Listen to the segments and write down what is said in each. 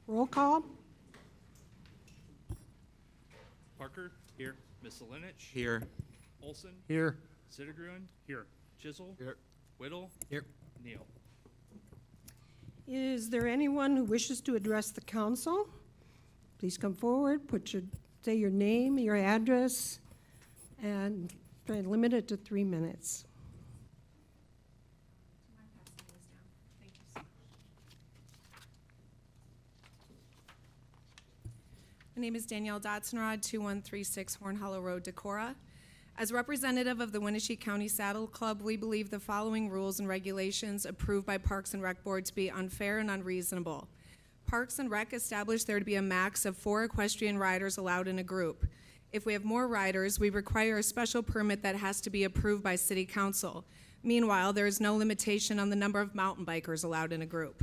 Roll call. Parker. Here. Miscelinich. Here. Olson. Here. Sittergruen. Here. Chisel. Here. Whittle. Here. Neal. Is there anyone who wishes to address the council? Please come forward, say your name, your address, and try to limit it to 3 minutes. My name is Danielle Dotsenrod, 2136 Horn Hollow Road, Decorah. As representative of the Wenatchee County Saddle Club, we believe the following rules and regulations approved by Parks and Rec Board to be unfair and unreasonable. Parks and Rec established there to be a max of 4 equestrian riders allowed in a group. If we have more riders, we require a special permit that has to be approved by City Council. Meanwhile, there is no limitation on the number of mountain bikers allowed in a group.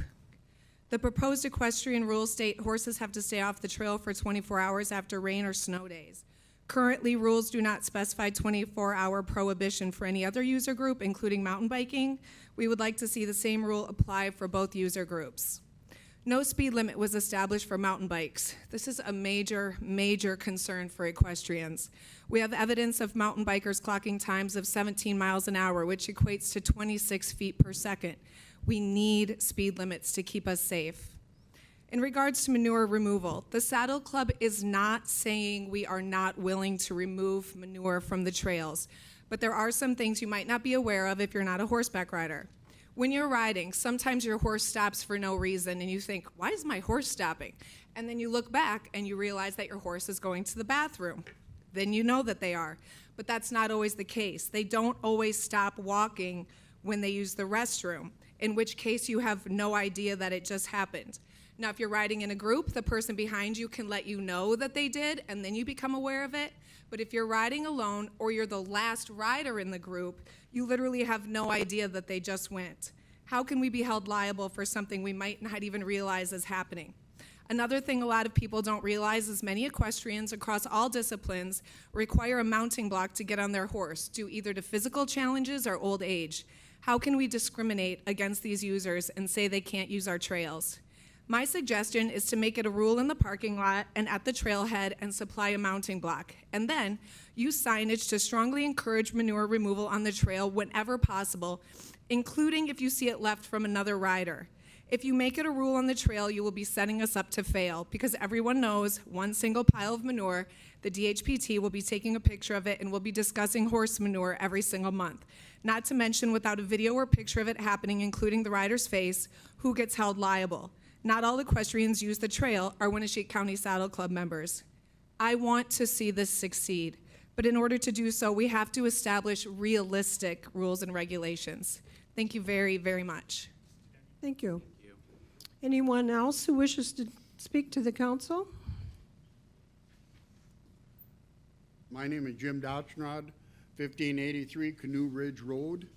The proposed equestrian rules state horses have to stay off the trail for 24 hours after rain or snow days. Currently, rules do not specify 24-hour prohibition for any other user group, including mountain biking. We would like to see the same rule apply for both user groups. No speed limit was established for mountain bikes. This is a major, major concern for equestrians. We have evidence of mountain bikers clocking times of 17 miles an hour, which equates to 26 feet per second. We need speed limits to keep us safe. In regards to manure removal, the Saddle Club is not saying we are not willing to remove manure from the trails, but there are some things you might not be aware of if you're not a horseback rider. When you're riding, sometimes your horse stops for no reason and you think, why is my horse stopping? And then you look back and you realize that your horse is going to the bathroom. Then you know that they are, but that's not always the case. They don't always stop walking when they use the restroom, in which case you have no idea that it just happened. Now, if you're riding in a group, the person behind you can let you know that they did, and then you become aware of it. But if you're riding alone or you're the last rider in the group, you literally have no idea that they just went. How can we be held liable for something we might not even realize is happening? Another thing a lot of people don't realize is many equestrians across all disciplines require a mounting block to get on their horse, due either to physical challenges or old age. How can we discriminate against these users and say they can't use our trails? My suggestion is to make it a rule in the parking lot and at the trailhead and supply a mounting block. And then use signage to strongly encourage manure removal on the trail whenever possible, including if you see it left from another rider. If you make it a rule on the trail, you will be setting us up to fail because everyone knows one single pile of manure, the DHPT will be taking a picture of it and will be discussing horse manure every single month. Not to mention, without a video or picture of it happening, including the rider's face, who gets held liable? Not all equestrians use the trail are Wenatchee County Saddle Club members. I want to see this succeed, but in order to do so, we have to establish realistic rules and regulations. Thank you very, very much. Thank you. Anyone else who wishes to speak to the council? My name is Jim Dotzenrod, 1583 Canoe Ridge Road.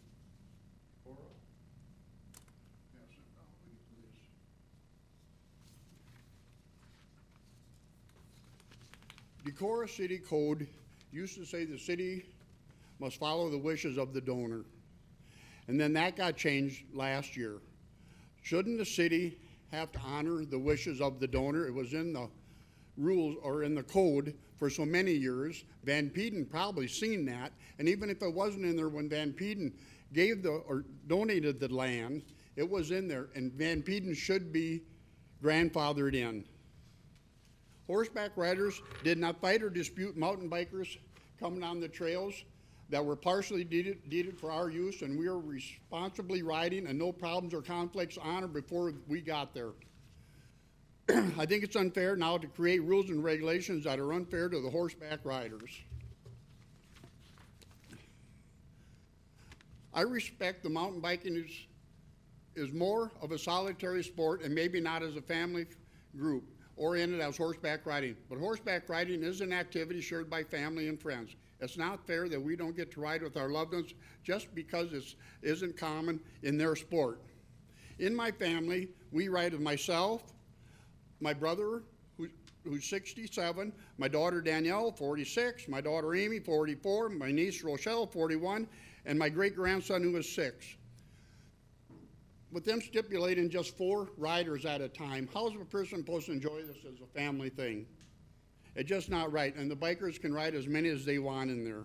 Decorah City Code used to say the city must follow the wishes of the donor. And then that got changed last year. Shouldn't the city have to honor the wishes of the donor? It was in the rules or in the code for so many years. Van Peden probably seen that. And even if it wasn't in there when Van Peden gave or donated the land, it was in there. And Van Peden should be grandfathered in. Horseback riders did not fight or dispute mountain bikers coming on the trails that were partially deeded for our use, and we were responsibly riding and no problems or conflicts on or before we got there. I think it's unfair now to create rules and regulations that are unfair to the horseback riders. I respect the mountain biking is more of a solitary sport and maybe not as a family group oriented as horseback riding. But horseback riding is an activity shared by family and friends. It's not fair that we don't get to ride with our loved ones just because it isn't common in their sport. In my family, we ride with myself, my brother, who's 67, my daughter Danielle, 46, my daughter Amy, 44, my niece Rochelle, 41, and my great-grandson who is 6. with them stipulating just 4 riders at a time, how is a person supposed to enjoy this as a family thing? It's just not right, and the bikers can ride as many as they want in there.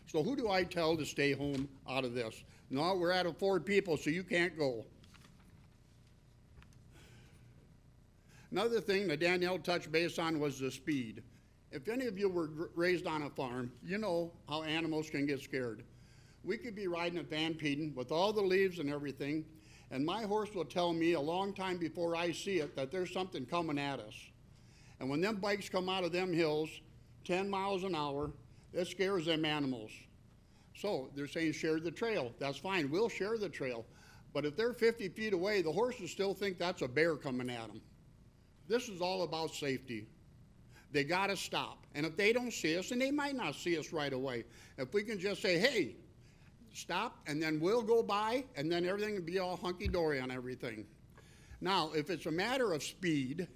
So who do I tell to stay home out of this? No, we're at 4 people, so you can't go. Another thing that Danielle touched base on was the speed. If any of you were raised on a farm, you know how animals can get scared. We could be riding at Van Peden with all the leaves and everything, and my horse will tell me a long time before I see it that there's something coming at us. And when them bikes come out of them hills, 10 miles an hour, it scares them animals. So they're saying share the trail. That's fine, we'll share the trail. But if they're 50 feet away, the horses still think that's a bear coming at them. This is all about safety. They gotta stop. And if they don't see us, and they might not see us right away, if we can just say, hey, stop, and then we'll go by, and then everything will be all hunky-dory on everything. Now, if it's a matter of speed,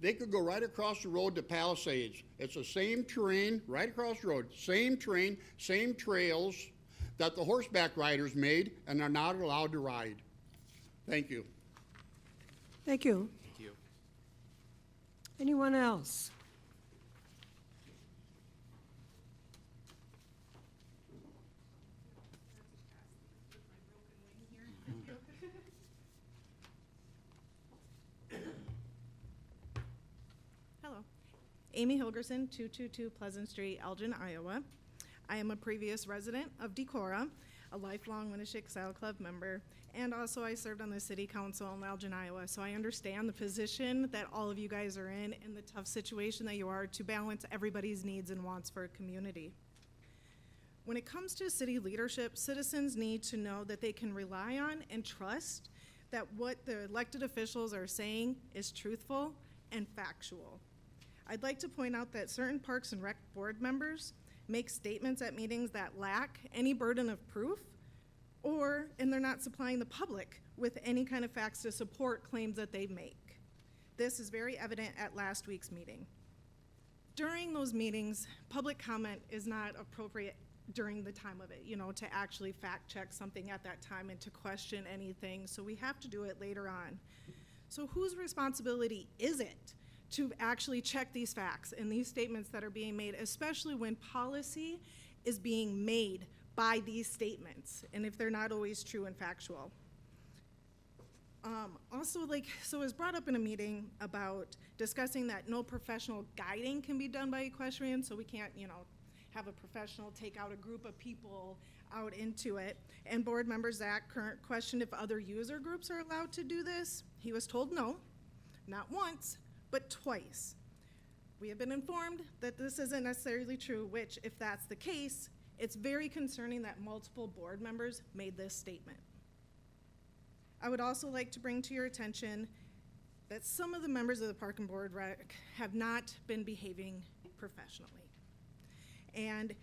they could go right across the road to Palisades. It's the same terrain, right across the road, same terrain, same trails that the horseback riders made and are not allowed to ride. Thank you. Thank you. Thank you. Anyone else? Hello. Amy Hilgerson, 222 Pleasant Street, Elgin, Iowa. I am a previous resident of Decorah, a lifelong Winneshiek Saddle Club member, and also I served on the city council in Elgin, Iowa, so I understand the position that all of you guys are in and the tough situation that you are to balance everybody's needs and wants for a community. When it comes to city leadership, citizens need to know that they can rely on and trust that what the elected officials are saying is truthful and factual. I'd like to point out that certain Parks and Rec board members make statements at meetings that lack any burden of proof, and they're not supplying the public with any kind of facts to support claims that they make. This is very evident at last week's meeting. During those meetings, public comment is not appropriate during the time of it, to actually fact check something at that time and to question anything, so we have to do it later on. So whose responsibility is it to actually check these facts and these statements that are being made, especially when policy is being made by these statements, and if they're not always true and factual? Also, so it was brought up in a meeting about discussing that no professional guiding can be done by equestrians, so we can't, have a professional take out a group of people out into it. And board member Zach Current questioned if other user groups are allowed to do this. He was told no, not once, but twice. We have been informed that this isn't necessarily true, which, if that's the case, it's very concerning that multiple board members made this statement. I would also like to bring to your attention that some of the members of the Park and Board Rec have not been behaving professionally. And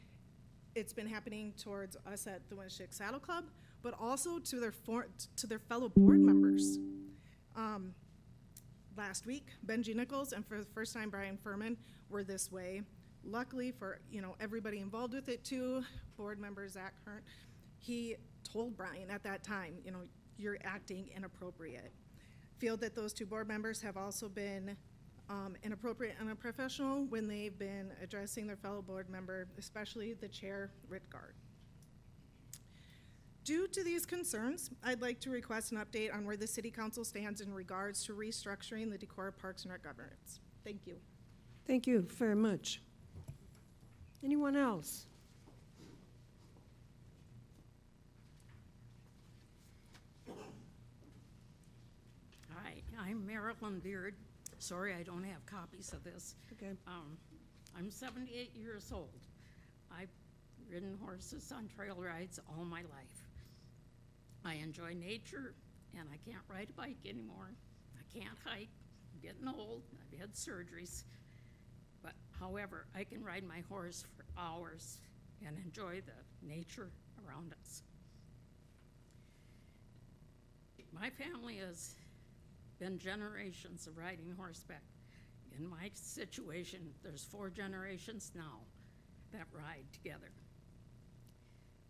it's been happening towards us at the Winneshiek Saddle Club, but also to their fellow board members. Last week, Benji Nichols and for the first time Brian Furman were this way. Luckily for everybody involved with it too, board member Zach Current, he told Brian at that time, you're acting inappropriate. Feel that those 2 board members have also been inappropriate and unprofessional when they've been addressing their fellow board member, especially the chair, Ritgard. Due to these concerns, I'd like to request an update on where the city council stands in regards to restructuring the Decorah Parks and Rec governance. Thank you. Thank you very much. Anyone else? Hi, I'm Marilyn Beard. Sorry I don't have copies of this. Okay. I'm 78 years old. I've ridden horses on trail rides all my life. I enjoy nature, and I can't ride a bike anymore. I can't hike. I'm getting old. I've had surgeries. But however, I can ride my horse for hours and enjoy the nature around us. My family has been generations of riding horseback. In my situation, there's 4 generations now that ride together.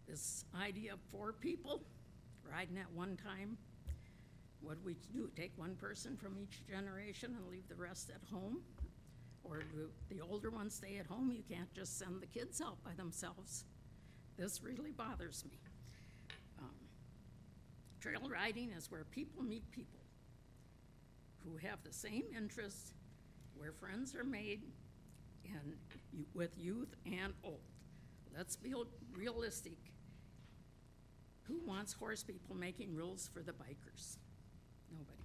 This idea of 4 people riding at one time? What we do, take one person from each generation and leave the rest at home? Or do the older ones stay at home? You can't just send the kids out by themselves. This really bothers me. Trail riding is where people meet people who have the same interests, where friends are made, and with youth and old. Let's be realistic. Who wants horse people making rules for the bikers? Nobody.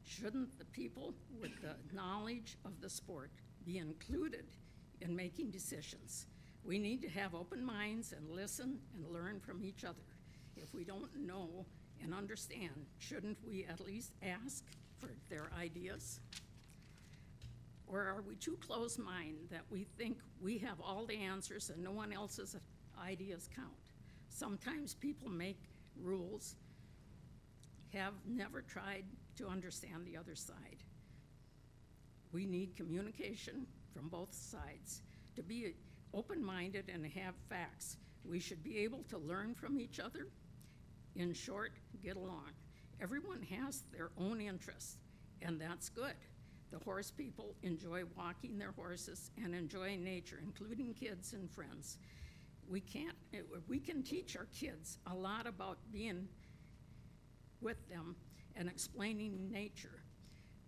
Shouldn't the people with the knowledge of the sport be included in making decisions? We need to have open minds and listen and learn from each other. If we don't know and understand, shouldn't we at least ask for their ideas? Or are we too close-minded that we think we have all the answers and no one else's ideas count? Sometimes people make rules, have never tried to understand the other side. We need communication from both sides. To be open-minded and have facts, we should be able to learn from each other. In short, get along. Everyone has their own interests, and that's good. The horse people enjoy walking their horses and enjoying nature, including kids and friends. We can teach our kids a lot about being with them and explaining nature,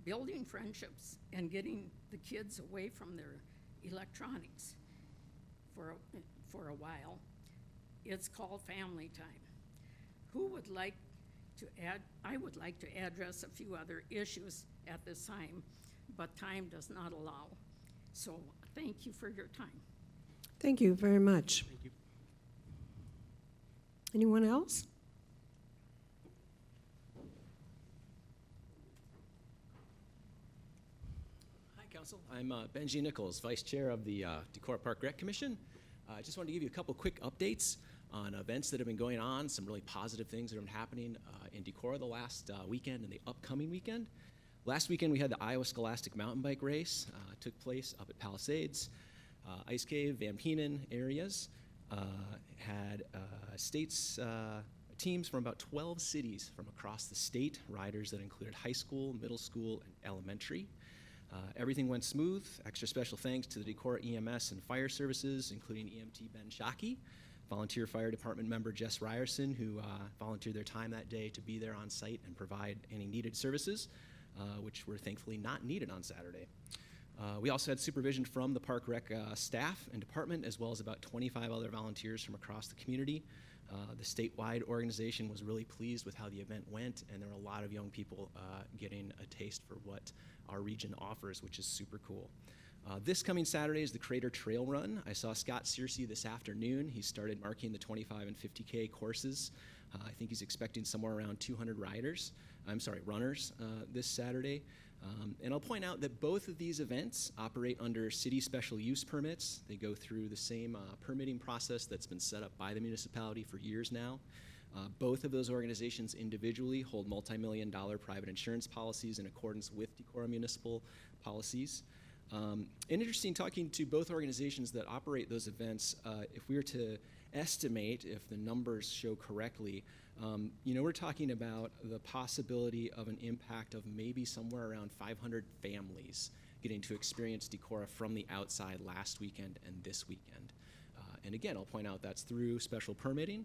building friendships, and getting the kids away from their electronics for a while. It's called family time. Who would like to add? I would like to address a few other issues at this time, but time does not allow. So thank you for your time. Thank you very much. Thank you. Anyone else? Hi, Council. I'm Benji Nichols, Vice Chair of the Decorah Park Rec Commission. I just wanted to give you a couple quick updates on events that have been going on, some really positive things that have been happening in Decorah the last weekend and the upcoming weekend. Last weekend, we had the Iowa Scholastic Mountain Bike Race. Took place up at Palisades, Ice Cave, Van Peenan areas. Had teams from about 12 cities from across the state, riders that included high school, middle school, and elementary. Everything went smooth. Extra special thanks to the Decorah EMS and fire services, including EMT Ben Shockey, volunteer fire department member Jess Ryerson, who volunteered their time that day to be there on site and provide any needed services, which were thankfully not needed on Saturday. We also had supervision from the Park Rec staff and department, as well as about 25 other volunteers from across the community. The statewide organization was really pleased with how the event went, and there were a lot of young people getting a taste for what our region offers, which is super cool. This coming Saturday is the Crater Trail Run. I saw Scott Searcy this afternoon. He started marking the 25 and 50K courses. I think he's expecting somewhere around 200 runners this Saturday. And I'll point out that both of these events operate under city special use permits. They go through the same permitting process that's been set up by the municipality for years now. Both of those organizations individually hold multi-million-dollar private insurance policies in accordance with Decorah municipal policies. And interesting talking to both organizations that operate those events, if we were to estimate, if the numbers show correctly, we're talking about the possibility of an impact of maybe somewhere around 500 families getting to experience Decorah from the outside last weekend and this weekend. And again, I'll point out that's through special permitting.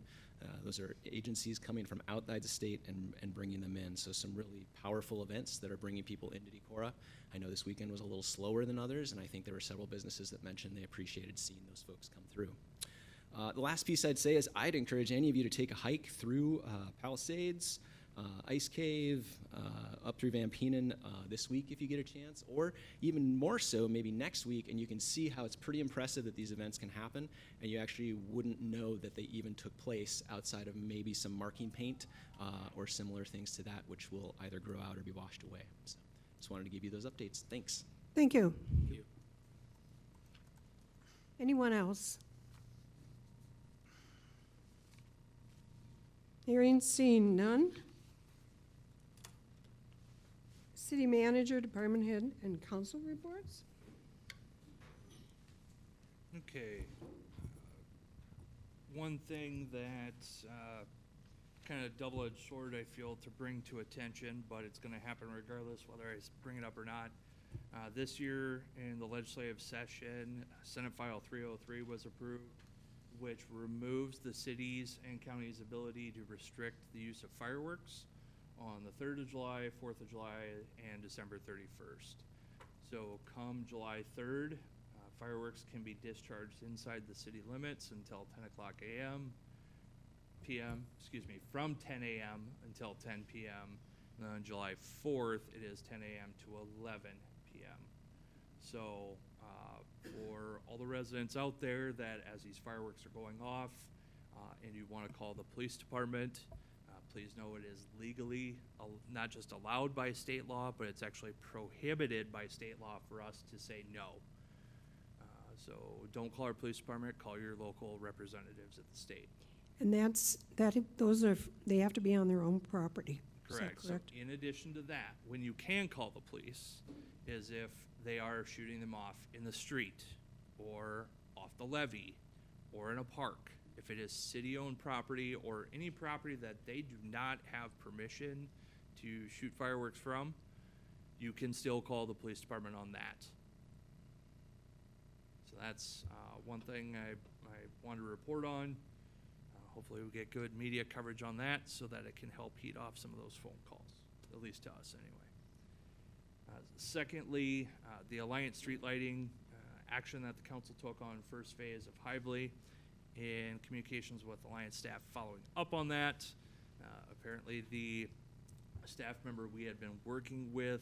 Those are agencies coming from outside the state and bringing them in. So some really powerful events that are bringing people into Decorah. I know this weekend was a little slower than others, and I think there were several businesses that mentioned they appreciated seeing those folks come through. The last piece I'd say is I'd encourage any of you to take a hike through Palisades, Ice Cave, up through Van Peenan this week if you get a chance, or even more so maybe next week, and you can see how it's pretty impressive that these events can happen, and you actually wouldn't know that they even took place outside of maybe some marking paint or similar things to that, which will either grow out or be washed away. So just wanted to give you those updates. Thanks. Thank you. Thank you. Anyone else? Hearing, seeing none. City manager, department head, and council reports. Okay. One thing that kind of double-edged sword, I feel, to bring to attention, but it's gonna happen regardless whether I bring it up or not. This year in the legislative session, Senate File 303 was approved, which removes the city's and county's ability to restrict the use of fireworks on the 3rd of July, 4th of July, and December 31st. So come July 3rd, fireworks can be discharged inside the city limits until 10 o'clock from 10 a.m. until 10 p.m. And on July 4th, it is 10 a.m. to 11 p.m. So for all the residents out there that as these fireworks are going off and you want to call the police department, please know it is legally not just allowed by state law, but it's actually prohibited by state law for us to say no. So don't call our police department, call your local representatives at the state. And they have to be on their own property. Is that Correct. So correct? in addition to that, when you can call the police is if they are shooting them off in the street or off the levee or in a park. If it is city-owned property or any property that they do not have permission to shoot fireworks from, you can still call the police department on that. So that's one thing I wanted to report on. Hopefully we get good media coverage on that so that it can help heat off some of those phone calls, at least to us anyway. Secondly, the Alliance street lighting action that the council took on first phase of Hively in communications with Alliance staff following up on that. Apparently the staff member we had been working with,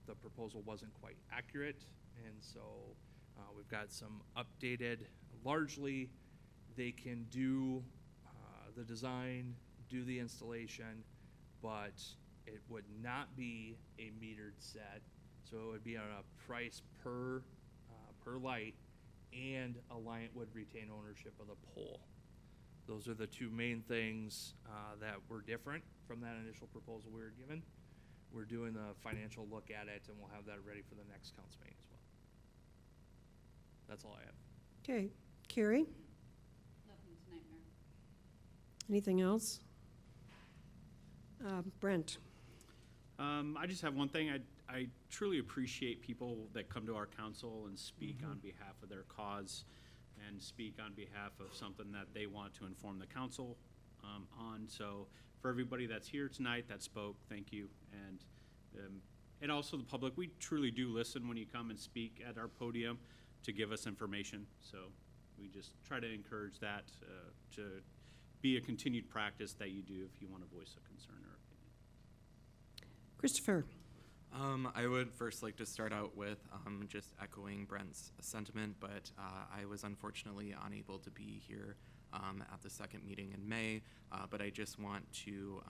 the proposal wasn't quite accurate, and so we've got some updated, largely they can do the design, do the installation, but it would not be a metered set, so it would be on a price per light, and Alliant would retain ownership of the pole. Those are the two main things that were different from that initial proposal we were given. We're doing the financial look at it, and we'll have that ready for the next council meeting as well. That's all I have. Okay, Carrie, Nothing tonight, Mayor. anything else? Brent? I just have one thing. I truly appreciate people that come to our council and speak on behalf of their cause and speak on behalf of something that they want to inform the council on. So for everybody that's here tonight that spoke, thank you. And also the public, we truly do listen when you come and speak at our podium to give us information. So we just try to encourage that to be a continued practice that you do if you want to voice a concern or opinion. Christopher? I would first like to start out with just echoing Brent's sentiment, but I was unfortunately unable to be here at the second meeting in May, but I just want to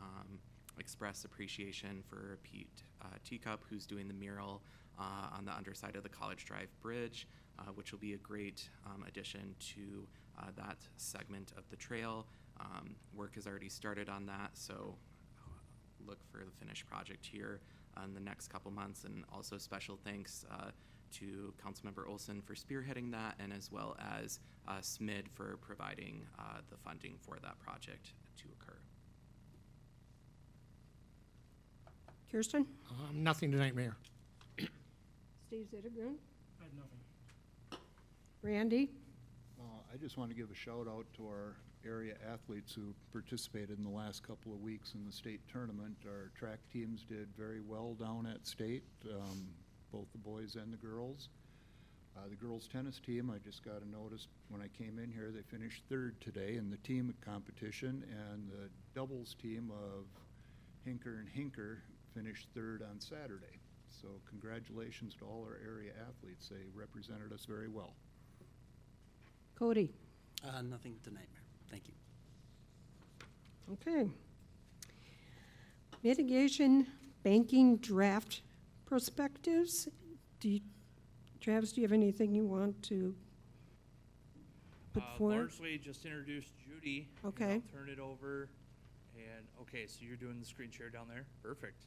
express appreciation for Pete Teacup, who's doing the mural on the underside of the College Drive Bridge, which will be a great addition to that segment of the trail. Work has already started on that, so look for the finished project here in the next couple months. And also special thanks to Councilmember Olson for spearheading that, and as well as SMID for providing the funding for that project to occur. Kirsten? Nothing tonight, Mayor. Steve Zittergren? I have nothing. Randy? I just want to give a shout out to our area athletes who participated in the last couple of weeks in the state tournament. Our track teams did very well down at state, both the boys and the girls. The girls tennis team, I just got a notice when I came in here, they finished third today in the team competition, and the doubles team of Hinker and Hinker finished third on Saturday. So congratulations to all our area athletes. They represented us very well. Cody? Nothing tonight, Mayor. Thank you. Okay. Mitigation banking draft perspectives. Travis, do you have anything you want to put forward? Largely just introduced Judy. and Okay. I'll turn it over. And, okay, so you're doing the screen share down there? Perfect.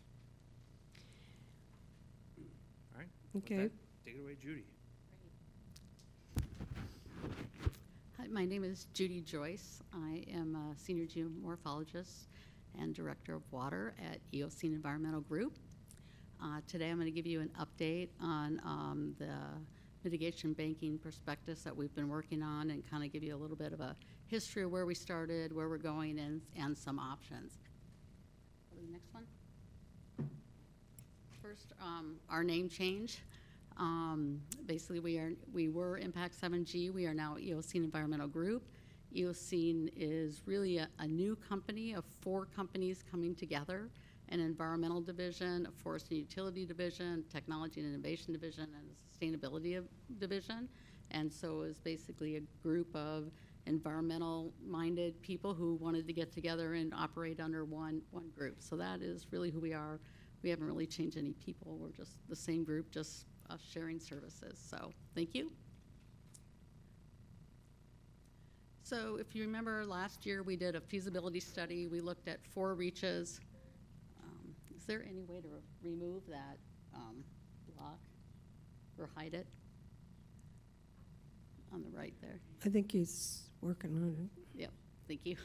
All right. with Okay. that, take it away, Judy. Hi, my name is Judy Joyce. I am a senior geomorphologist and Director of Water at EOC Environmental Group. Today I'm going to give you an update on the mitigation banking prospectus that we've been working on and kind of give you a little bit of a history of where we started, where we're going, and some options. Go to the next one. First, our name change. Basically, we were Impact 7G. We are now EOC Environmental Group. EOC is really a new company of 4 companies coming together: an environmental division, a forest and utility division, technology and innovation division, and a sustainability division. And so it was basically a group of environmental-minded people who wanted to get together and operate under one group. So that is really who we are. We haven't really changed any people. We're just the same group, just us sharing services. So thank you. So if you remember last year, we did a feasibility study. We looked at 4 reaches. Is there any way to remove that block or hide it on the right there? I think he's working on it. Yep, thank you.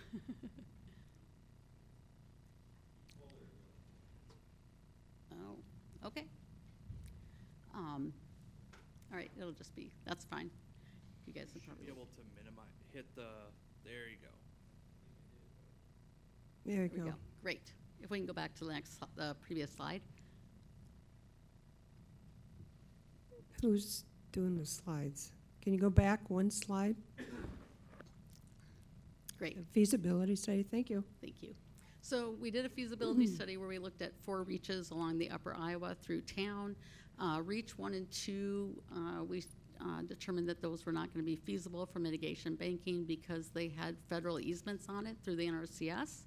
Oh, okay. All right, it'll just be, that's fine. You guys will Should probably be able to minimize, hit the, there you go. There you There we go. go. Great. If we can go back to the next, the previous slide. Who's doing the slides? Can you go back one slide? Great. Feasibility study, thank you. Thank you. So we did a feasibility study where we looked at 4 reaches along the upper Iowa through town. Reach 1 and 2, we determined that those were not going to be feasible for mitigation banking because they had federal easements on it through the NRCS.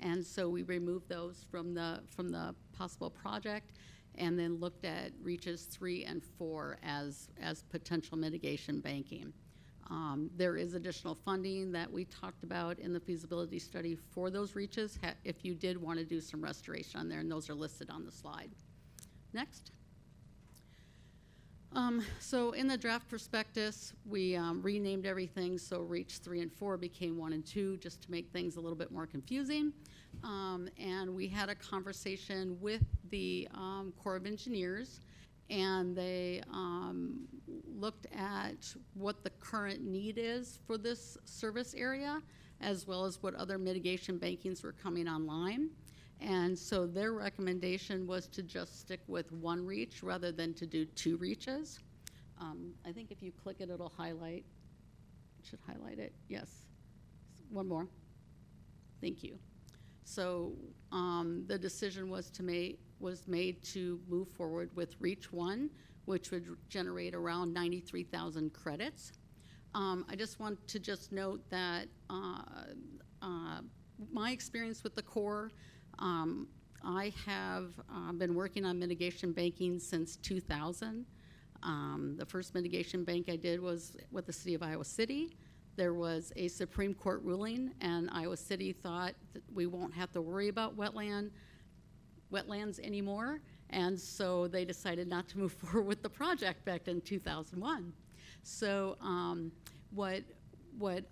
And so we removed those from the possible project and then looked at reaches 3 and 4 as potential mitigation banking. There is additional funding that we talked about in the feasibility study for those reaches if you did want to do some restoration on there, and those are listed on the slide. Next. So in the draft prospectus, we renamed everything, so reach 3 and 4 became 1 and 2, just to make things a little bit more confusing. And we had a conversation with the Corps of Engineers, and they looked at what the current need is for this service area, as well as what other mitigation bankings were coming online. And so their recommendation was to just stick with 1 reach rather than to do 2 reaches. I think if you click it, it'll highlight. It should highlight it. Yes. 1 more. Thank you. So the decision was made to move forward with Reach 1, which would generate around 93,000 credits. I just want to just note that my experience with the Corps, I have been working on mitigation banking since 2000. The first mitigation bank I did was with the city of Iowa City. There was a Supreme Court ruling, and Iowa City thought that we won't have to worry about wetlands anymore, and so they decided not to move forward with the project back in 2001. So what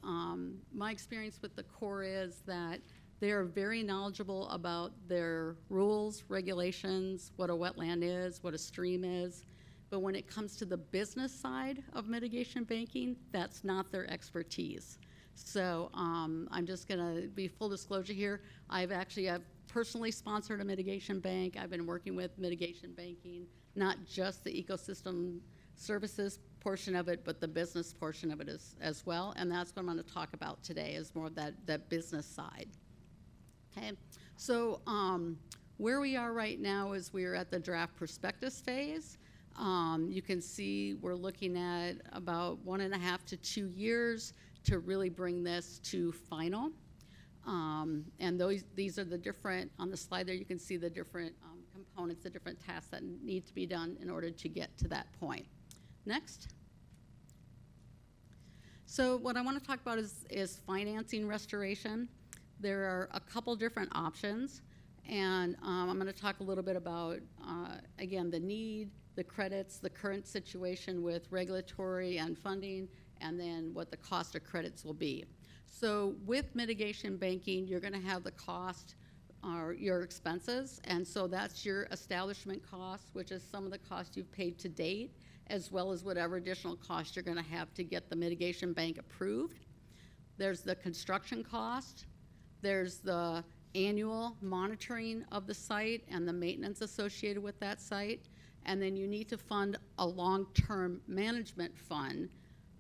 my experience with the Corps is that they are very knowledgeable about their rules, regulations, what a wetland is, what a stream is. But when it comes to the business side of mitigation banking, that's not their expertise. So I'm just gonna be full disclosure here. I've personally sponsored a mitigation bank. I've been working with mitigation banking, not just the ecosystem services portion of it, but the business portion of it as well. And that's what I'm gonna talk about today, is more of that business side. Okay, so where we are right now is we're at the draft prospectus phase. You can see we're looking at about 1.5 to 2 years to really bring this to final. And these are the different, on the slide there you can see the different components, the different tasks that need to be done in order to get to that point. Next. So what I want to talk about is financing restoration. There are a couple different options, and I'm going to talk a little bit about, again, the need, the credits, the current situation with regulatory and funding, and then what the cost of credits will be. So with mitigation banking, you're going to have the cost are your expenses, and so that's your establishment cost, which is some of the costs you've paid to date, as well as whatever additional cost you're gonna have to get the mitigation bank approved. There's the construction cost, there's the annual monitoring of the site and the maintenance associated with that site, and then you need to fund a long-term management fund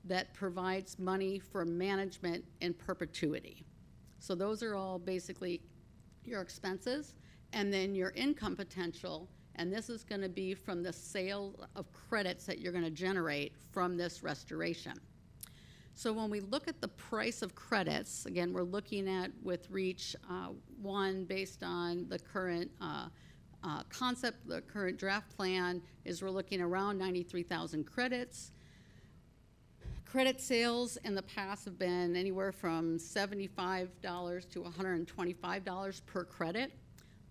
that provides money for management in perpetuity. So those are all basically your expenses, and then your income potential, and this is gonna be from the sale of credits that you're gonna generate from this restoration. So when we look at the price of credits, again, we're looking at with REACH 1 based on the current concept, the current draft plan is we're looking around 93,000 credits. Credit sales in the past have been anywhere from $75 to $125 per credit.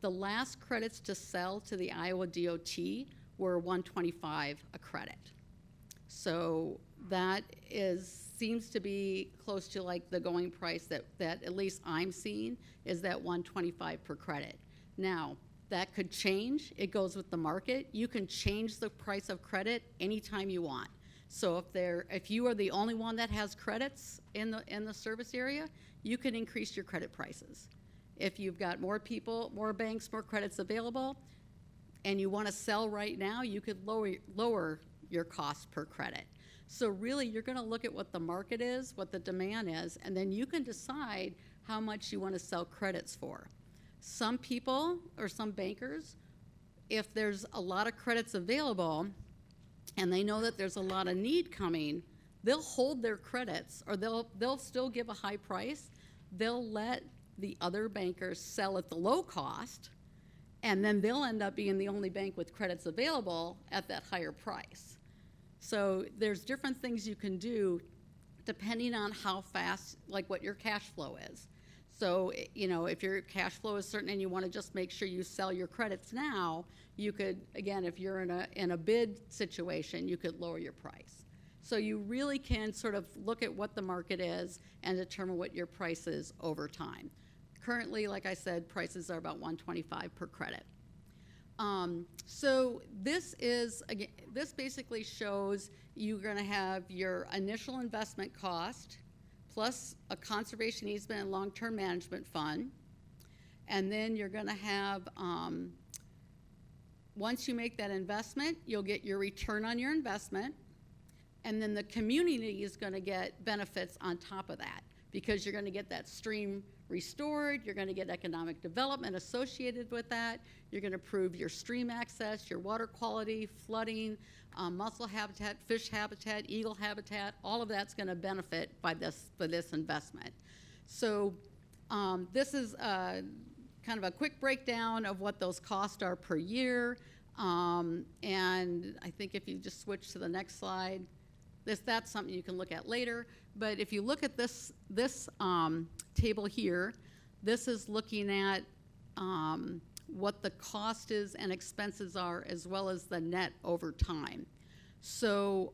The last credits to sell to the Iowa DOT were $125 a credit. So that seems to be close to like the going price that at least I'm seeing is that $125 per credit. Now, that could change. It goes with the market. You can change the price of credit anytime you want. So if you are the only one that has credits in the service area, you can increase your credit prices. If you've got more people, more banks, more credits available, and you want to sell right now, you could lower your cost per credit. So really, you're going to look at what the market is, what the demand is, and then you can decide how much you want to sell credits for. Some people or some bankers, if there's a lot of credits available and they know that there's a lot of need coming, they'll hold their credits, or they'll still give a high price. They'll let the other bankers sell at the low cost, and then they'll end up being the only bank with credits available at that higher price. So there's different things you can do depending on how fast, like what your cash flow is. So, you know, if your cash flow is certain and you want to just make sure you sell your credits now, you could, again, if you're in a bid situation, you could lower your price. So you really can sort of look at what the market is and determine what your price is over time. Currently, like I said, prices are about $125 per credit. So this is, again, this basically shows you're going to have your initial investment cost plus a conservation easement and long-term management fund. And then you're going to have, once you make that investment, you'll get your return on your investment. And then the community is going to get benefits on top of that, because you're going to get that stream restored, you're going to get economic development associated with that, you're going to improve your stream access, your water quality, flooding, mussel habitat, fish habitat, eagle habitat, all of that's going to benefit by this investment. So this is kind of a quick breakdown of what those costs are per year. And I think if you just switch to the next slide, that's something you can look at later. But if you look at this table here, this is looking at what the cost is and expenses are, as well as the net over time. So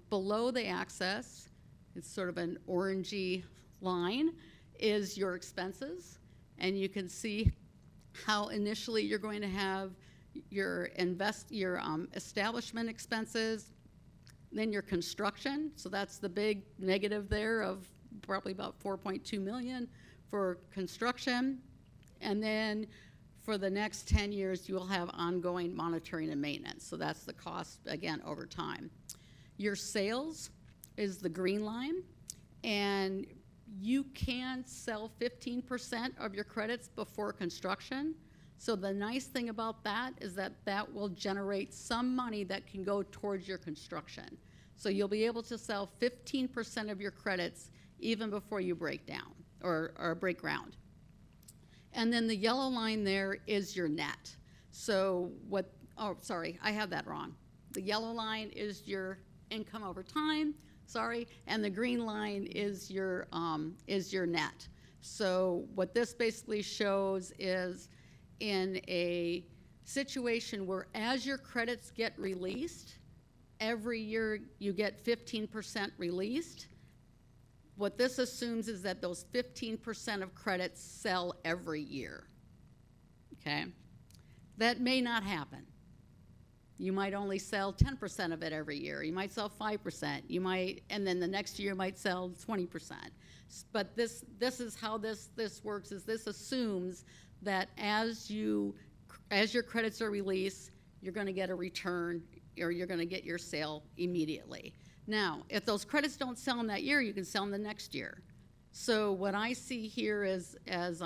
below the axis, it's sort of an orangey line, is your expenses. And you can see how initially you're going to have your establishment expenses, then your construction, so that's the big negative there of probably about 4.2 million for construction. And then for the next 10 years, you'll have ongoing monitoring and maintenance. So that's the cost, again, over time. Your sales is the green line, and you can sell 15% of your credits before construction. So the nice thing about that is that that will generate some money that can go towards your construction. So you'll be able to sell 15% of your credits even before you break down or break ground. And then the yellow line there is your net. So oh, sorry, I have that wrong. The yellow line is your income over time, sorry, and the green line is your net. So what this basically shows is in a situation where as your credits get released, every year you get 15% released. What this assumes is that those 15% of credits sell every year. okay? That may not happen. You might only sell 10% of it every year. You might sell 5%. You might, and then the next year you might sell 20%. But this is how this works, is this assumes that as your credits are released, you're gonna get a return, or you're gonna get your sale immediately. Now, if those credits don't sell in that year, you can sell them the next year. So what I see here is as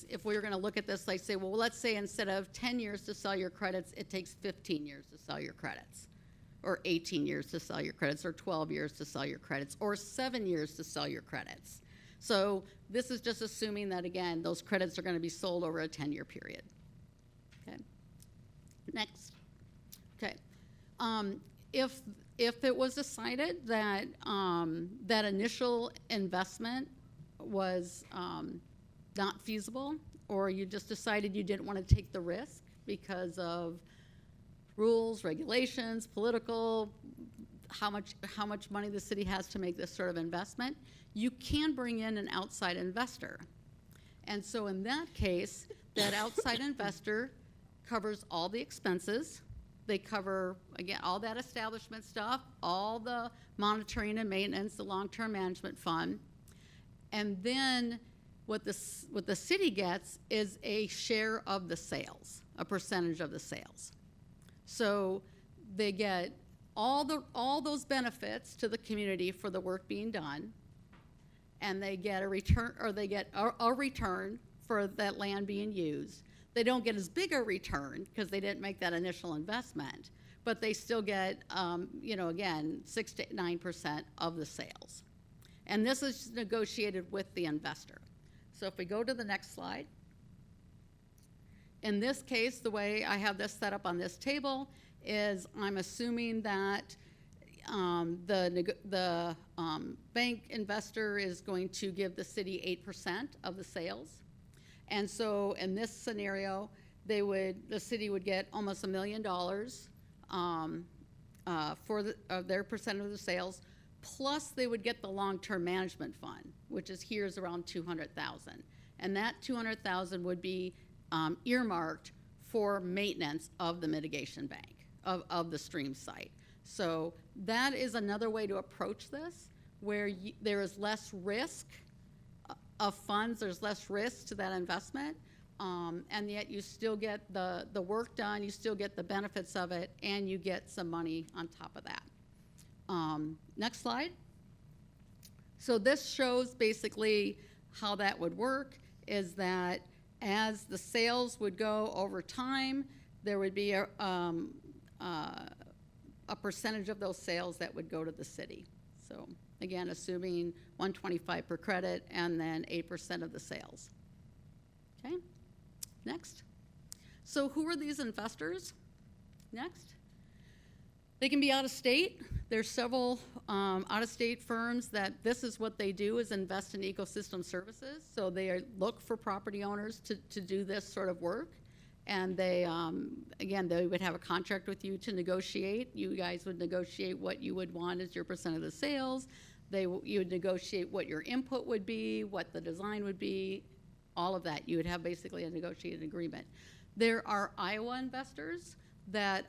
if we were going to look at this, like say, well, let's say instead of 10 years to sell your credits, it takes 15 years to sell your credits, or 18 years to sell your credits, or 12 years to sell your credits, or 7 years to sell your credits. So this is just assuming that, again, those credits are going to be sold over a 10-year period. Okay. Next. Okay. If it was decided that that initial investment was not feasible, or you just decided you didn't want to take the risk because of rules, regulations, political, how much money the city has to make this sort of investment, you can bring in an outside investor. And so in that case, that outside investor covers all the expenses. They cover, again, all that establishment stuff, all the monitoring and maintenance, the long-term management fund. And then what the city gets is a share of the sales, a percentage of the sales. So they get all those benefits to the community for the work being done, and they get a return, or they get a return for that land being used. They don't get as big a return because they didn't make that initial investment, but they still get, again, 6 to 9% of the sales. And this is negotiated with the investor. So if we go to the next slide. In this case, the way I have this set up on this table is I'm assuming that the bank investor is going to give the city 8% of the sales. And so in this scenario, the city would get almost $1 million for their percent of the sales, plus they would get the long-term management fund, which is here's around $200,000. And that $200,000 would be earmarked for maintenance of the mitigation bank, of the stream site. So that is another way to approach this, where there is less risk of funds, there's less risk to that investment, and yet you still get the work done, you still get the benefits of it, and you get some money on top of that. Next slide. So this shows basically how that would work, is that as the sales would go over time, there would be a percentage of those sales that would go to the city. So again, assuming $125 per credit and then 8% of the sales. Okay, next. So who are these investors? Next. They can be out of state. There's several out-of-state firms that this is what they do, is invest in ecosystem services. So they look for property owners to do this sort of work. And they, again, they would have a contract with you to negotiate. You guys would negotiate what you would want as your percent of the sales. You would negotiate what your input would be, what the design would be, all of that. You would have basically a negotiated agreement. There are Iowa investors that,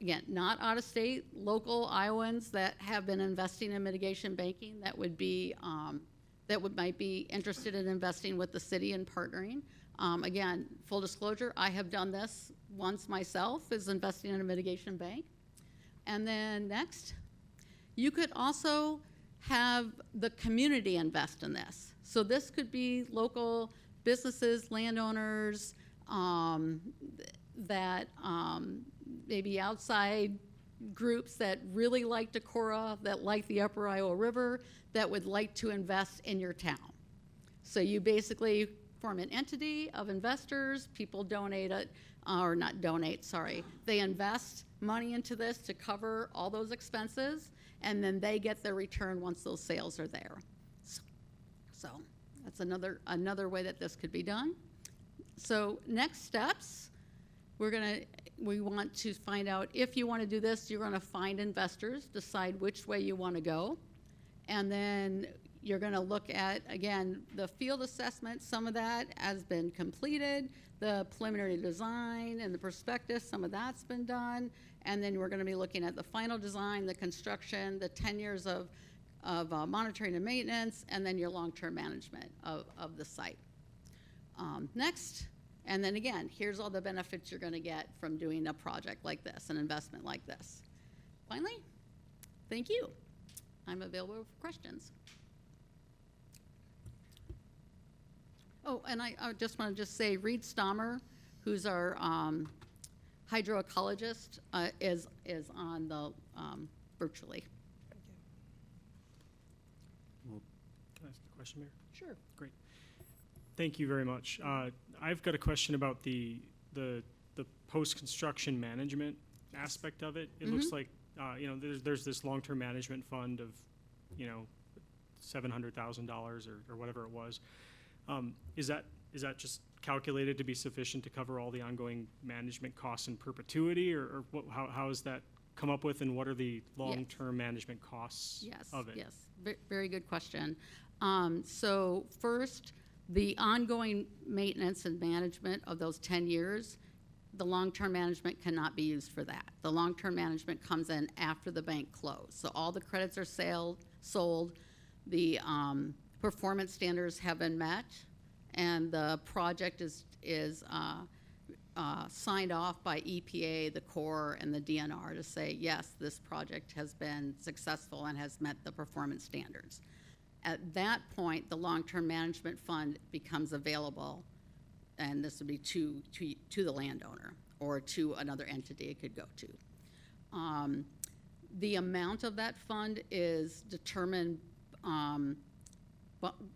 again, not out of state, local Iowans that have been investing in mitigation banking that would be, might be interested in investing with the city and partnering. Again, full disclosure, I have done this once myself, is investing in a mitigation bank. And then next, you could also have the community invest in this. So this could be local businesses, landowners, that maybe outside groups that really like Decorah, that like the Upper Iowa River, that would like to invest in your town. So you basically form an entity of investors, people donate it, or not donate, sorry. They invest money into this to cover all those expenses, and then they get their return once those sales are there. So that's another way that this could be done. So next steps, we want to find out if you want to do this, you're going to find investors, decide which way you want to go, and then You're gonna look at, again, the field assessment, some of that has been completed, the preliminary design and the prospectus, some of that's been done, and then we're gonna be looking at the final design, the construction, the 10 years of monitoring and maintenance, and then your long-term management of the site. Next, and then again, here's all the benefits you're gonna get from doing a project like this, an investment like this. Finally, thank you. I'm available for questions. Oh, and I just want to say Reed Stommer, who's our hydroecologist, is on the virtually. Can I ask a question, Mayor? Sure. Great. Thank you very much. I've got a question about the post-construction management aspect of it. It looks like, there's this long-term management fund of, $700,000 or whatever it was. Is that just calculated to be sufficient to cover all the ongoing management costs in perpetuity, or how is that come up with, and what are the long-term management costs of it? Yes, very good question. So first, the ongoing maintenance and management of those 10 years, the long-term management cannot be used for that. The long-term management comes in after the bank closed. So all the credits are sold, the performance standards have been met, and the project is signed off by EPA, the Corps, and the DNR to say, yes, this project has been successful and has met the performance standards. At that point, the long-term management fund becomes available, and this would be to the landowner or to another entity it could go to. The amount of that fund is determined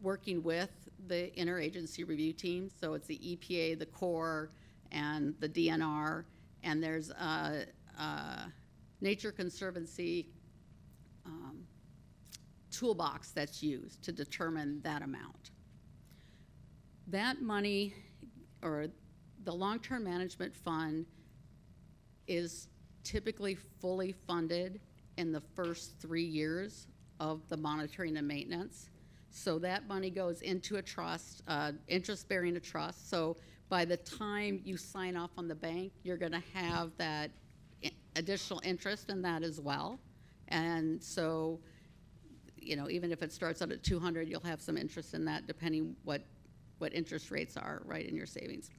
working with the interagency review team. So it's the EPA, the Corps, and the DNR, and there's a Nature Conservancy toolbox that's used to determine that amount. That money, or the long-term management fund, is typically fully funded in the first 3 years of the monitoring and maintenance. So that money goes into a trust, interest-bearing a trust. So by the time you sign off on the bank, you're going to have that additional interest in that as well. And so, even if it starts out at 200, you'll have some interest in that, depending what interest rates are, right, in your savings.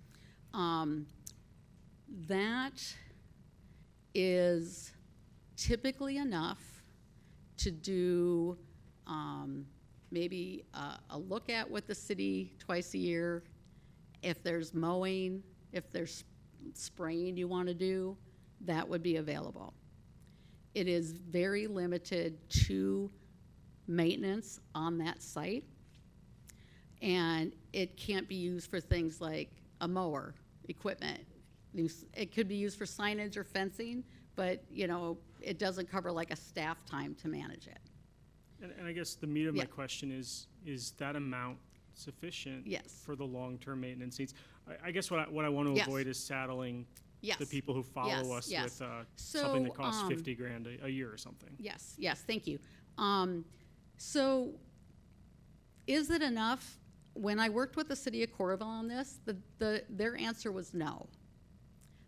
That is typically enough to do maybe a look at with the city twice a year. If there's mowing, if there's spraying you want to do, that would be available. It is very limited to maintenance on that site, and it can't be used for things like a mower, equipment. It could be used for signage or fencing, but it doesn't cover like a staff time to manage it. And I guess the meat of my question is that amount sufficient for the long-term maintenance needs? I guess what I want to avoid is saddling the people who follow us with something that costs $50,000 a year or something. Yes, thank you. So is it enough? When I worked with the city of Coralville on this, their answer was no.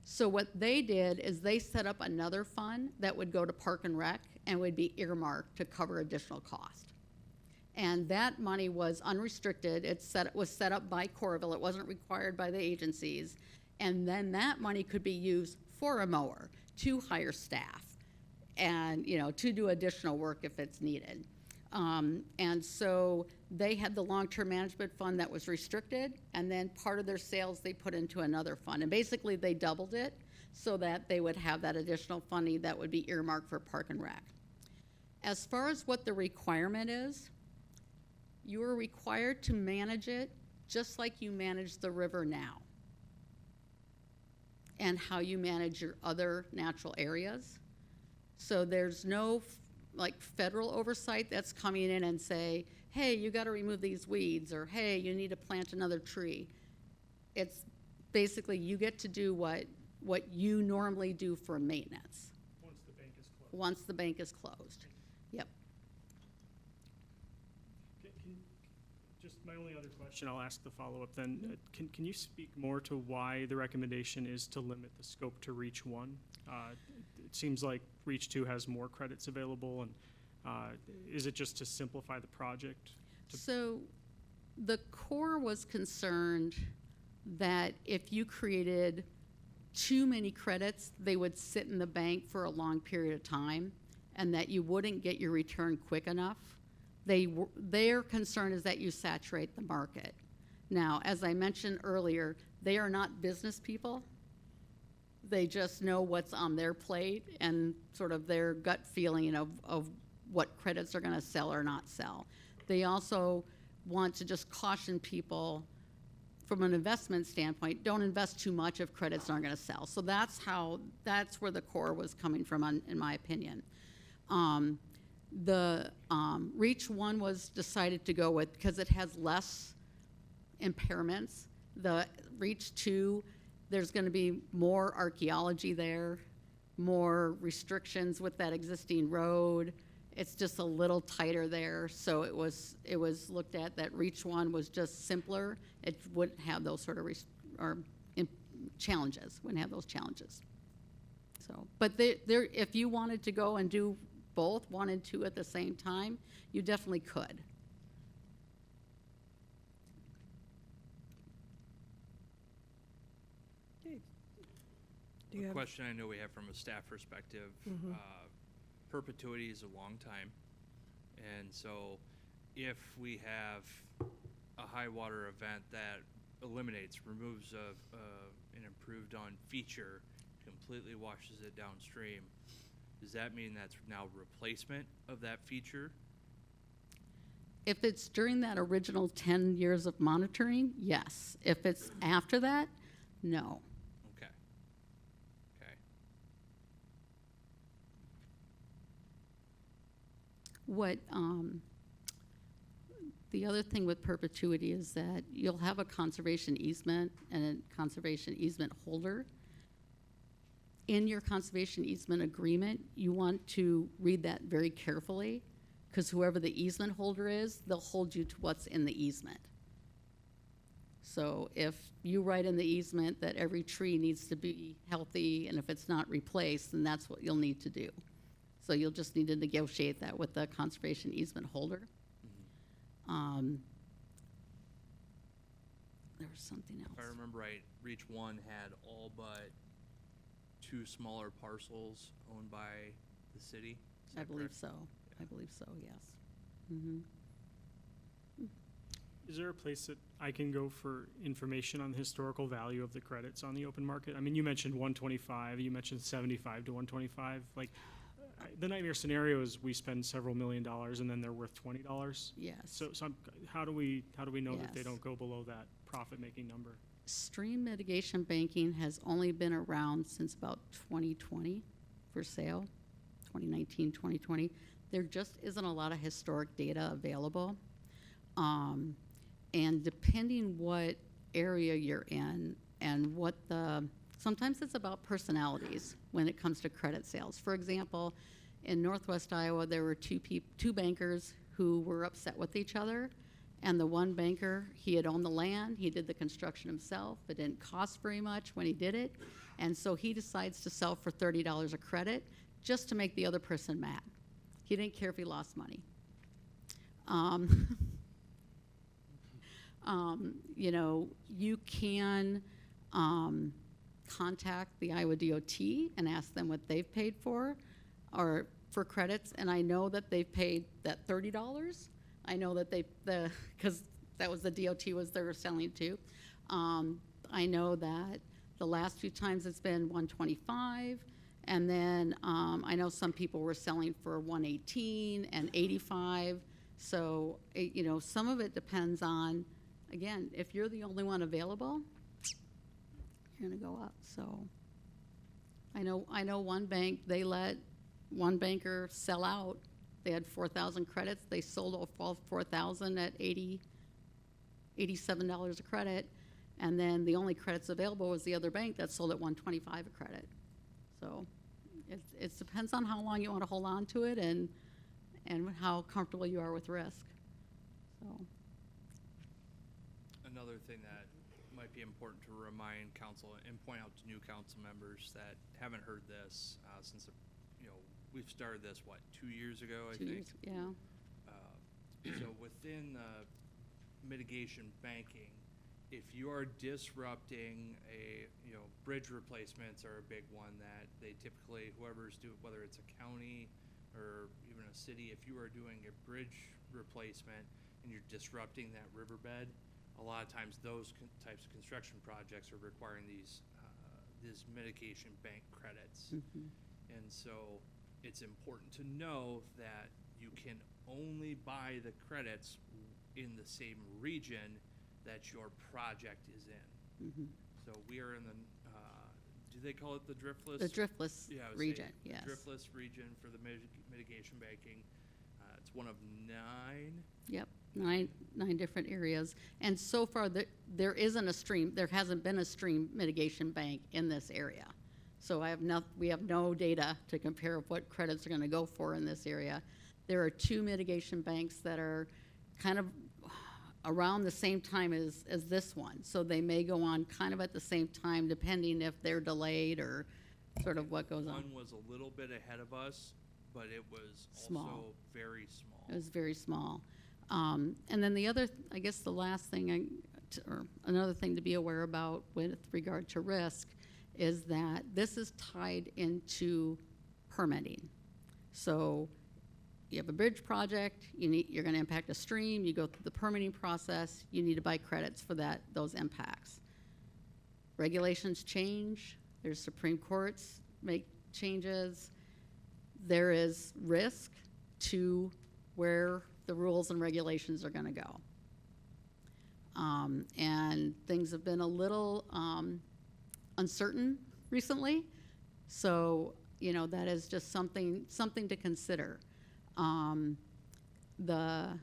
So what they did is they set up another fund that would go to Park and Rec and would be earmarked to cover additional cost. And that money was unrestricted. It was set up by Coralville. It wasn't required by the agencies. And then that money could be used for a mower, to hire staff, and to do additional work if it's needed. And so they had the long-term management fund that was restricted, and then part of their sales they put into another fund. And basically they doubled it so that they would have that additional funding that would be earmarked for Park and Rec. As far as what the requirement is, you are required to manage it just like you manage the river now, and how you manage your other natural areas. So there's no federal oversight that's coming in and say, hey, you got to remove these weeds, or hey, you need to plant another tree. It's basically you get to do what you normally do for maintenance. Once the bank is closed. Once the bank is closed. Yep. Okay. Just my only other question, I'll ask the follow-up then. Can you speak more to why the recommendation is to limit the scope to Reach 1? It seems like Reach 2 has more credits available, and is it just to simplify the project? So the Corps was concerned that if you created too many credits, they would sit in the bank for a long period of time, and that you wouldn't get your return quick enough. Their concern is that you saturate the market. Now, as I mentioned earlier, they are not business people. They just know what's on their plate and sort of their gut feeling of what credits are going to sell or not sell. They also want to just caution people from an investment standpoint, don't invest too much if credits aren't going to sell. So that's where the Corps was coming from, in my opinion. The Reach 1 was decided to go with because it has less impairments. The Reach 2, there's going to be more archaeology there, more restrictions with that existing road. It's just a little tighter there, so it was looked at that Reach 1 was just simpler. It wouldn't have those sort of challenges. Wouldn't have those challenges. So, but if you wanted to go and do both 1 and 2 at the same time, you definitely could. Do you have question I know we have from a staff perspective. Perpetuity is a long time, and so if we have a high water event that removes an improved on feature, completely washes it downstream, does that mean that's now replacement of that feature? If it's during that original 10 years of monitoring, yes. If it's after that, no. Okay. What the other thing with perpetuity is that you'll have a conservation easement and a conservation easement holder. In your conservation easement agreement, you want to read that very carefully, because whoever the easement holder is, they'll hold you to what's in the easement. So if you write in the easement that every tree needs to be healthy, and if it's not replaced, then that's what you'll need to do. So you'll just need to negotiate that with the conservation easement holder. There was something else. If I remember right, Reach 1 had all but 2 smaller parcels owned by the city. I believe so. I believe so, yes. Is there a place that I can go for information on the historical value of the credits on the open market? I mean, you mentioned 125, you mentioned 75 to 125. Like, the nightmare scenario is we spend several $1 million and then they're worth $20. Yes. So how do we know that they Yes. don't go below that profit-making number? Stream mitigation banking has only been around since about 2020 for sale, 2019, 2020. There just isn't a lot of historic data available. And depending what area you're in and sometimes it's about personalities when it comes to credit sales. For example, in Northwest Iowa, there were two bankers who were upset with each other. And the one banker, he had owned the land, he did the construction himself, it didn't cost very much when he did it, and so he decides to sell for $30 a credit just to make the other person mad. He didn't care if he lost money. You know, you can contact the Iowa DOT and ask them what they've paid for, or for credits, and I know that they've paid that $30. I know that because that was the DOT they were selling to. I know that the last few times it's been 125, and then I know some people were selling for 118 and 85. So you know, some of it depends on, again, if you're the only one available, you're gonna go up. So I know one bank, they let one banker sell out. They had 4,000 credits. They sold all 4,000 at $87 a credit, and then the only credits available was the other bank that sold at $125 a credit. So it depends on how long you want to hold on to it and how comfortable you are with risk. So another thing that might be important to remind council and point out to new council members that haven't heard this since, we've started this, 2 years ago, I 2 think? years, yeah. So within mitigation banking, if you are disrupting bridge replacements are a big one that they typically, whoever's doing, whether it's a county or even a city, if you are doing a bridge replacement and you're disrupting that riverbed, a lot of times those types of construction projects are requiring these mitigation bank credits. And so it's important to know that you can only buy the credits in the same region that your project is in. So we are in the, do they call it the driftless? The driftless region, yes. The driftless region for the mitigation banking. It's one of 9. Yep, nine different areas. And so far, there isn't a stream, there hasn't been a stream mitigation bank in this area. So we have no data to compare what credits are gonna go for in this area. There are 2 mitigation banks that are kind of around the same time as this one. So they may go on kind of at the same time, depending if they're delayed or sort of what goes on. One was a little bit ahead of us, but it was Small. also very small. It was very small. And then the other, I guess the last thing, or another thing to be aware about with regard to risk is that this is tied into permitting. So you have a bridge project, you're gonna impact a stream, you go through the permitting process, you need to buy credits for those impacts. Regulations change, there's Supreme Courts make changes, there is risk to where the rules and regulations are gonna go. And things have been a little uncertain recently, so that is just something to consider. The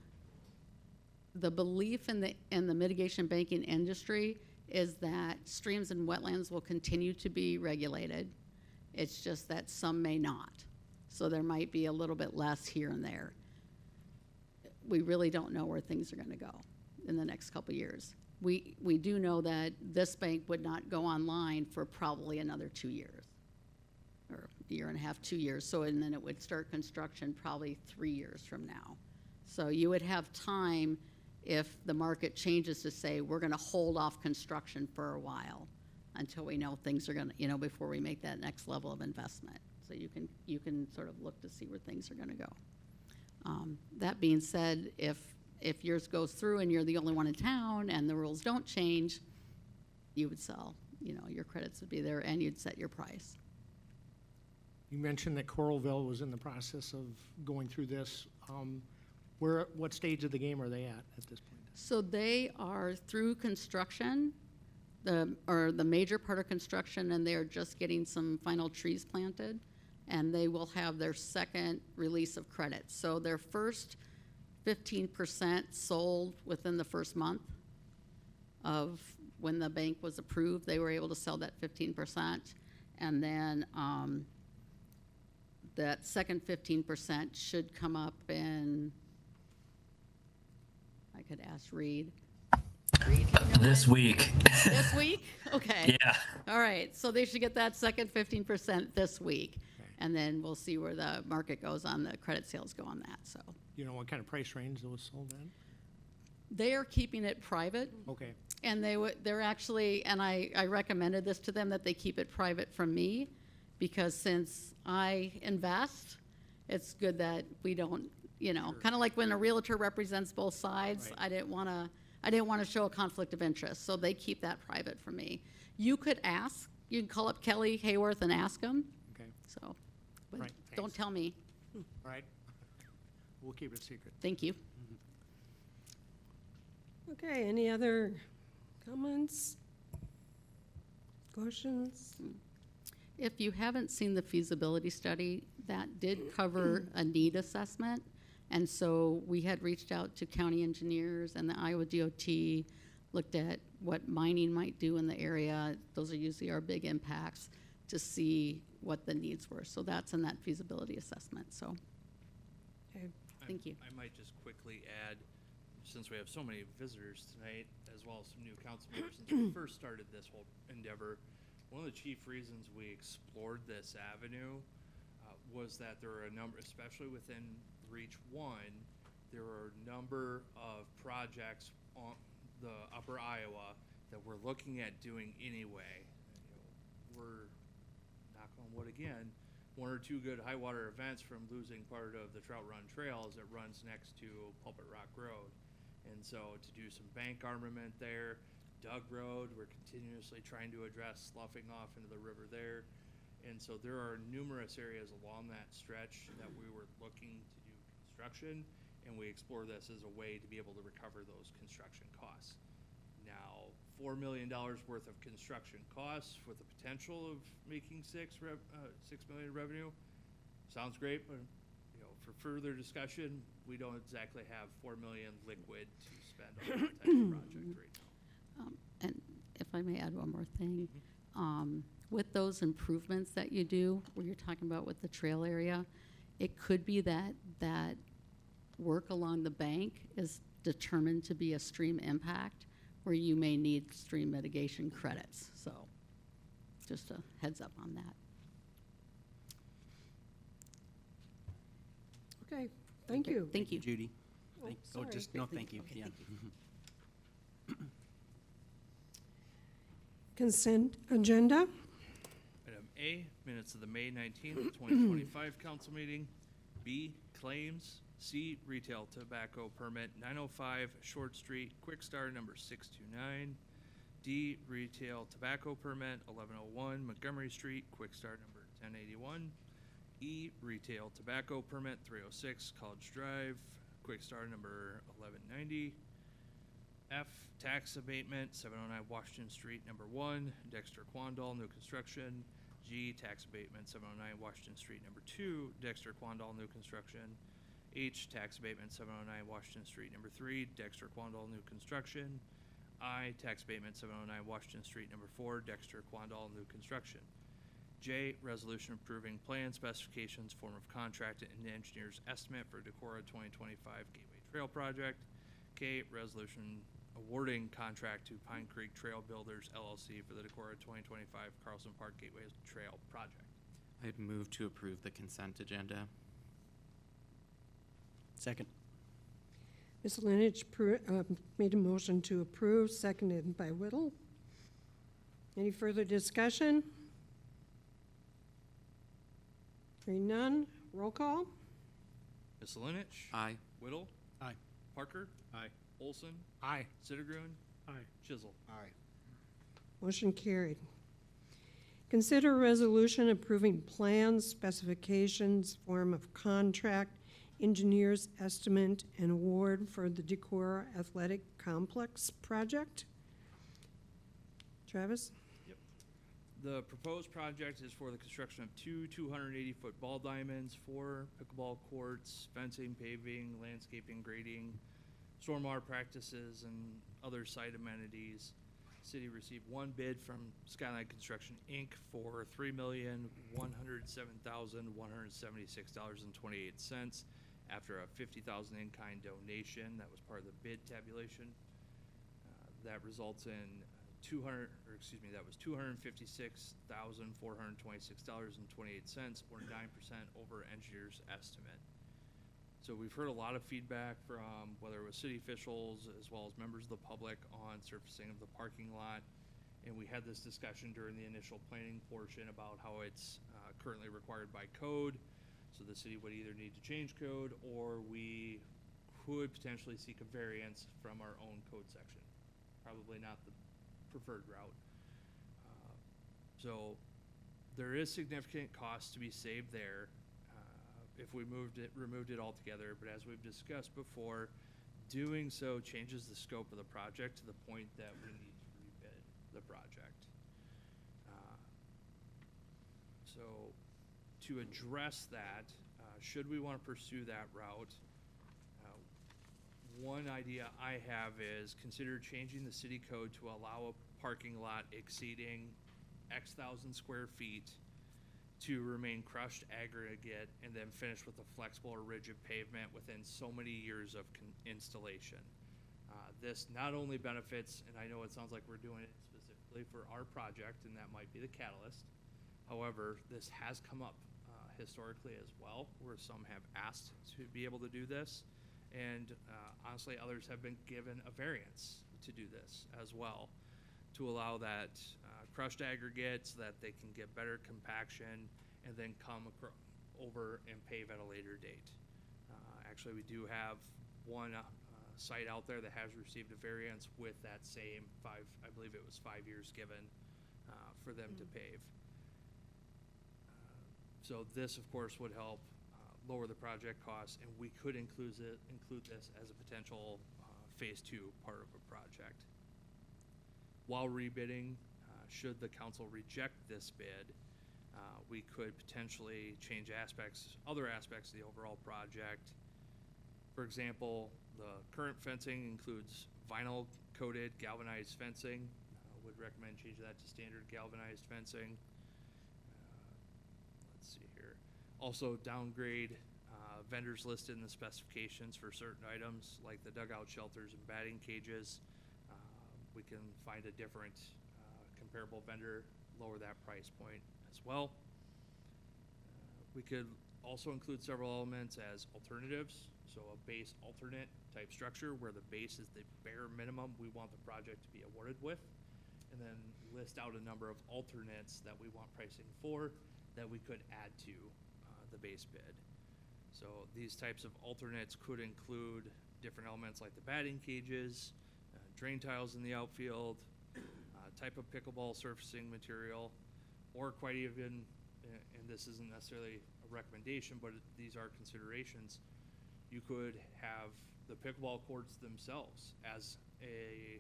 belief in the mitigation banking industry is that streams and wetlands will continue to be regulated. It's just that some may not. So there might be a little bit less here and there. We really don't know where things are gonna go in the next couple years. We do know that this bank would not go online for probably another 2 years, or a year and a half, 2 years. So, and then it would start construction probably 3 years from now. So you would have time if the market changes to say, we're gonna hold off construction for a while until we know things are gonna, before we make that next level of investment. So you can sort of look to see where things are gonna go. That being said, if yours goes through and you're the only one in town and the rules don't change, you would sell, your credits would be there and you'd set your price. You mentioned that Coralville was in the process of going through this. What stage of the game are they at this point? So they are through construction, the major part of construction, and they're just getting some final trees planted, and they will have their second release of credits. So their first 15% sold within the first month of when the bank was approved. They were able to sell that 15%, and then that second 15% should come up in, I could ask Reed. This week. This week? Okay. Yeah. All right, so they should get that second 15% this week. And then we'll see where the market goes on the credit sales go on that, so. You know what kind of price range that was sold in? They are keeping it private. Okay. And they're actually, and I recommended this to them, that they keep it private from me, because since I invest, it's good that we don't, kind of like when a realtor represents both sides, right. I didn't want to show a conflict of interest, so they keep that private from me. You could ask, you can call up Kelly Hayworth and ask them. Okay. So, but right, don't tell me. All right. We'll keep it a secret. Thank you. Okay, any other comments? Questions? If you haven't seen the feasibility study, that did cover a need assessment. And so we had reached out to county engineers, and the Iowa DOT looked at what mining might do in the area. Those are usually our big impacts, to see what the needs were. So that's in that feasibility assessment, so. Okay. Thank you. I might just quickly add since we have so many visitors tonight, as well as some new council members, since we first started this whole endeavor, one of the chief reasons we explored this avenue was that there are a number, especially within Reach 1, there are a number of projects on the upper Iowa that we're looking at doing anyway. We're, knock on wood again, one or two good high water events from losing part of the Trout Run Trail as it runs next to Pulpit Rock Road. And so to do some bank armament there, Doug Road, we're continuously trying to address sloughing off into the river there. And so there are numerous areas along that stretch that we were looking to do construction, and we explore this as a way to be able to recover those construction costs. Now, $4 million worth of construction costs with the potential of making $6 million revenue sounds great, but for further discussion, we don't exactly have $4 million liquid to spend on that type of project right now. And if I may add one more thing, with those improvements that you do, where you're talking about with the trail area, it could be that work along the bank is determined to be a stream impact, where you may need stream mitigation credits. So just a heads up on that. Okay, thank you. Thank you. Judy. Oh, Oh, just, sorry. no, thank you. Okay, Yeah. thank you. Consent agenda. Item A, minutes of the May 19th, 2025 council meeting. B, claims. C, retail tobacco permit 905 Short Street, Quick Start number 629. D, retail tobacco permit 1101 Montgomery Street, Quick Start number 1081. E, retail tobacco permit 306 College Drive, Quick Start number 1190. F, tax abatement 709 Washington Street number 1, Dexter Quandall, new construction. G, tax abatement 709 Washington Street number 2, Dexter Quandall, new construction. H, tax abatement 709 Washington Street number 3, Dexter Quandall, new construction. I, tax abatement 709 Washington Street number 4, Dexter Quandall, new construction. J, resolution approving plan specifications, form of contract, and engineer's estimate for Decorah 2025 Gateway Trail Project. K, resolution awarding contract to Pine Creek Trail Builders LLC for the Decorah 2025 Carlson Park Gateway Trail Project. I'd move to approve the consent agenda. Second. Ms. Linich made a motion to approve, seconded by Whittle. Any further discussion? Hearing none, roll call. Ms. Linich? Aye. Whittle? Aye. Parker? Aye. Olson? Aye. Sittergroon? Aye. Chisel? Aye. Motion carried. Consider resolution approving plans, specifications, form of contract, engineer's estimate, and award for the Decorah Athletic Complex project. Travis? Yep. The proposed project is for the construction of two 280-foot ball diamonds, 4 pickleball courts, fencing, paving, landscaping, grading, stormwater practices, and other site amenities. City received one bid from Skyline Construction, Inc. for $3,107,176.28 after a $50,000 in-kind donation. That was part of the bid tabulation. That results in that was $256,426.28, or 9% over engineer's estimate. So we've heard a lot of feedback from whether it was city officials as well as members of the public on surfacing of the parking lot. And we had this discussion during the initial planning portion about how it's currently required by code. So the city would either need to change code, or we could potentially seek a variance from our own code section. Probably not the preferred route. So there is significant cost to be saved there if we removed it altogether. But as we've discussed before, doing so changes the scope of the project to the point that we need to rebid the project. So to address that, should we want to pursue that route, one idea I have is consider changing the city code to allow a parking lot exceeding X thousand square feet to remain crushed aggregate and then finish with a flexible or rigid pavement within so many years of installation. This not only benefits, and I know it sounds like we're doing it specifically for our project, and that might be the catalyst. However, this has come up historically as well, where some have asked to be able to do this, and honestly, others have been given a variance to do this as well, to allow that crushed aggregate so that they can get better compaction and then come over and pave at a later date. Actually, we do have one site out there that has received a variance with that same I believe it was 5 years given for them to pave. So this, of course, would help lower the project costs, and we could include this as a potential phase 2 part of a project. While rebidding, should the council reject this bid, we could potentially change other aspects of the overall project. For example, the current fencing includes vinyl coated galvanized fencing. Would recommend changing that to standard galvanized fencing. Let's see here. Also downgrade vendors listed in the specifications for certain items like the dugout shelters and batting cages. We can find a different comparable vendor, lower that price point as well. We could also include several elements as alternatives. So a base alternate type structure where the base is the bare minimum we want the project to be awarded with, and then list out a number of alternates that we want pricing for that we could add to the base bid. So these types of alternates could include different elements like the batting cages, drain tiles in the outfield, type of pickleball surfacing material, or quite even, and this isn't necessarily a recommendation, but these are considerations, you could have the pickleball courts themselves as a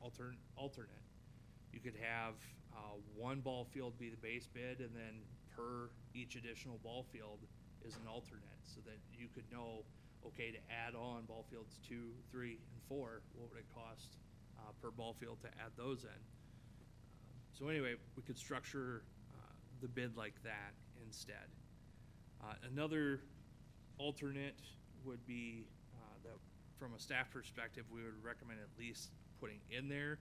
alternate. You could have one ball field be the base bid, and then per each additional ball field is an alternate, so that you could know, okay, to add on ball fields 2, 3, and 4, what would it cost per ball field to add those in? So anyway, we could structure the bid like that instead. Another alternate would be that from a staff perspective, we would recommend at least putting in there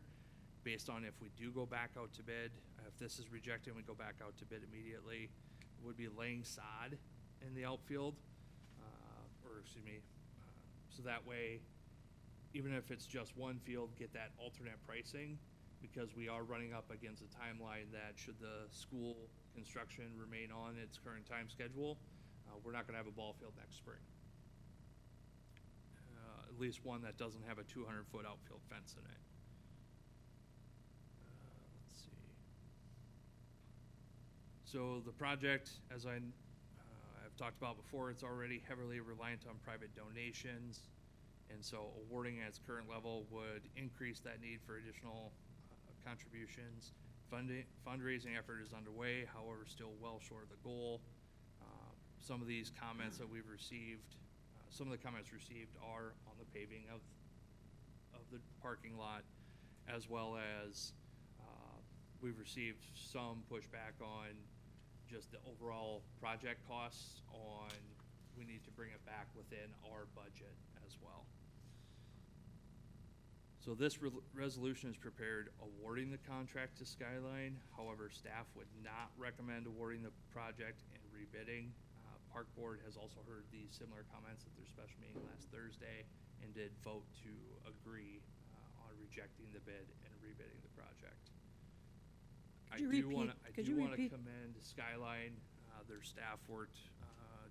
based on if we do go back out to bid. If this is rejected and we go back out to bid immediately, would be laying sod in the outfield, so that way, even if it's just one field, get that alternate pricing, because we are running up against a timeline that should the school construction remain on its current time schedule, we're not gonna have a ball field next spring. At least one that doesn't have a 200-foot outfield fence in it. Let's see. So the project, as I've talked about before, it's already heavily reliant on private donations, and so awarding at its current level would increase that need for additional contributions. Fundraising effort is underway, however, still well short of the goal. Some of these comments that we've received, some of the comments received are on the paving of the parking lot, as well as we've received some pushback on just the overall project costs on, we need to bring it back within our budget as well. So this resolution is prepared awarding the contract to Skyline. However, staff would not recommend awarding the project and rebidding. Park Board has also heard these similar comments at their special meeting last Thursday and did vote to agree on rejecting the bid and rebidding the project. I do want to commend Skyline. Their staff worked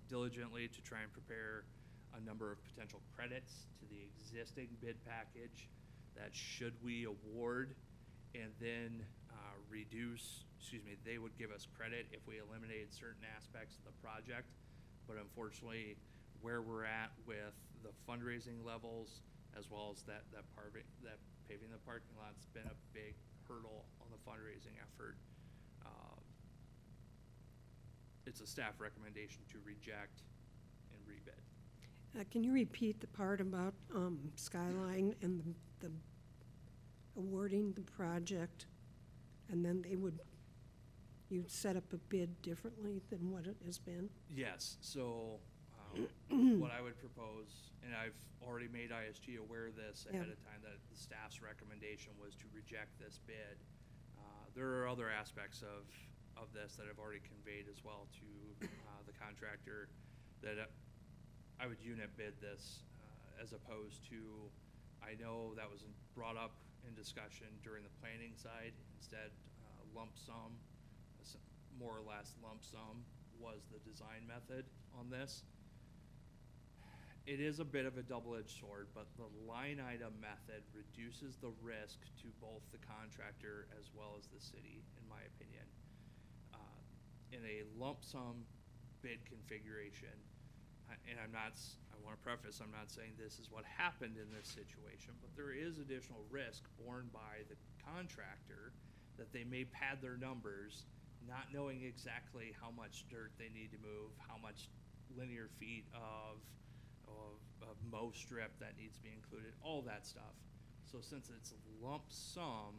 diligently to try and prepare a number of potential credits to the existing bid package that should we award and then they would give us credit if we eliminated certain aspects of the project. But unfortunately, where we're at with the fundraising levels, as well as that paving the parking lot's been a big hurdle on the fundraising effort. It's a staff recommendation to reject and rebid. Can you repeat the part about Skyline and the awarding the project, and then you'd set up a bid differently than what it has been? Yes, so What I would propose, and I've already made ISG aware of this ahead of time, that the staff's recommendation was to reject this bid. There are other aspects of this that I've already conveyed as well to the contractor, that I would unit bid this as opposed to, I know that was brought up in discussion during the planning side. Instead, lump sum, more or less lump sum was the design method on this. It is a bit of a double-edged sword, but the line item method reduces the risk to both the contractor as well as the city, in my opinion. In a lump sum bid configuration, and I want to preface, I'm not saying this is what happened in this situation, but there is additional risk borne by the contractor that they may pad their numbers, not knowing exactly how much dirt they need to move, how much linear feet of mow strip that needs to be included, all that stuff. So since it's lump sum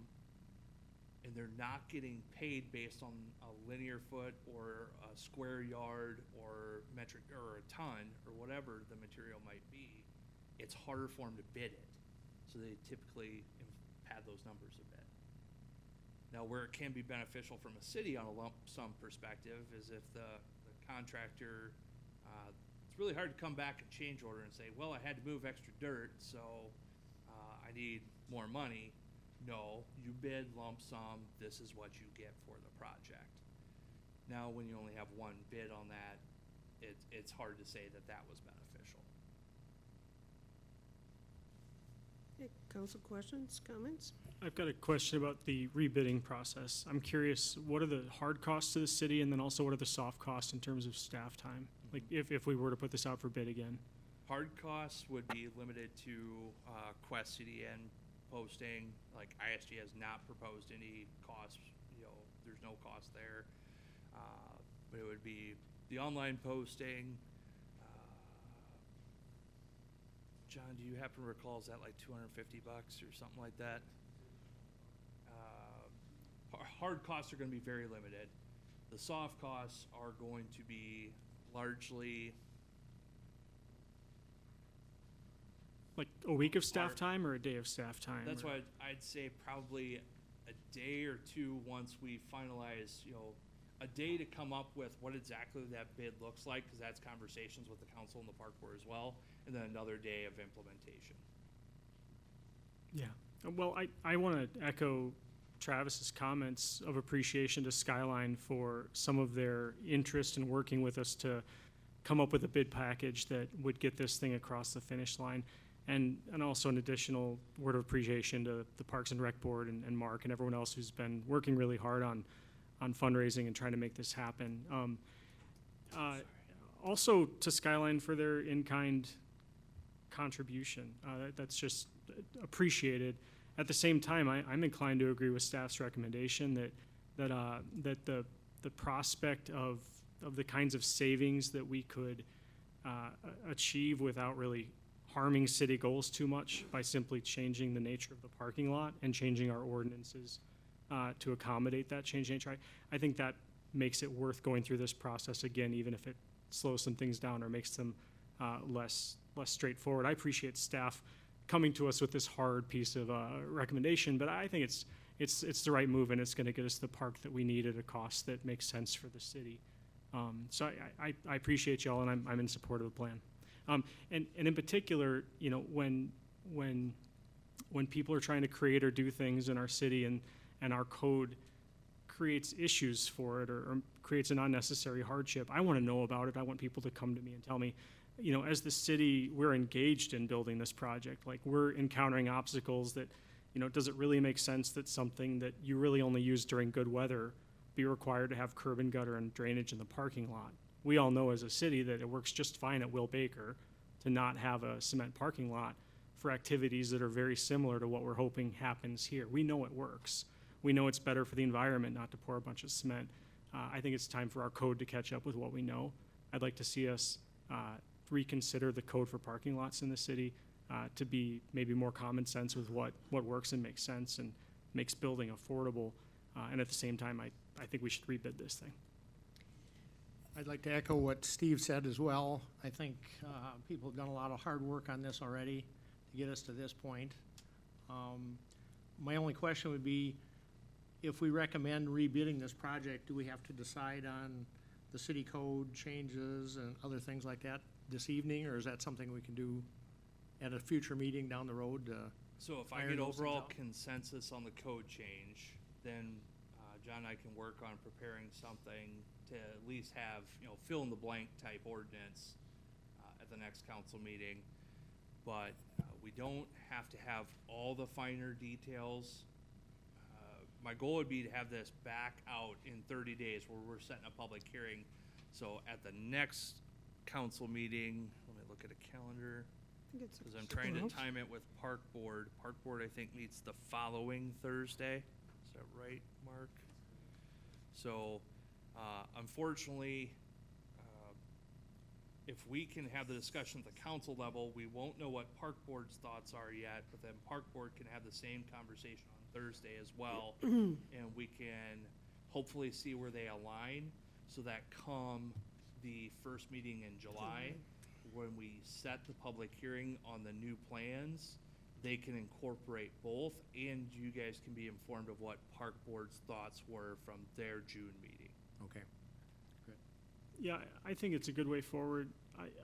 and they're not getting paid based on a linear foot or a square yard or metric or a ton or whatever the material might be, it's harder for them to bid it. So they typically pad those numbers a bit. Now, where it can be beneficial from a city on a lump sum perspective is if the contractor, it's really hard to come back and change order and say, well, I had to move extra dirt, so I need more money. No, you bid lump sum, this is what you get for the project. Now, when you only have one bid on that, it's hard to say that that was beneficial. Okay, council questions, comments? I've got a question about the rebidding process. I'm curious, what are the hard costs to the city, and then also what are the soft costs in terms of staff time? Like if we were to put this out for bid again? Hard costs would be limited to Quest CDN posting. Like ISG has not proposed any costs, there's no cost there. But it would be the online posting. John, do you happen to recall, is that like $250 or something like that? Hard costs are going to be very limited. The soft costs are going to be largely like a week of staff time or a day of staff time? That's why I'd say probably a day or two once we finalize, a day to come up with what exactly that bid looks like, because that's conversations with the council and the park board as well, and then another day of implementation. Yeah. Well, I want to echo Travis's comments of appreciation to Skyline for some of their interest in working with us to come up with a bid package that would get this thing across the finish line. And also an additional word of appreciation to the Parks and Rec Board and Mark and everyone else who's been working really hard on fundraising and trying to make this happen. Also to Skyline for their in-kind contribution. That's just appreciated. At the same time, I'm inclined to agree with staff's recommendation that the prospect of the kinds of savings that we could achieve without really harming city goals too much by simply changing the nature of the parking lot and changing our ordinances to accommodate that change nature. I think that makes it worth going through this process again, even if it slows some things down or makes them less straightforward. I appreciate staff coming to us with this hard piece of recommendation, but I think it's the right move, and it's going to get us the park that we need at a cost that makes sense for the city. So I appreciate y'all, and I'm in support of the plan. And in particular, when people are trying to create or do things in our city and our code creates issues for it or creates an unnecessary hardship, I want to know about it. I want people to come to me and tell me, as the city, we're engaged in building this project. Like, we're encountering obstacles that, does it really make sense that something that you really only use during good weather be required to have curb and gutter and drainage in the parking lot? We all know as a city that it works just fine at Will Baker to not have a cement parking lot for activities that are very similar to what we're hoping happens here. We know it works. We know it's better for the environment not to pour a bunch of cement. I think it's time for our code to catch up with what we know. I'd like to see us reconsider the code for parking lots in the city to be maybe more common sense with what works and makes sense and makes building affordable. And at the same time, I think we should rebid this thing. I'd like to echo what Steve said as well. I think people have done a lot of hard work on this already to get us to this point. My only question would be, if we recommend rebidding this project, do we have to decide on the city code changes and other things like that this evening, or is that something we can do at a future meeting down the road? So if I iron get those things overall out? consensus on the code change, then John and I can work on preparing something to at least have, fill in the blank type ordinance at the next council meeting. But we don't have to have all the finer details. My goal would be to have this back out in 30 days where we're setting a public hearing. So at the next council meeting, let me look at a calendar, because I'm trying to time it with Park Board. Park Board, I think, meets the following Thursday. Is that right, Mark? So unfortunately, if we can have the discussion at the council level, we won't know what Park Board's thoughts are yet, but then Park Board can have the same conversation on Thursday as well, and we can hopefully see where they align, so that come the first meeting in July, when we set the public hearing on the new plans, they can incorporate both, and you guys can be informed of what Park Board's thoughts were from their June meeting. Okay. Yeah, I think it's a good way forward.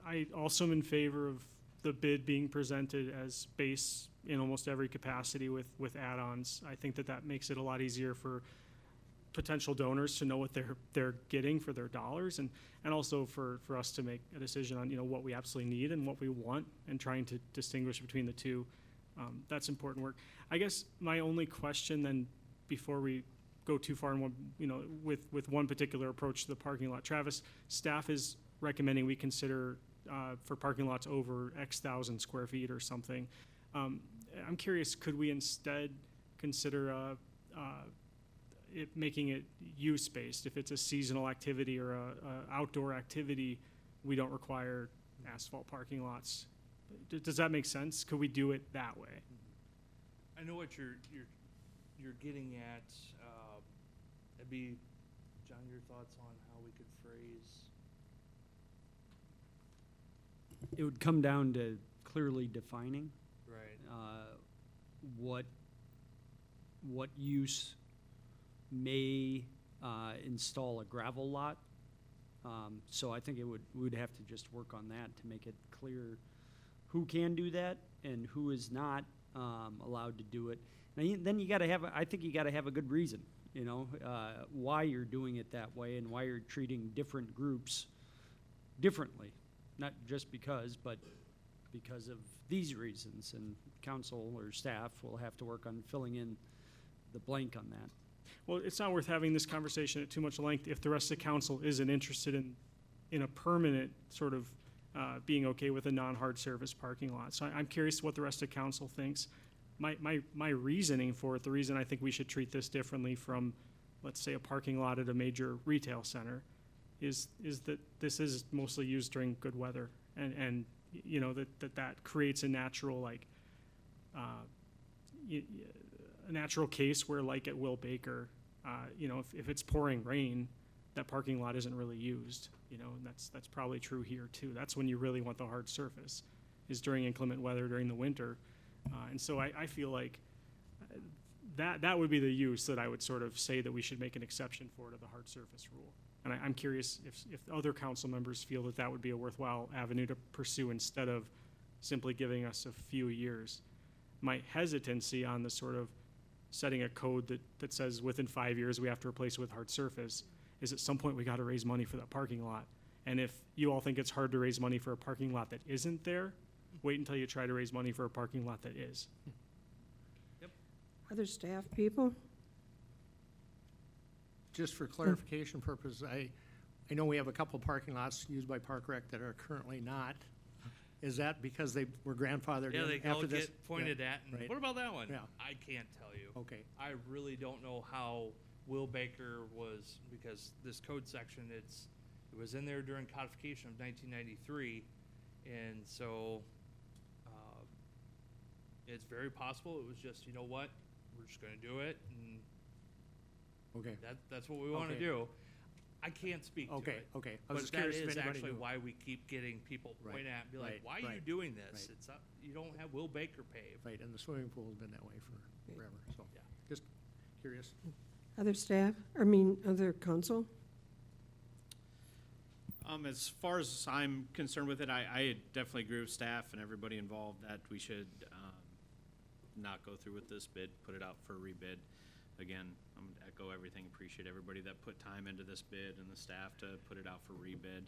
I also am in favor of the bid being presented as base in almost every capacity with add-ons. I think that makes it a lot easier for potential donors to know what they're getting for their dollars, and also for us to make a decision on what we absolutely need and what we want, and trying to distinguish between the two. That's important work. I guess my only question then, before we go too far in one, with one particular approach to the parking lot, Travis, staff is recommending we consider for parking lots over X thousand square feet or something. I'm curious, could we instead consider making it use-based? If it's a seasonal activity or a outdoor activity, we don't require asphalt parking lots. Does that make sense? Could we do it that way? I know what you're getting at. That'd be, John, your thoughts on how we could phrase? It would come down to clearly defining Right. What use may install a gravel lot. So I think we'd have to just work on that to make it clear who can do that and who is not allowed to do it. Now, then you got to have, I think you got to have a good reason, why you're doing it that way and why you're treating different groups differently, not just because, but because of these reasons. And council or staff will have to work on filling in the blank on that. Well, it's not worth having this conversation at too much length if the rest of the council isn't interested in a permanent sort of being okay with a non-hard service parking lot. So I'm curious what the rest of council thinks. My reasoning for it, the reason I think we should treat this differently from, let's say, a parking lot at a major retail center, is that this is mostly used during good weather, and that creates a natural a natural case where, like at Will Baker, if it's pouring rain, that parking lot isn't really used, and that's probably true here too. That's when you really want the hard surface, is during inclement weather during the winter. And so I feel like that would be the use that I would sort of say that we should make an exception for to the hard surface rule. And I'm curious if other council members feel that would be a worthwhile avenue to pursue instead of simply giving us a few years. My hesitancy on the sort of setting a code that says within 5 years we have to replace it with hard surface is at some point we got to raise money for that parking lot. And if you all think it's hard to raise money for a parking lot that isn't there, wait until you try to raise money for a parking lot that is. Yep. Other staff people? Just for clarification purposes, I know we have a couple parking lots used by Park Rec that are currently not. Is that because they were grandfathered in Yeah, they all after this? get pointed at, and right. what about that one? Yeah. I can't tell you. Okay. I really don't know how Will Baker was, because this code section, it was in there during codification of 1993, and so it's very possible it was just, we're just going to do it, and Okay. that's what we want to Okay. do. I can't speak to Okay, it. okay. I was But just that curious if is anybody actually knew. why we keep getting people Right, point at and be like, right, why are you right, doing this? right. It's up, you don't have Will Baker pave. Right, and the swimming pool's been that way for forever, so, Yeah. just curious. Other staff, other council? As far as I'm concerned with it, I definitely agree with staff and everybody involved that we should, not go through with this bid, put it out for a rebid. Again, I'm gonna echo everything, appreciate everybody that put time into this bid and the staff to put it out for rebid.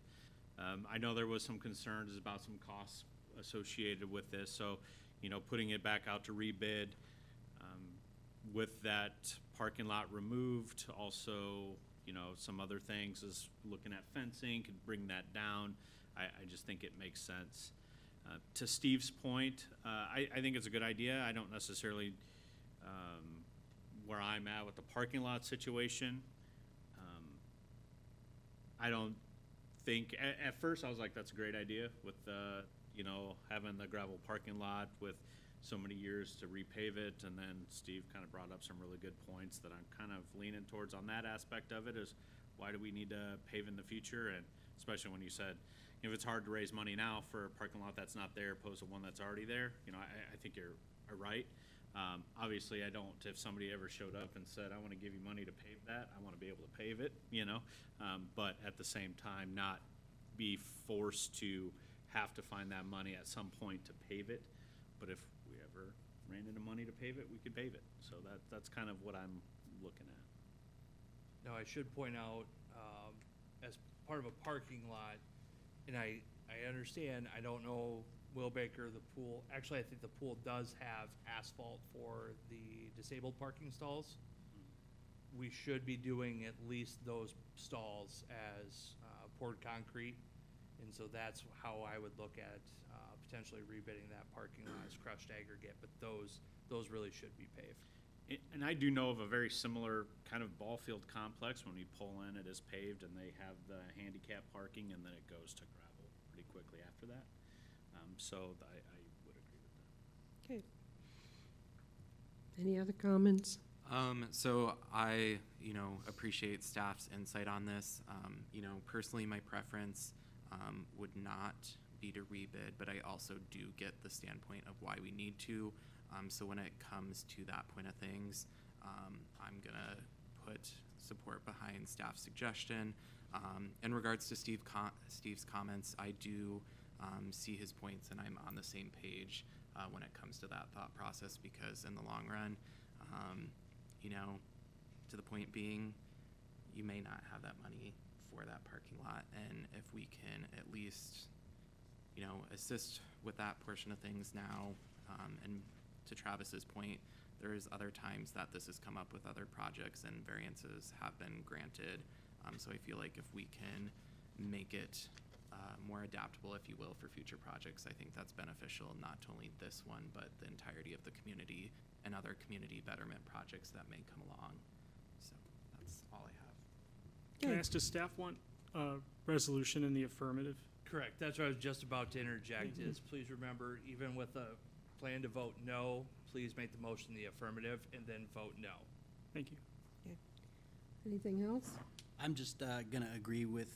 I know there was some concerns about some costs associated with this, so, you know, putting it back out to rebid, with that parking lot removed, also, you know, some other things is looking at fencing, could bring that down. I just think it makes sense. To Steve's point, I think it's a good idea. I don't necessarily, where I'm at with the parking lot situation, I don't think, at first I was like, that's a great idea with, you know, having the gravel parking lot with so many years to repave it, and then Steve kind of brought up some really good points that I'm kind of leaning towards on that aspect of it, is why do we need to pave in the future? And especially when you said, if it's hard to raise money now for a parking lot that's not there opposed to one that's already there, you know, I think you're right. Obviously, I don't, if somebody ever showed up and said, I want to give you money to pave that, I want to be able to pave it, you know? But at the same time, not be forced to have to find that money at some point to pave it. But if we ever ran into money to pave it, we could pave it. So that's kind of what I'm looking at. Now, I should point out, as part of a parking lot, and I understand, I don't know Will Baker, the pool, actually, I think the pool does have asphalt for the disabled parking stalls. We should be doing at least those stalls as poured concrete, and so that's how I would look at potentially rebidding that parking lot as crushed aggregate, but those really should be paved. And I do know of a very similar kind of ball field complex. When we pull in, it is paved, and they have the handicap parking, and then it goes to gravel pretty quickly after that. So I would agree with that. Okay. Any other comments? So I, you know, appreciate staff's insight on this. You know, personally, my preference would not be to rebid, but I also do get the standpoint of why we need to. So when it comes to that point of things, I'm gonna put support behind staff's suggestion. In regards to Steve's comments, I do see his points, and I'm on the same page when it comes to that thought process, because in the long run, you know, to the point being, you may not have that money for that parking lot, and if we can at least, you know, assist with that portion of things now, and to Travis's point, there is other times that this has come up with other projects and variances have been granted. So I feel like if we can make it more adaptable, if you will, for future projects, I think that's beneficial, not only this one, but the entirety of the community and other community betterment projects that may come along. So that's all I have. Can I ask, does staff want a resolution in the affirmative? Correct, that's what I was just about to interject, is please remember, even with a plan to vote no, please make the motion the affirmative and then vote no. Thank you. Okay. Anything else? I'm just gonna agree with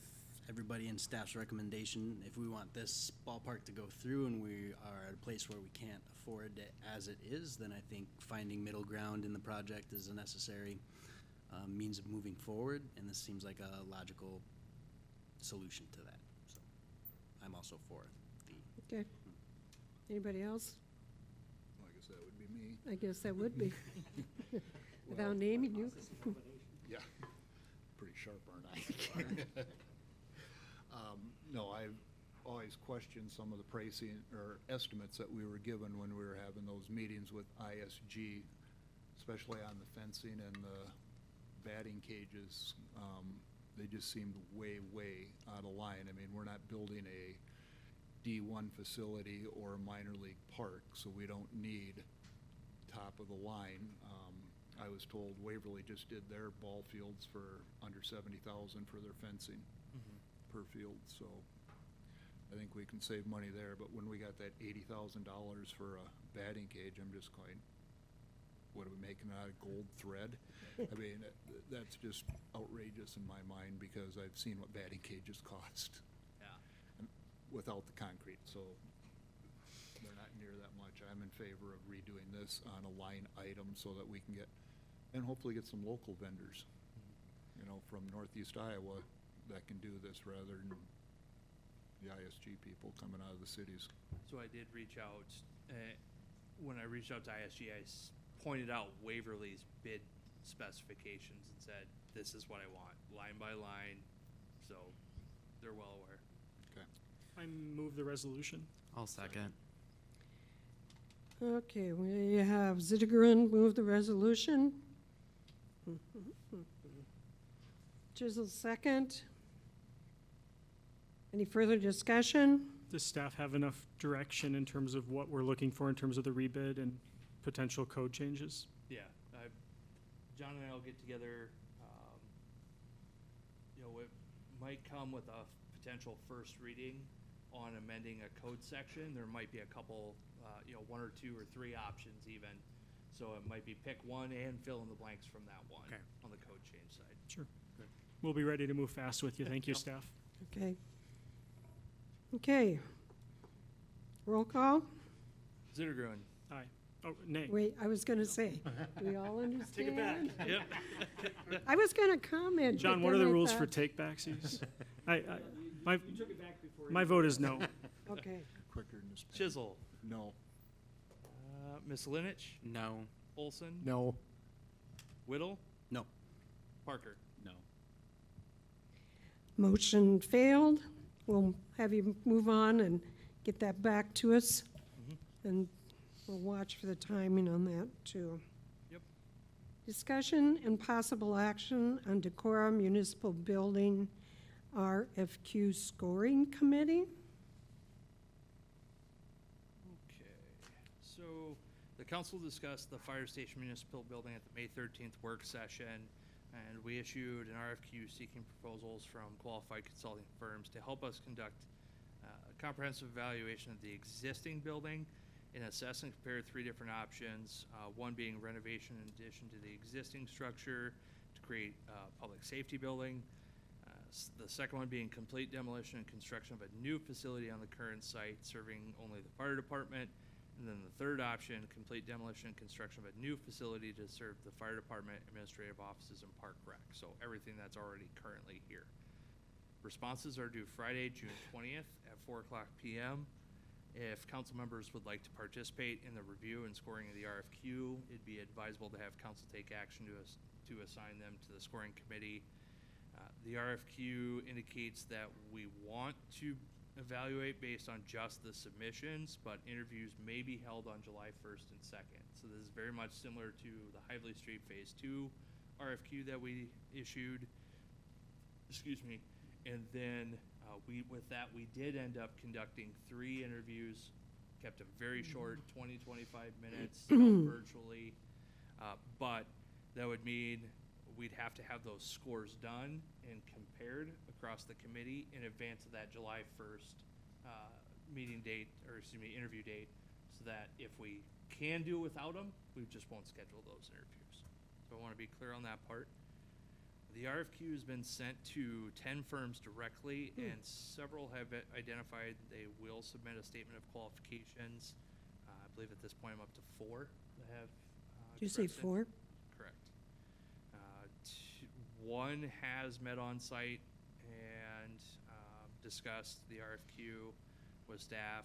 everybody in staff's recommendation. If we want this ballpark to go through and we are at a place where we can't afford it as it is, then I think finding middle ground in the project is a necessary means of moving forward, and this seems like a logical solution to that. So I'm also for the. Okay. Anybody else? Well, I guess that would be me. I guess that would be. Without Well, naming you. Yeah, pretty sharp, aren't I? No, I've always questioned some of the pricing or estimates that we were given when we were having those meetings with ISG, especially on the fencing and the batting cages. They just seemed way, way out of line. I mean, we're not building a D1 facility or a minor league park, so we don't need top of the line. I was told Waverly just did their ball fields for under $70,000 for their fencing per field, so I think we can save money there. But when we got that $80,000 for a batting cage, I'm just going, what are we making out of gold thread? I mean, that's just outrageous in my mind because I've seen what batting cages cost. Yeah. And without the concrete, so they're not near that much. I'm in favor of redoing this on a line item so that we can get, and hopefully get some local vendors, you know, from Northeast Iowa that can do this rather than the ISG people coming out of the cities. So I did reach out, when I reached out to ISG, pointed out Waverly's bid specifications and said, this is what I want, line by line, so they're well aware. Okay. I move the resolution. I'll second. Okay, we have Zittigren move the resolution. Chisel second. Any further discussion? Does staff have enough direction in terms of what we're looking for in terms of the rebid and potential code changes? Yeah, John and I will get together, you know, it might come with a potential first reading on amending a code section. There might be a couple, you know, 1 or 2 or 3 options even. So it might be pick one and fill in the blanks from that one on the code change side. Sure. Good. We'll be ready to move fast with you. Thank you, staff. Okay. Okay. Roll call? Zittergruen. Aye. Oh, nay. Wait, I was gonna say, do we all understand? Take it back. Yep. I was gonna comment. John, but what are then the I rules thought- for take-backsies? My vote is no. Okay. Quicker than this. Chisel. No. Ms. Linich. No. Olson. No. Whittle. No. Parker. No. Motion failed. We'll have you move on and get that back to us. And we'll watch for the timing on that, too. Yep. Discussion and possible action on Decorah Municipal Building RFQ Scoring Committee. Okay, so the council discussed the fire station municipal building at the May 13th work session, and we issued an RFQ seeking proposals from qualified consulting firms to help us conduct a comprehensive evaluation of the existing building and assess and compare 3 different options, one being renovation in addition to the existing structure to create a public safety building. The second one being complete demolition and construction of a new facility on the current site serving only the fire department. And then the third option, complete demolition and construction of a new facility to serve the fire department, administrative offices, and park rec. So everything that's already currently here. Responses are due Friday, June 20th at 4:00 p.m. If council members would like to participate in the review and scoring of the RFQ, it'd be advisable to have council take action to assign them to the scoring committee. The RFQ indicates that we want to evaluate based on just the submissions, but interviews may be held on July 1st and 2nd. So this is very much similar to the Hively Street Phase 2 RFQ that we issued. Excuse me. And then with that, we did end up conducting 3 interviews, kept them very short, 20, 25 minutes, virtually. But that would mean we'd have to have those scores done and compared across the committee in advance of that July 1st interview date, so that if we can do it without them, we just won't schedule those interviews. So I want to be clear on that part. The RFQ has been sent to 10 firms directly, and several have identified they will submit a statement of qualifications. I believe at this point I'm up to 4 that have. Did you say 4? Correct. 1 has met on site and discussed the RFQ with staff.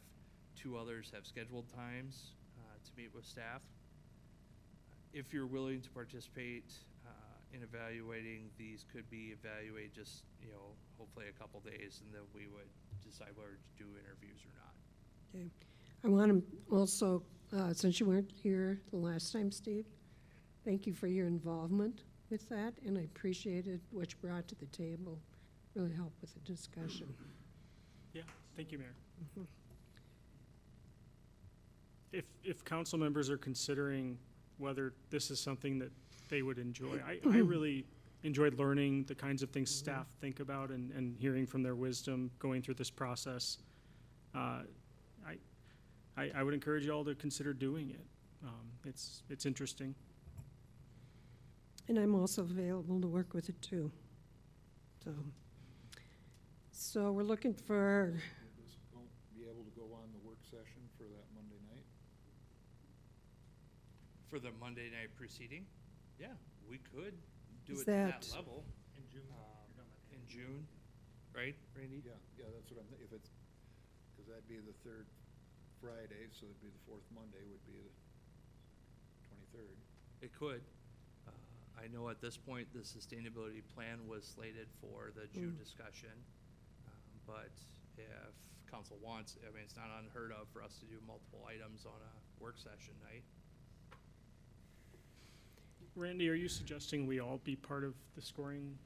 2 others have scheduled times to meet with staff. If you're willing to participate in evaluating, these could be evaluated just, you know, hopefully a couple days, and then we would decide whether to do interviews or not. Okay. I want to also, since you weren't here the last time, Steve, thank you for your involvement with that, and I appreciated what you brought to the table. Really helped with the discussion. Yeah, thank you, Mayor. If council members are considering whether this is something that they would enjoy, I really enjoyed learning the kinds of things staff think about and hearing from their wisdom going through this process. I would encourage you all to consider doing it. It's interesting. And I'm also available to work with it too. So we're looking for, Will this be able to go on the work session for that Monday night? For the Monday night proceeding, yeah, we could do Is it to that that- level. In June, right, Randy? Yeah, that's what if it's, because that'd be the third Friday, so it'd be the fourth Monday would be the 23rd. It could. I know at this point, the sustainability plan was slated for the June discussion. But if council wants, I mean, it's not unheard of for us to do multiple items on a work session night. Randy, are you suggesting we all be part of the scoring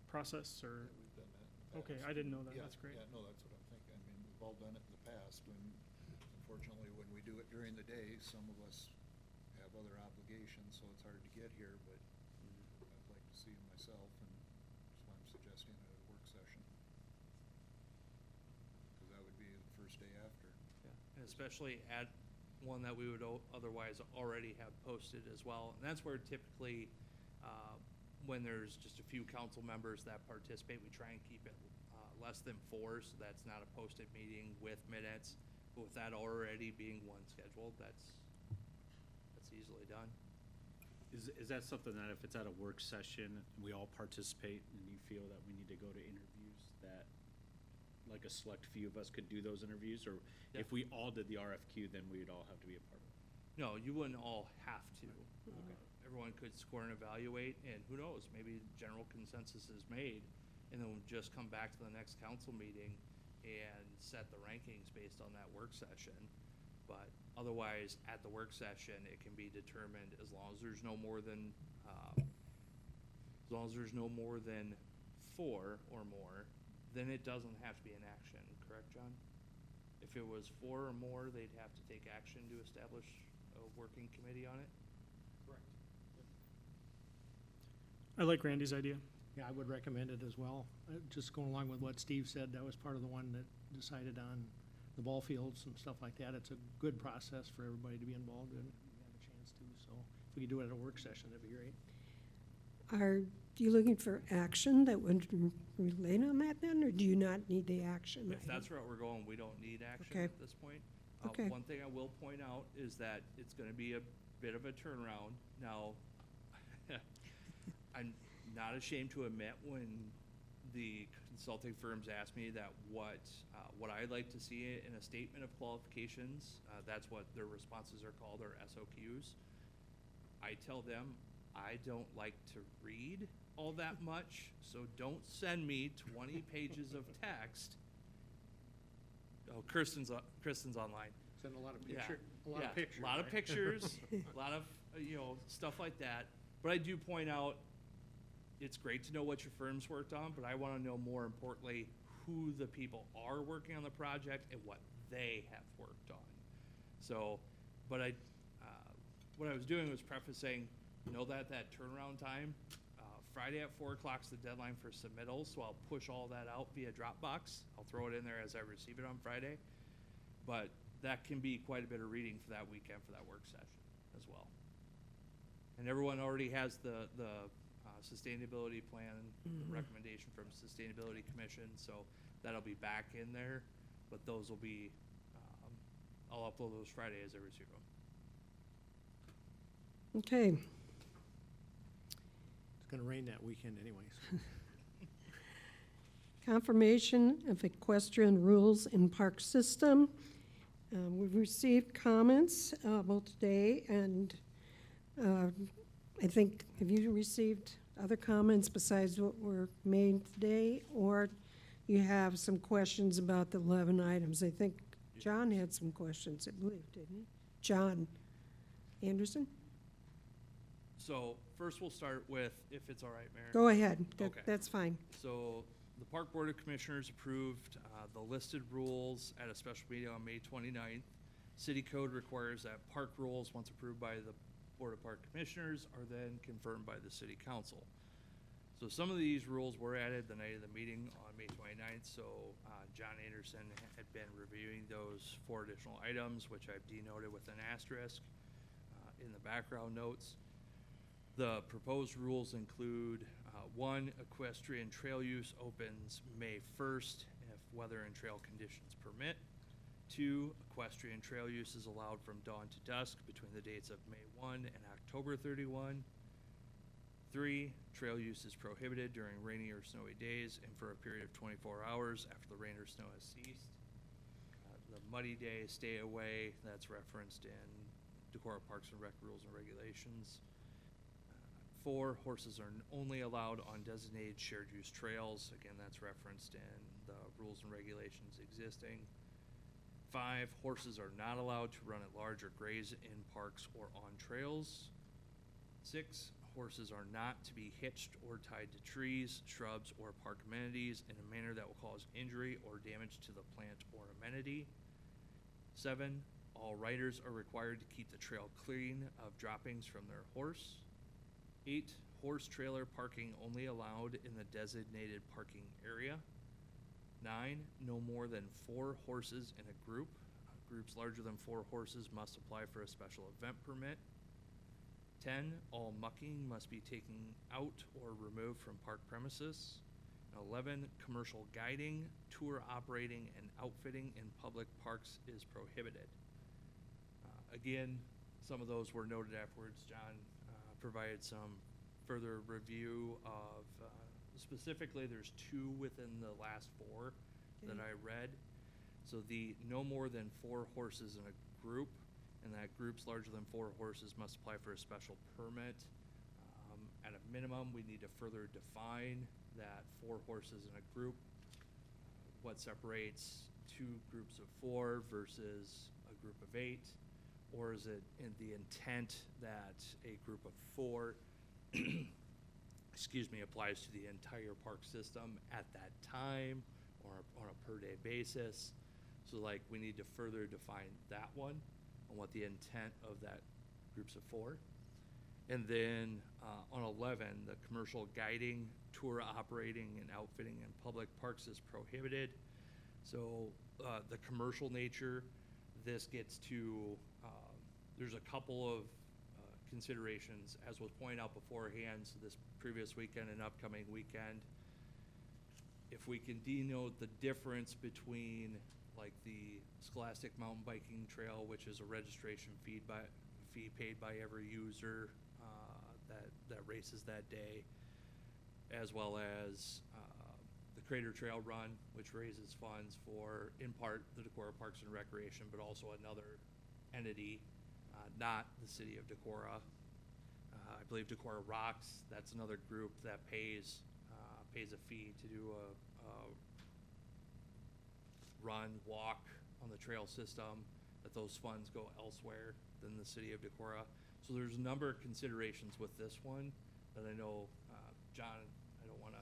process, or? Yeah, we've done that in the past. Okay, I didn't know that. Yeah, That's great. Yeah, no, that's what I'm thinking. I mean, we've all done it in the past, and unfortunately, when we do it during the day, some of us have other obligations, so it's hard to get here, but I'd like to see myself, and that's why I'm suggesting a work session. Because that would be the first day after. Yeah, and especially at one that we would otherwise already have posted as well. And that's where typically, when there's just a few council members that participate, we try and keep it less than 4, so that's not a posted meeting with minutes. But with that already being one scheduled, that's easily done. Is that something that if it's at a work session, we all participate, and you feel that we need to go to interviews, that like a select few of us could do those interviews? Or Yeah. if we all did the RFQ, then we'd all have to be a part of it? No, you wouldn't all have to. Everyone could score and evaluate, and who knows, maybe general consensus is made, and then we'll just come back to the next council meeting and set the rankings based on that work session. But otherwise, at the work session, it can be determined as long as there's no more than, 4 or more, then it doesn't have to be an action, correct, John? If it was 4 or more, they'd have to take action to establish a working committee on it? Correct. I like Randy's idea. Yeah, I would recommend it as well. Just going along with what Steve said, that was part of the one that decided on the ball fields and stuff like that. It's a good process for everybody to be involved in, and have a chance to. So if we could do it at a work session, that'd be great. are you looking for action that would relate on that then, or do you not need the action? If that's where we're going, we don't need action Okay. at this point. Okay. One thing I will point out is that it's gonna be a bit of a turnaround. Now, I'm not ashamed to admit when the consulting firms ask me that what I'd like to see in a statement of qualifications, that's what their responses are called, or SOQs. I tell them, I don't like to read all that much, so don't send me 20 pages of text. Oh, Kristen's online. Send a lot of Yeah, pictures. A lot of right? pictures, a lot of, stuff like that. But I do point out, it's great to know what your firm's worked on, but I want to know more importantly who the people are working on the project and what they have worked on. So, but what I was doing was prefacing, know that turnaround time, Friday at 4 o'clock is the deadline for submittals, so I'll push all that out via Dropbox. I'll throw it in there as I receive it on Friday. But that can be quite a bit of reading for that weekend for that work session as well. And everyone already has the sustainability plan recommendation from Sustainability Commission, so that'll be back in there. But those will be, I'll upload those Friday as I receive them. Okay, It's gonna rain that weekend anyways. confirmation of equestrian rules in park system. We've received comments both today and I think, have you received other comments besides what were made today? Or you have some questions about the 11 items? I think John had some questions, I believe, didn't he? John Anderson? So first we'll start with, if it's all right, Mayor. Go ahead, Okay. that's fine. So the Park Board of Commissioners approved the listed rules at a special meeting on May 29th. City code requires that park rules, once approved by the Board of Park Commissioners, are then confirmed by the City Council. So some of these rules were added the night of the meeting on May 29th, so John Anderson had been reviewing those 4 additional items, which I've denoted with an asterisk in the background notes. The proposed rules include, 1, equestrian trail use opens May 1st if weather and trail conditions permit. 2, equestrian trail use is allowed from dawn to dusk between the dates of May 1 and October 31. 3, trail use is prohibited during rainy or snowy days and for a period of 24 hours after the rain or snow has ceased. The muddy day, stay away, that's referenced in Decorah Parks and Rec rules and regulations. 4, horses are only allowed on designated shared use trails. Again, that's referenced in the rules and regulations existing. 5, horses are not allowed to run at large or graze in parks or on trails. 6, horses are not to be hitched or tied to trees, shrubs, or park amenities in a manner that will cause injury or damage to the plant or amenity. 7, all riders are required to keep the trail clean of droppings from their horse. 8, horse trailer parking only allowed in the designated parking area. 9, no more than 4 horses in a group. Groups larger than 4 horses must apply for a special event permit. 10, all mucking must be taken out or removed from park premises. 11, commercial guiding, tour operating, and outfitting in public parks is prohibited. Again, some of those were noted afterwards. John provided some further review of, specifically there's 2 within the last 4 that I read. So the no more than 4 horses in a group, and that groups larger than 4 horses must apply for a special permit. At a minimum, we need to further define that 4 horses in a group. What separates 2 groups of 4 versus a group of 8? Or is it in the intent that a group of 4 excuse me, applies to the entire park system at that time or on a per day basis? So like we need to further define that one on what the intent of that groups of 4. And then on 11, the commercial guiding, tour operating, and outfitting in public parks is prohibited. So the commercial nature, this gets to, there's a couple of considerations, as was pointed out beforehand, so this previous weekend and upcoming weekend. If we can denote the difference between like the Scholastic Mountain Biking Trail, which is a registration fee paid by every user that races that day, as well as the Crater Trail Run, which raises funds for, in part, the Decorah Parks and Recreation, but also another entity, not the city of Decorah. I believe Decorah Rocks, that's another group that pays a fee to do a run, walk on the trail system, that those funds go elsewhere than the city of Decorah. So there's a number of considerations with this one that I know, John, I don't want to,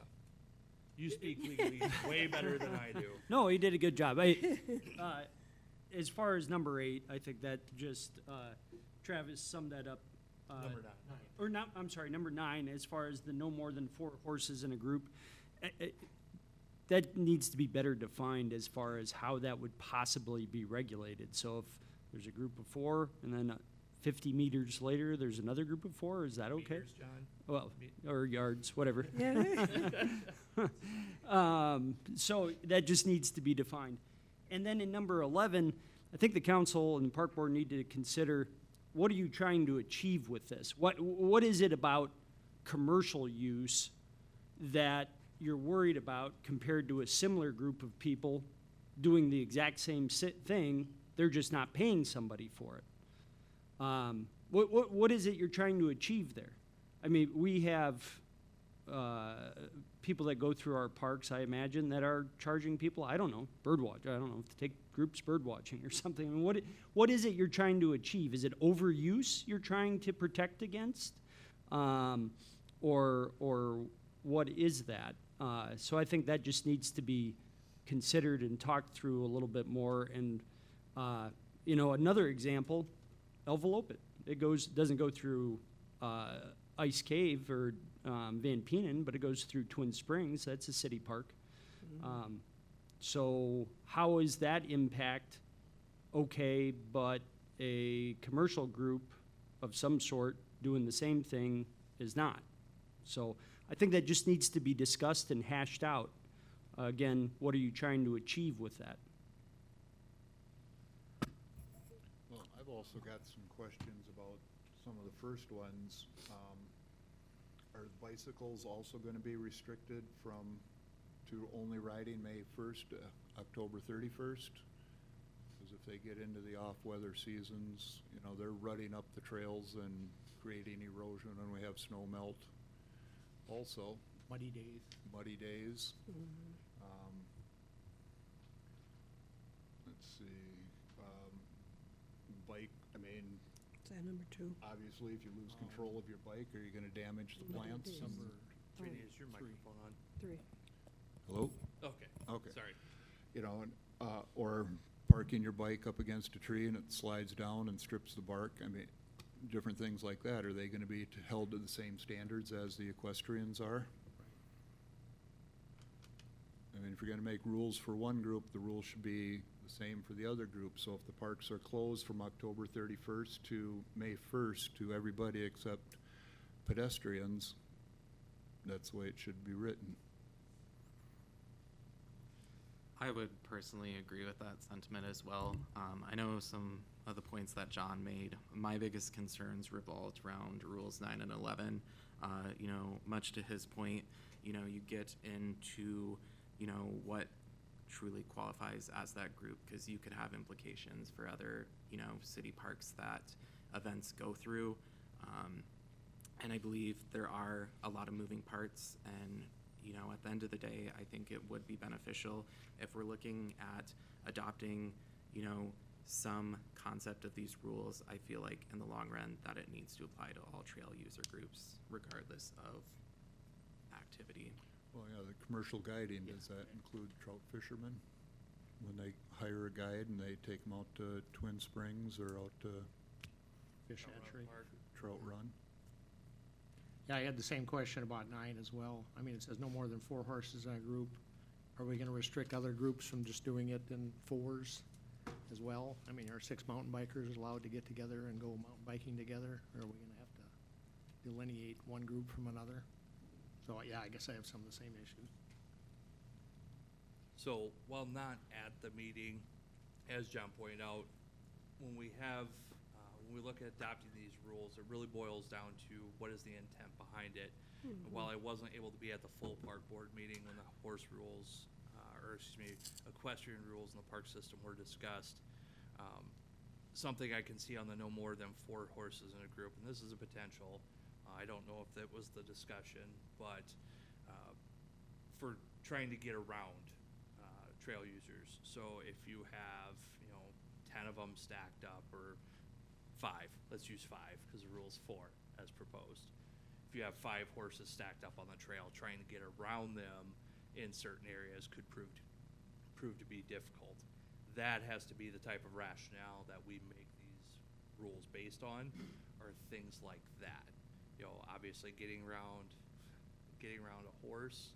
you speak legally way better than I do. No, he did a good job. As far as number 8, I think that just, Travis summed that up. Number 9. Or not, I'm sorry, number 9, as far as the no more than 4 horses in a group, that needs to be better defined as far as how that would possibly be regulated. So if there's a group of 4 and then 50 meters later there's another group of 4, is that okay? Meters, John? Well, or yards, whatever. Yeah. So that just needs to be defined. And then in number 11, I think the council and the park board need to consider, what are you trying to achieve with this? What is it about commercial use that you're worried about compared to a similar group of people doing the exact same thing? They're just not paying somebody for it. What is it you're trying to achieve there? I mean, we have people that go through our parks, I imagine, that are charging people, I don't know, birdwatch. I don't know, to take groups bird watching or something. I mean, what is it you're trying to achieve? Is it overuse you're trying to protect against? Or what is that? So I think that just needs to be considered and talked through a little bit more. And another example, Elvalopet. It doesn't go through Ice Cave or Van Penen, but it goes through Twin Springs. That's a city park. Mm-hmm. So how is that impact okay, but a commercial group of some sort doing the same thing is not. So I think that just needs to be discussed and hashed out. Again, what are you trying to achieve with that? Well, I've also got some questions about some of the first ones. Are bicycles also going to be restricted to only riding May 1st to October 31st? Because if they get into the off-weather seasons, you know, they're rutting up the trails and creating erosion, and we have snow melt also. Muddy days. Muddy days. Let's see, bike, I mean, Is that number 2? obviously, if you lose control of your bike, are you gonna damage the Muddy plants? days. Trini, is your microphone on? 3. Hello? Okay. Okay. Sorry. You know, and, or parking your bike up against a tree and it slides down and strips the bark. I mean, different things like that. Are they gonna be held to the same standards as the equestrians are? I mean, if you're gonna make rules for one group, the rules should be the same for the other group. So if the parks are closed from October 31st to May 1st to everybody except pedestrians, that's the way it should be written. I would personally agree with that sentiment as well. I know some of the points that John made. My biggest concerns revolved around rules 9 and 11. You know, much to his point, you know, you get into, you know, what truly qualifies as that group, because you could have implications for other, you know, city parks that events go through. And I believe there are a lot of moving parts, and you know, at the end of the day, I think it would be beneficial if we're looking at adopting, you know, some concept of these rules. I feel like in the long run that it needs to apply to all trail user groups, regardless of activity. Well, yeah, the commercial guiding, does that include trout fishermen? When they hire a guide and they take them out to Twin Springs or out to Fish hatchery. Trout Run? Yeah, I had the same question about 9 as well. I mean, it says no more than 4 horses in a group. Are we gonna restrict other groups from just doing it in 4s as well? I mean, are 6 mountain bikers allowed to get together and go mountain biking together? Or are we gonna have to delineate one group from another? So, yeah, I guess I have some of the same issues. So while not at the meeting, as John pointed out, when we look at adopting these rules, it really boils down to what is the intent behind it. And while I wasn't able to be at the full park board meeting when the horse rules, equestrian rules in the park system were discussed, something I can see on the no more than 4 horses in a group, and this is a potential. I don't know if that was the discussion, but for trying to get around trail users. So if you have, you know, 10 of them stacked up, or 5, let's use 5 because the rule's 4 as proposed. If you have 5 horses stacked up on the trail, trying to get around them in certain areas could prove to be difficult. That has to be the type of rationale that we make these rules based on, or things like that. You know, obviously getting around a horse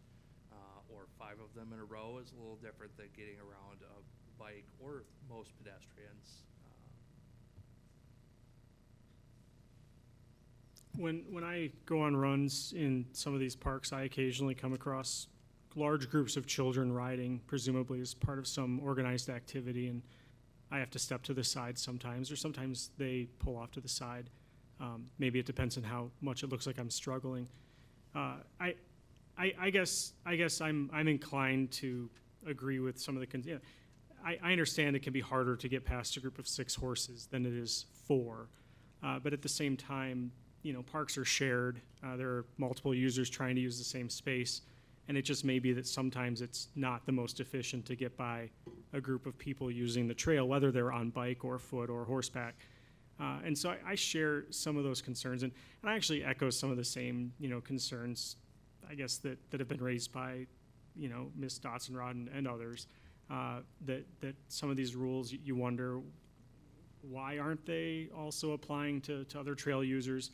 or 5 of them in a row is a little different than getting around a bike or most pedestrians. When I go on runs in some of these parks, I occasionally come across large groups of children riding, presumably as part of some organized activity, and I have to step to the side sometimes, or sometimes they pull off to the side. Maybe it depends on how much it looks like I'm struggling. I guess I'm inclined to agree with some of the. I understand it can be harder to get past a group of 6 horses than it is 4, but at the same time, you know, parks are shared. There are multiple users trying to use the same space, and it just may be that sometimes it's not the most efficient to get by a group of people using the trail, whether they're on bike or foot or horseback. And so I share some of those concerns, and I actually echo some of the same, you know, concerns, I guess, that have been raised by, you know, Ms. Dotson-Rod and others, that some of these rules, you wonder, why aren't they also applying to other trail users?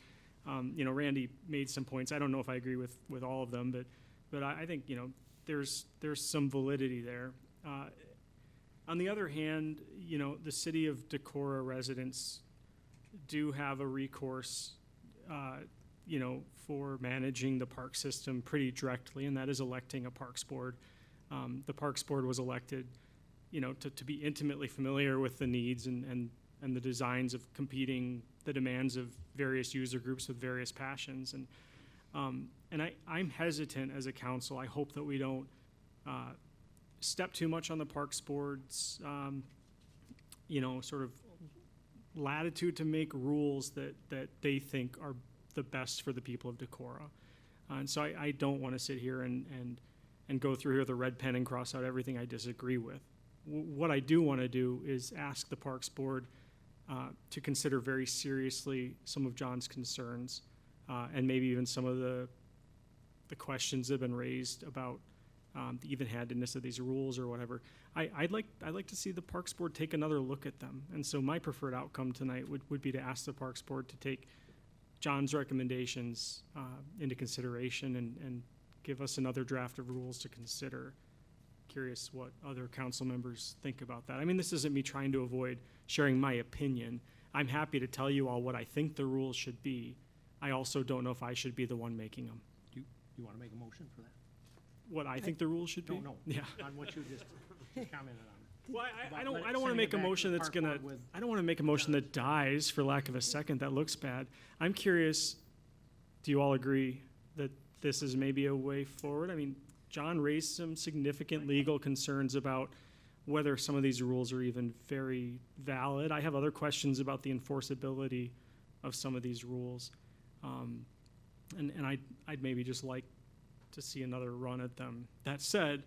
You know, Randy made some points. I don't know if I agree with all of them, but I think, you know, there's some validity there. On the other hand, you know, the city of Decorah residents do have a recourse, for managing the park system pretty directly, and that is electing a Parks Board. The Parks Board was elected, to be intimately familiar with the needs and the designs of competing, the demands of various user groups with various passions. And I'm hesitant as a council. I hope that we don't step too much on the Parks Board's, sort of latitude to make rules that they think are the best for the people of Decorah. And so I don't want to sit here and go through here with a red pen and cross out everything I disagree with. What I do want to do is ask the Parks Board to consider very seriously some of John's concerns, and maybe even some of the questions that have been raised about the even-handedness of these rules or whatever. I'd like to see the Parks Board take another look at them. And so my preferred outcome tonight would be to ask the Parks Board to take John's recommendations into consideration and give us another draft of rules to consider. Curious what other council members think about that. I mean, this isn't me trying to avoid sharing my opinion. I'm happy to tell you all what I think the rules should be. I also don't know if I should be the one making them. Do you want to make a motion for that? What I think the rules should be? No. Yeah. On what you just commented on. Well, I don't want to make a motion that's gonna. I don't want to make a motion that dies for lack of a second. That looks bad. I'm curious. Do you all agree that this is maybe a way forward? I mean, John raised some significant legal concerns about whether some of these rules are even very valid. I have other questions about the enforceability of some of these rules, and I'd maybe just like to see another run at them. That said,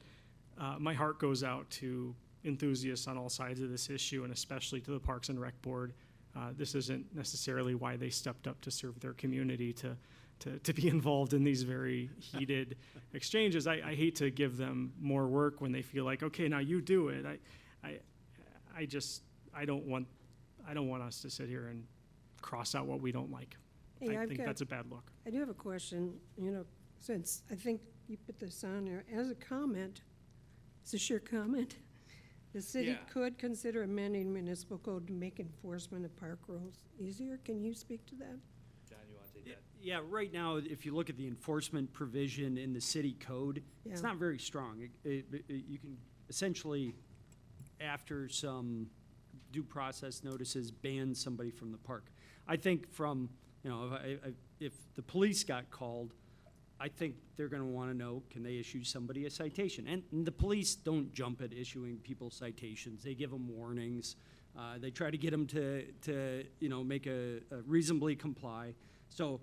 my heart goes out to enthusiasts on all sides of this issue, and especially to the Parks and Rec Board. This isn't necessarily why they stepped up to serve their community, to be involved in these very heated exchanges. I hate to give them more work when they feel like, okay, now you do it. I don't want us to sit here and cross out what we don't like. Hey, I think that's a bad look. I do have a question, since I think you put this on there as a comment, it's a sheer comment. The city could consider amending municipal code to make enforcement of park rules easier. Can you speak to that? John, you want to take that? Yeah, right now, if you look at the enforcement provision in the city code, it's not very strong. You can essentially, after some due process notices, ban somebody from the park. I think from, if the police got called, I think they're going to want to know, can they issue somebody a citation? And the police don't jump at issuing people citations. They give them warnings. They try to get them to make a reasonably comply. So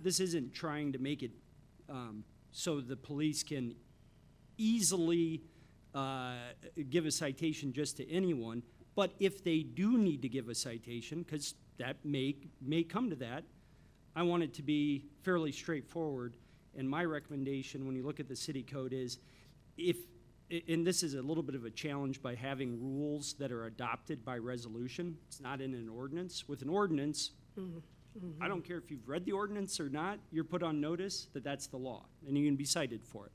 this isn't trying to make it so the police can easily give a citation just to anyone. But if they do need to give a citation, because that may come to that, I want it to be fairly straightforward. And my recommendation when you look at the city code is and this is a little bit of a challenge by having rules that are adopted by resolution. It's not in an ordinance. With an ordinance, I don't care if you've read the ordinance or not, you're put on notice that that's the law, and you can be cited for it.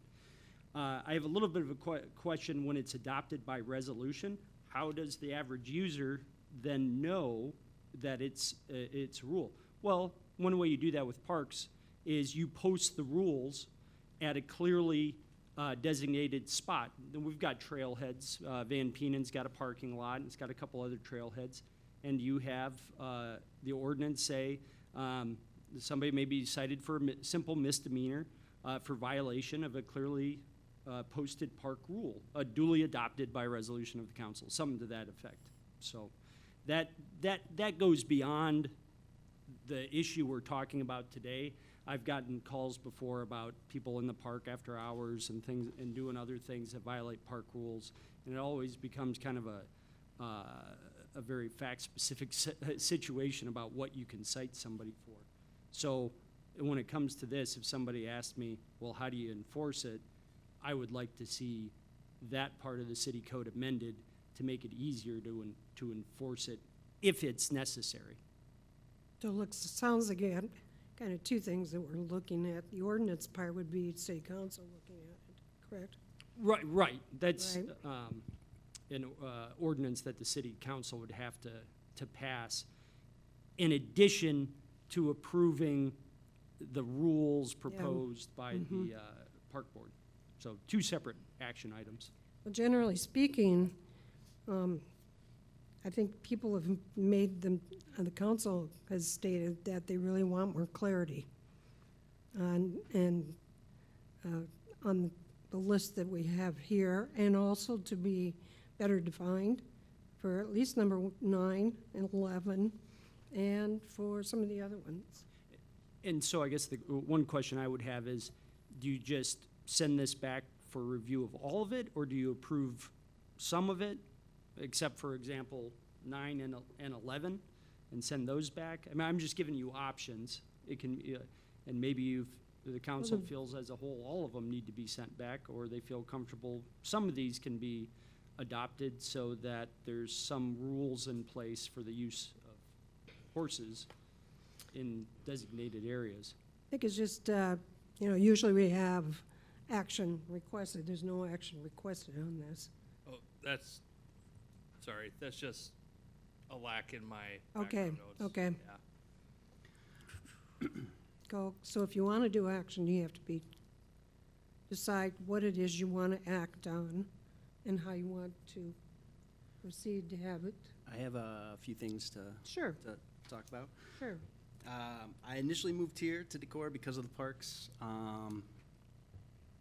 I have a little bit of a question when it's adopted by resolution. How does the average user then know that it's a rule? Well, one way you do that with parks is you post the rules at a clearly designated spot. We've got trailheads. Van Peenen's got a parking lot, and it's got a couple other trailheads. And you have the ordinance say somebody may be cited for a simple misdemeanor for violation of a clearly posted park rule, duly adopted by resolution of the council, something to that effect. So that goes beyond the issue we're talking about today. I've gotten calls before about people in the park after hours and things and doing other things that violate park rules, and it always becomes kind of a very fact-specific situation about what you can cite somebody for. So when it comes to this, if somebody asked me, well, how do you enforce it, I would like to see that part of the city code amended to make it easier to enforce it if it's necessary. So it sounds like you had kind of two things that we're looking at. The ordinance part would be city council looking at it, correct? Right. That's an ordinance that the city council would have to pass in addition to approving the rules proposed by the park board. So 2 separate action items. Well, generally speaking, I think people have made them, the council has stated that they really want more clarity on the list that we have here, and also to be better defined for at least number 9 and 11, and for some of the other ones. And so I guess the one question I would have is, do you just send this back for review of all of it, or do you approve some of it, except for example 9 and 11, and send those back? I mean, I'm just giving you options. It can, and maybe the council feels as a whole all of them need to be sent back, or they feel comfortable some of these can be adopted so that there's some rules in place for the use of horses in designated areas. I think it's just, usually we have action requested. There's no action requested on this. Oh, that's just a lack in my Okay, background notes. okay. Yeah. So if you want to do action, you have to decide what it is you want to act on and how you want to proceed to have it. I have a few things to talk about. Sure. I initially moved here to Decorah because of the parks,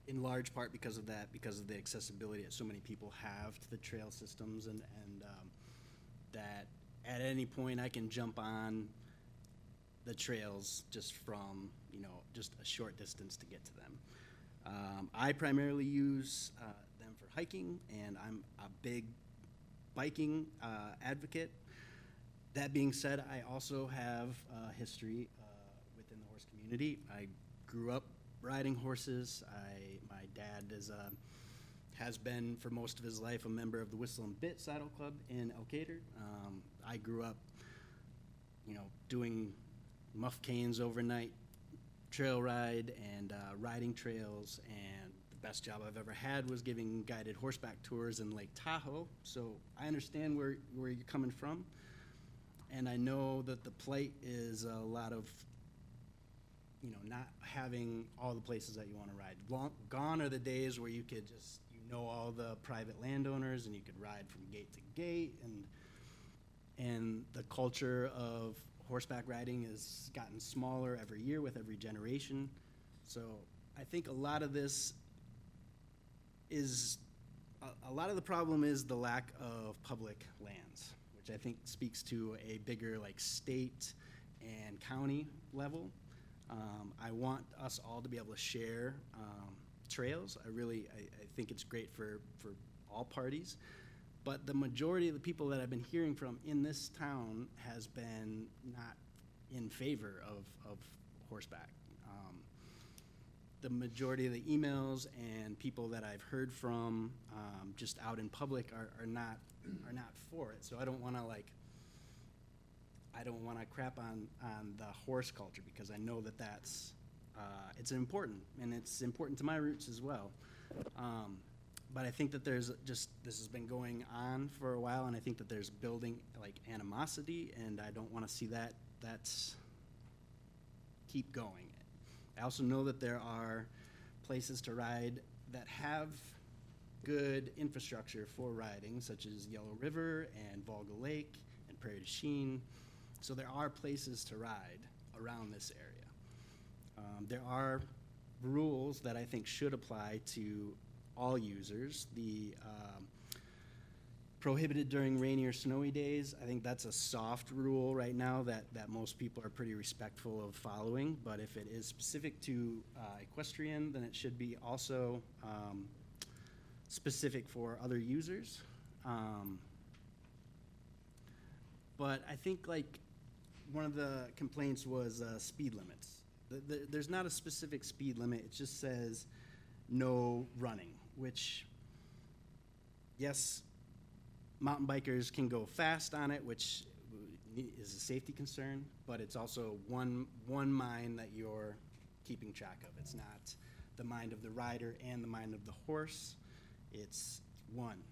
in large part because of the accessibility that so many people have to the trail systems, and that at any point I can jump on the trails just from, just a short distance to get to them. I primarily use them for hiking, and I'm a big biking advocate. That being said, I also have a history within the horse community. I grew up riding horses. My dad has been for most of his life a member of the Whistle and Bit Saddle Club in Elkader. I grew up, doing muff canes overnight, trail ride, and riding trails, and the best job I've ever had was giving guided horseback tours in Lake Tahoe. So I understand where you're coming from, and I know that the plight is a lot of, not having all the places that you want to ride. Gone are the days where you could just, all the private landowners, and you could ride from gate to gate, and the culture of horseback riding has gotten smaller every year with every generation. So I think a lot of this is, a lot of the problem is the lack of public lands, which I think speaks to a bigger state and county level. I want us all to be able to share trails. I think it's great for all parties. But the majority of the people that I've been hearing from in this town has been not in favor of horseback. The majority of the emails and people that I've heard from just out in public are not for it. So I don't want to crap on the horse culture, because I know that's it's important, and it's important to my roots as well. But I think that this has been going on for a while, and I think that there's building animosity, and I don't want to see that's keep going. I also know that there are places to ride that have good infrastructure for riding, such as Yellow River and Volga Lake and Prairie du Chien. So there are places to ride around this area. There are rules that I think should apply to all users. The prohibited during rainy or snowy days, I think that's a soft rule right now that most people are pretty respectful of following. But if it is specific to equestrian, then it should be also specific for other users. But I think one of the complaints was speed limits. There's not a specific speed limit. It just says no running, which, yes, mountain bikers can go fast on it, which is a safety concern, but it's also one mind that you're keeping track of. It's not the mind of the rider and the mind of the horse. It's one.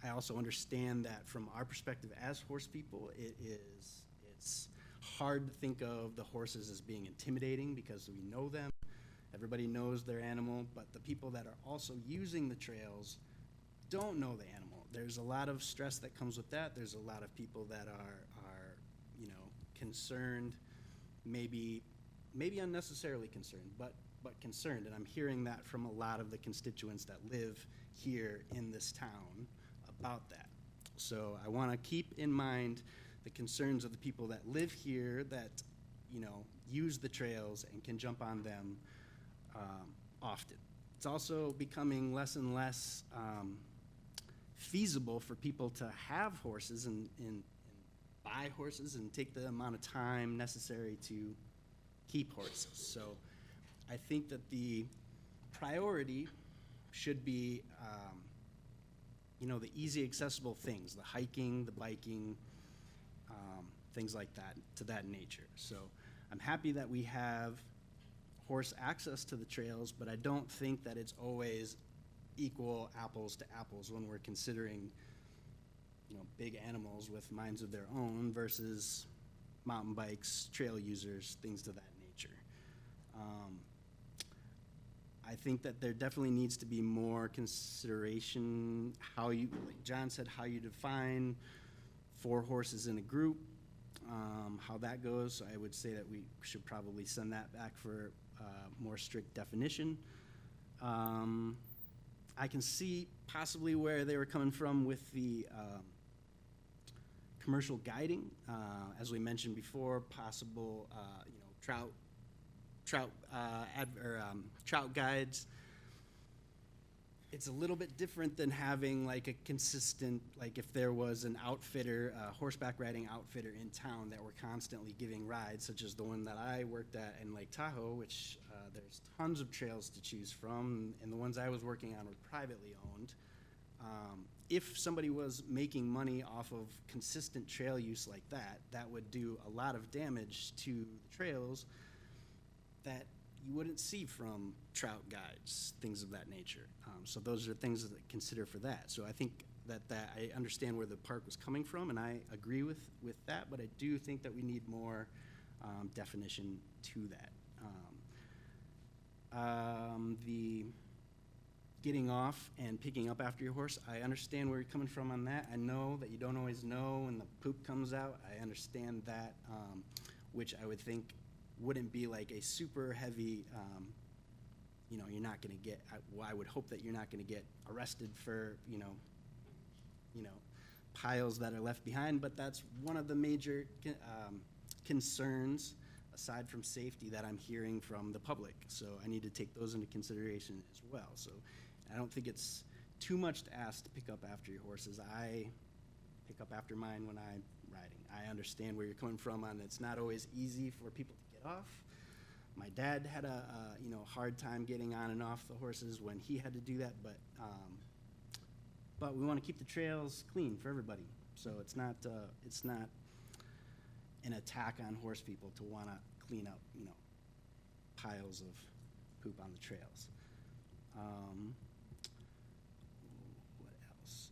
I also understand that from our perspective as horse people, it's hard to think of the horses as being intimidating because we know them. Everybody knows their animal, but the people that are also using the trails don't know the animal. There's a lot of stress that comes with that. There's a lot of people that are concerned, maybe unnecessarily concerned, but concerned. And I'm hearing that from a lot of the constituents that live here in this town about that. So I want to keep in mind the concerns of the people that live here that, use the trails and can jump on them often. It's also becoming less and less feasible for people to have horses and buy horses and take the amount of time necessary to keep horses. So I think that the priority should be, the easy accessible things, the hiking, the biking, things like that, to that nature. So I'm happy that we have horse access to the trails, but I don't think that it's always equal apples to apples when we're considering, big animals with minds of their own versus mountain bikes, trail users, things of that nature. I think that there definitely needs to be more consideration like John said, how you define 4 horses in a group, how that goes. I would say that we should probably send that back for more strict definition. I can see possibly where they were coming from with the commercial guiding, as we mentioned before, possible trout guides. It's a little bit different than having like a consistent, like if there was an outfitter, a horseback riding outfitter in town that were constantly giving rides, such as the one that I worked at in Lake Tahoe, which there's tons of trails to choose from, and the ones I was working on were privately owned. If somebody was making money off of consistent trail use like that, that would do a lot of damage to the trails that you wouldn't see from trout guides, things of that nature. So those are things to consider for that. So I think that I understand where the park was coming from, and I agree with that, but I do think that we need more definition to that. The getting off and picking up after your horse, I understand where you're coming from on that. I know that you don't always know when the poop comes out. I understand that, which I would think wouldn't be like a super heavy, you're not going to get, I would hope that you're not going to get arrested for, piles that are left behind, but that's one of the major concerns, aside from safety, that I'm hearing from the public. So I need to take those into consideration as well. So I don't think it's too much to ask to pick up after your horses. I pick up after mine when I'm riding. I understand where you're coming from, and it's not always easy for people to get off. My dad had a hard time getting on and off the horses when he had to do that, but we want to keep the trails clean for everybody. So it's not an attack on horse people to want to clean up piles of poop on the trails. What else?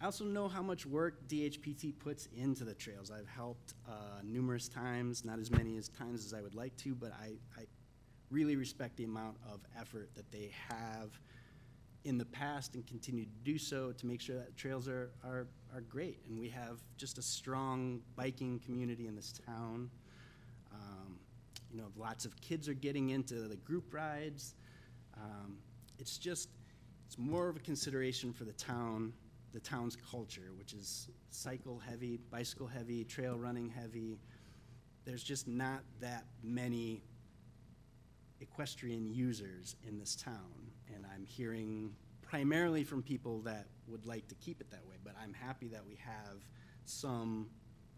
I also know how much work DHPT puts into the trails. I've helped numerous times, not as many times as I would like to, but I really respect the amount of effort that they have in the past and continue to do so to make sure that trails are great. And we have just a strong biking community in this town. Lots of kids are getting into the group rides. It's more of a consideration for the town's culture, which is cycle heavy, bicycle heavy, trail running heavy. There's just not that many equestrian users in this town, and I'm hearing primarily from people that would like to keep it that way, but I'm happy that we have some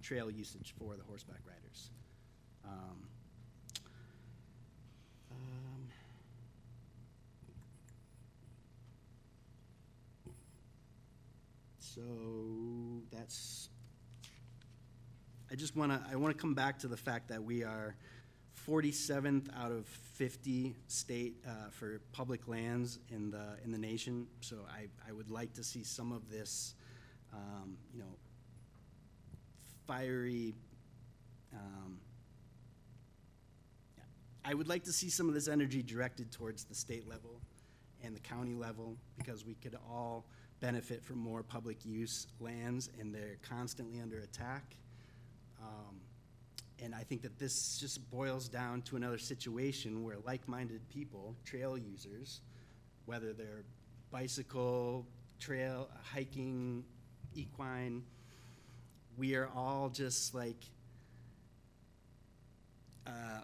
trail usage for the horseback riders. So that's, I want to come back to the fact that we are 47th out of 50 state for public lands in the nation. So I would like to see some of this, fiery Yeah. I would like to see some of this energy directed towards the state level and the county level, because we could all benefit from more public use lands, and they're constantly under attack. And I think that this just boils down to another situation where like-minded people, trail users, whether they're bicycle, trail, hiking, equine, we are all just like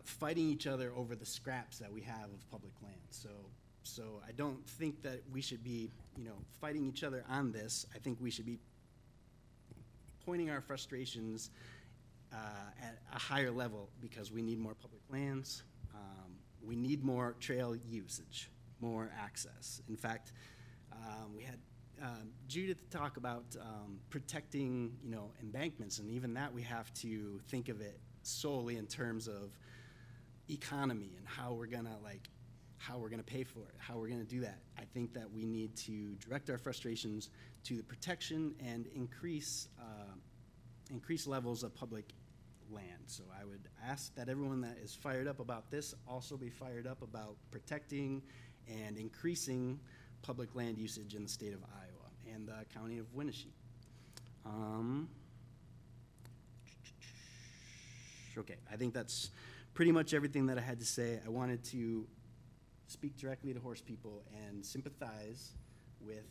fighting each other over the scraps that we have of public land. So I don't think that we should be, fighting each other on this. I think we should be pointing our frustrations at a higher level, because we need more public lands. We need more trail usage, more access. In fact, we had Judith talk about protecting, embankments, and even that we have to think of it solely in terms of economy and how we're gonna pay for it, how we're gonna do that. I think that we need to direct our frustrations to the protection and increase levels of public land. So I would ask that everyone that is fired up about this also be fired up about protecting and increasing public land usage in the state of Iowa and the county of Winnebago. Okay, I think that's pretty much everything that I had to say. I wanted to speak directly to horse people and sympathize with,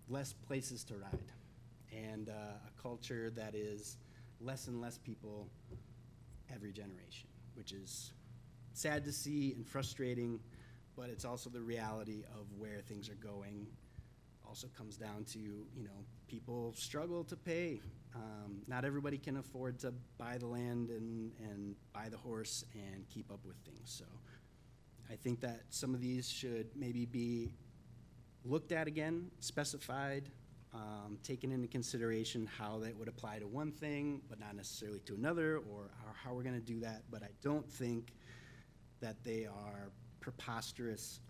less places to ride, and a culture that is less and less people every generation, which is sad to see and frustrating, but it's also the reality of where things are going. Also comes down to, people struggle to pay. Not everybody can afford to buy the land and buy the horse and keep up with things. So I think that some of these should maybe be looked at again, specified, taken into consideration how that would apply to one thing, but not necessarily to another, or how we're going to do that. But I don't think that they are preposterous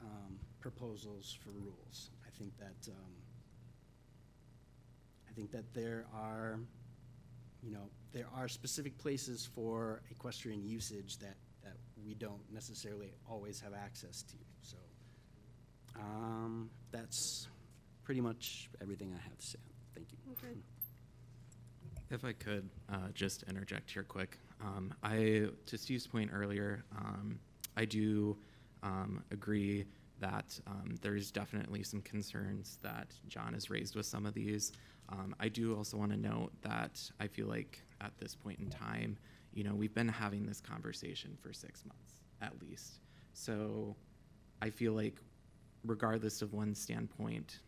proposals for rules. I think that there are, there are specific places for equestrian usage that we don't necessarily always have access to. So that's pretty much everything I have to say. Thank you. Okay. If I could just interject here quick. To Steve's point earlier, I do agree that there's definitely some concerns that John has raised with some of these. I do also want to note that I feel like at this point in time, we've been having this conversation for 6 months at least. So I feel like regardless of one's standpoint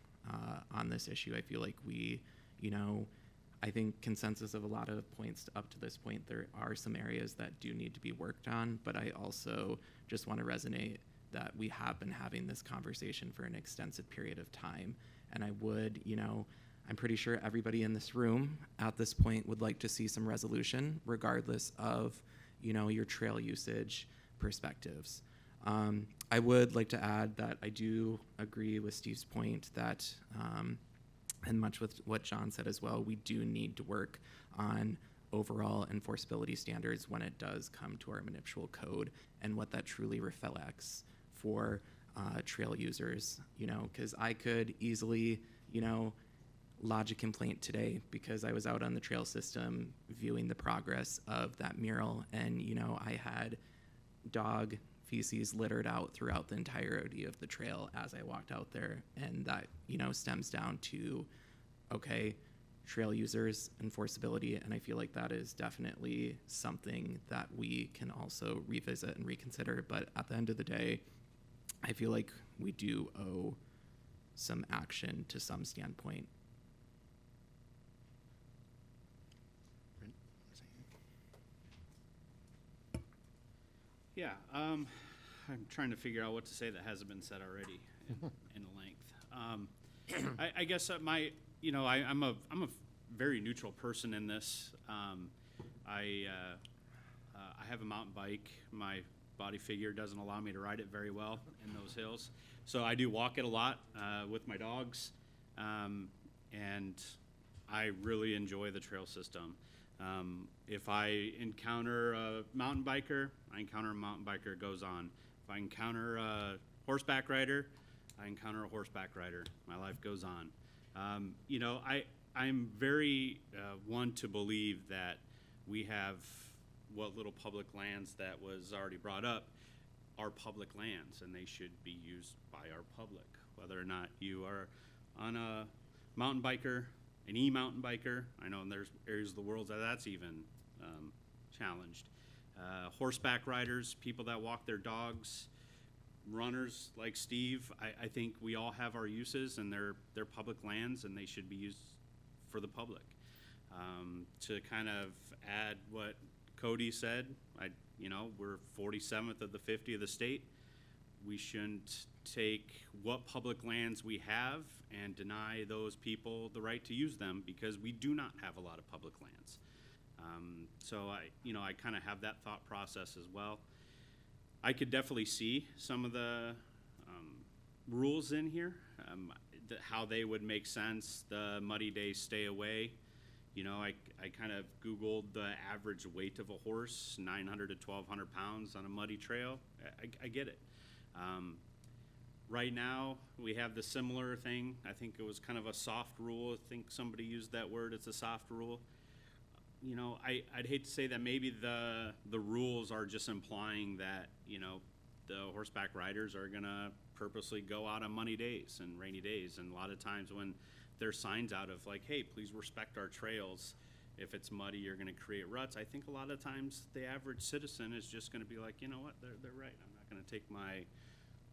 on this issue, I feel like we, I think consensus of a lot of points up to this point, there are some areas that do need to be worked on, but I also just want to resonate that we have been having this conversation for an extensive period of time. And I would, I'm pretty sure everybody in this room at this point would like to see some resolution, regardless of, your trail usage perspectives. I would like to add that I do agree with Steve's point that, and much with what John said as well, we do need to work on overall enforceability standards when it does come to our municipal code and what that truly reflects for trail users, because I could easily, lodge a complaint today because I was out on the trail system viewing the progress of that mural, and, I had dog feces littered out throughout the entirety of the trail as I walked out there, and that, stems down to, okay, trail users, enforceability, and I feel like that is definitely something that we can also revisit and reconsider. But at the end of the day, I feel like we do owe some action to some standpoint. Yeah, I'm trying to figure out what to say that hasn't been said already in length. I guess I'm a very neutral person in this. I have a mountain bike. My body figure doesn't allow me to ride it very well in those hills, so I do walk it a lot with my dogs, and I really enjoy the trail system. If I encounter a mountain biker, it goes on. If I encounter a horseback rider, I encounter a horseback rider. My life goes on. You know, I'm very one to believe that we have what little public lands that was already brought up are public lands, and they should be used by our public. Whether or not you are on a mountain biker, an e-mountain biker, I know there's areas of the world that's even challenged. Horseback riders, people that walk their dogs, runners like Steve, I think we all have our uses, and they're public lands, and they should be used for the public. To kind of add what Cody said, you know, we're 47th of the 50 of the state. We shouldn't take what public lands we have and deny those people the right to use them, because we do not have a lot of public lands. So I kind of have that thought process as well. I could definitely see some of the rules in here, how they would make sense. The muddy days stay away. You know, I kind of Googled the average weight of a horse, 900 to 1,200 pounds on a muddy trail. I get it. Right now, we have the similar thing. I think it was kind of a soft rule. I think somebody used that word. It's a soft rule. You know, I'd hate to say that maybe the rules are just implying that, you know, the horseback riders are going to purposely go out on muddy days and rainy days. And a lot of times when there's signs out of like, hey, please respect our trails. If it's muddy, you're going to create ruts. I think a lot of times the average citizen is just going to be like, you know what, they're right. I'm not going to take my,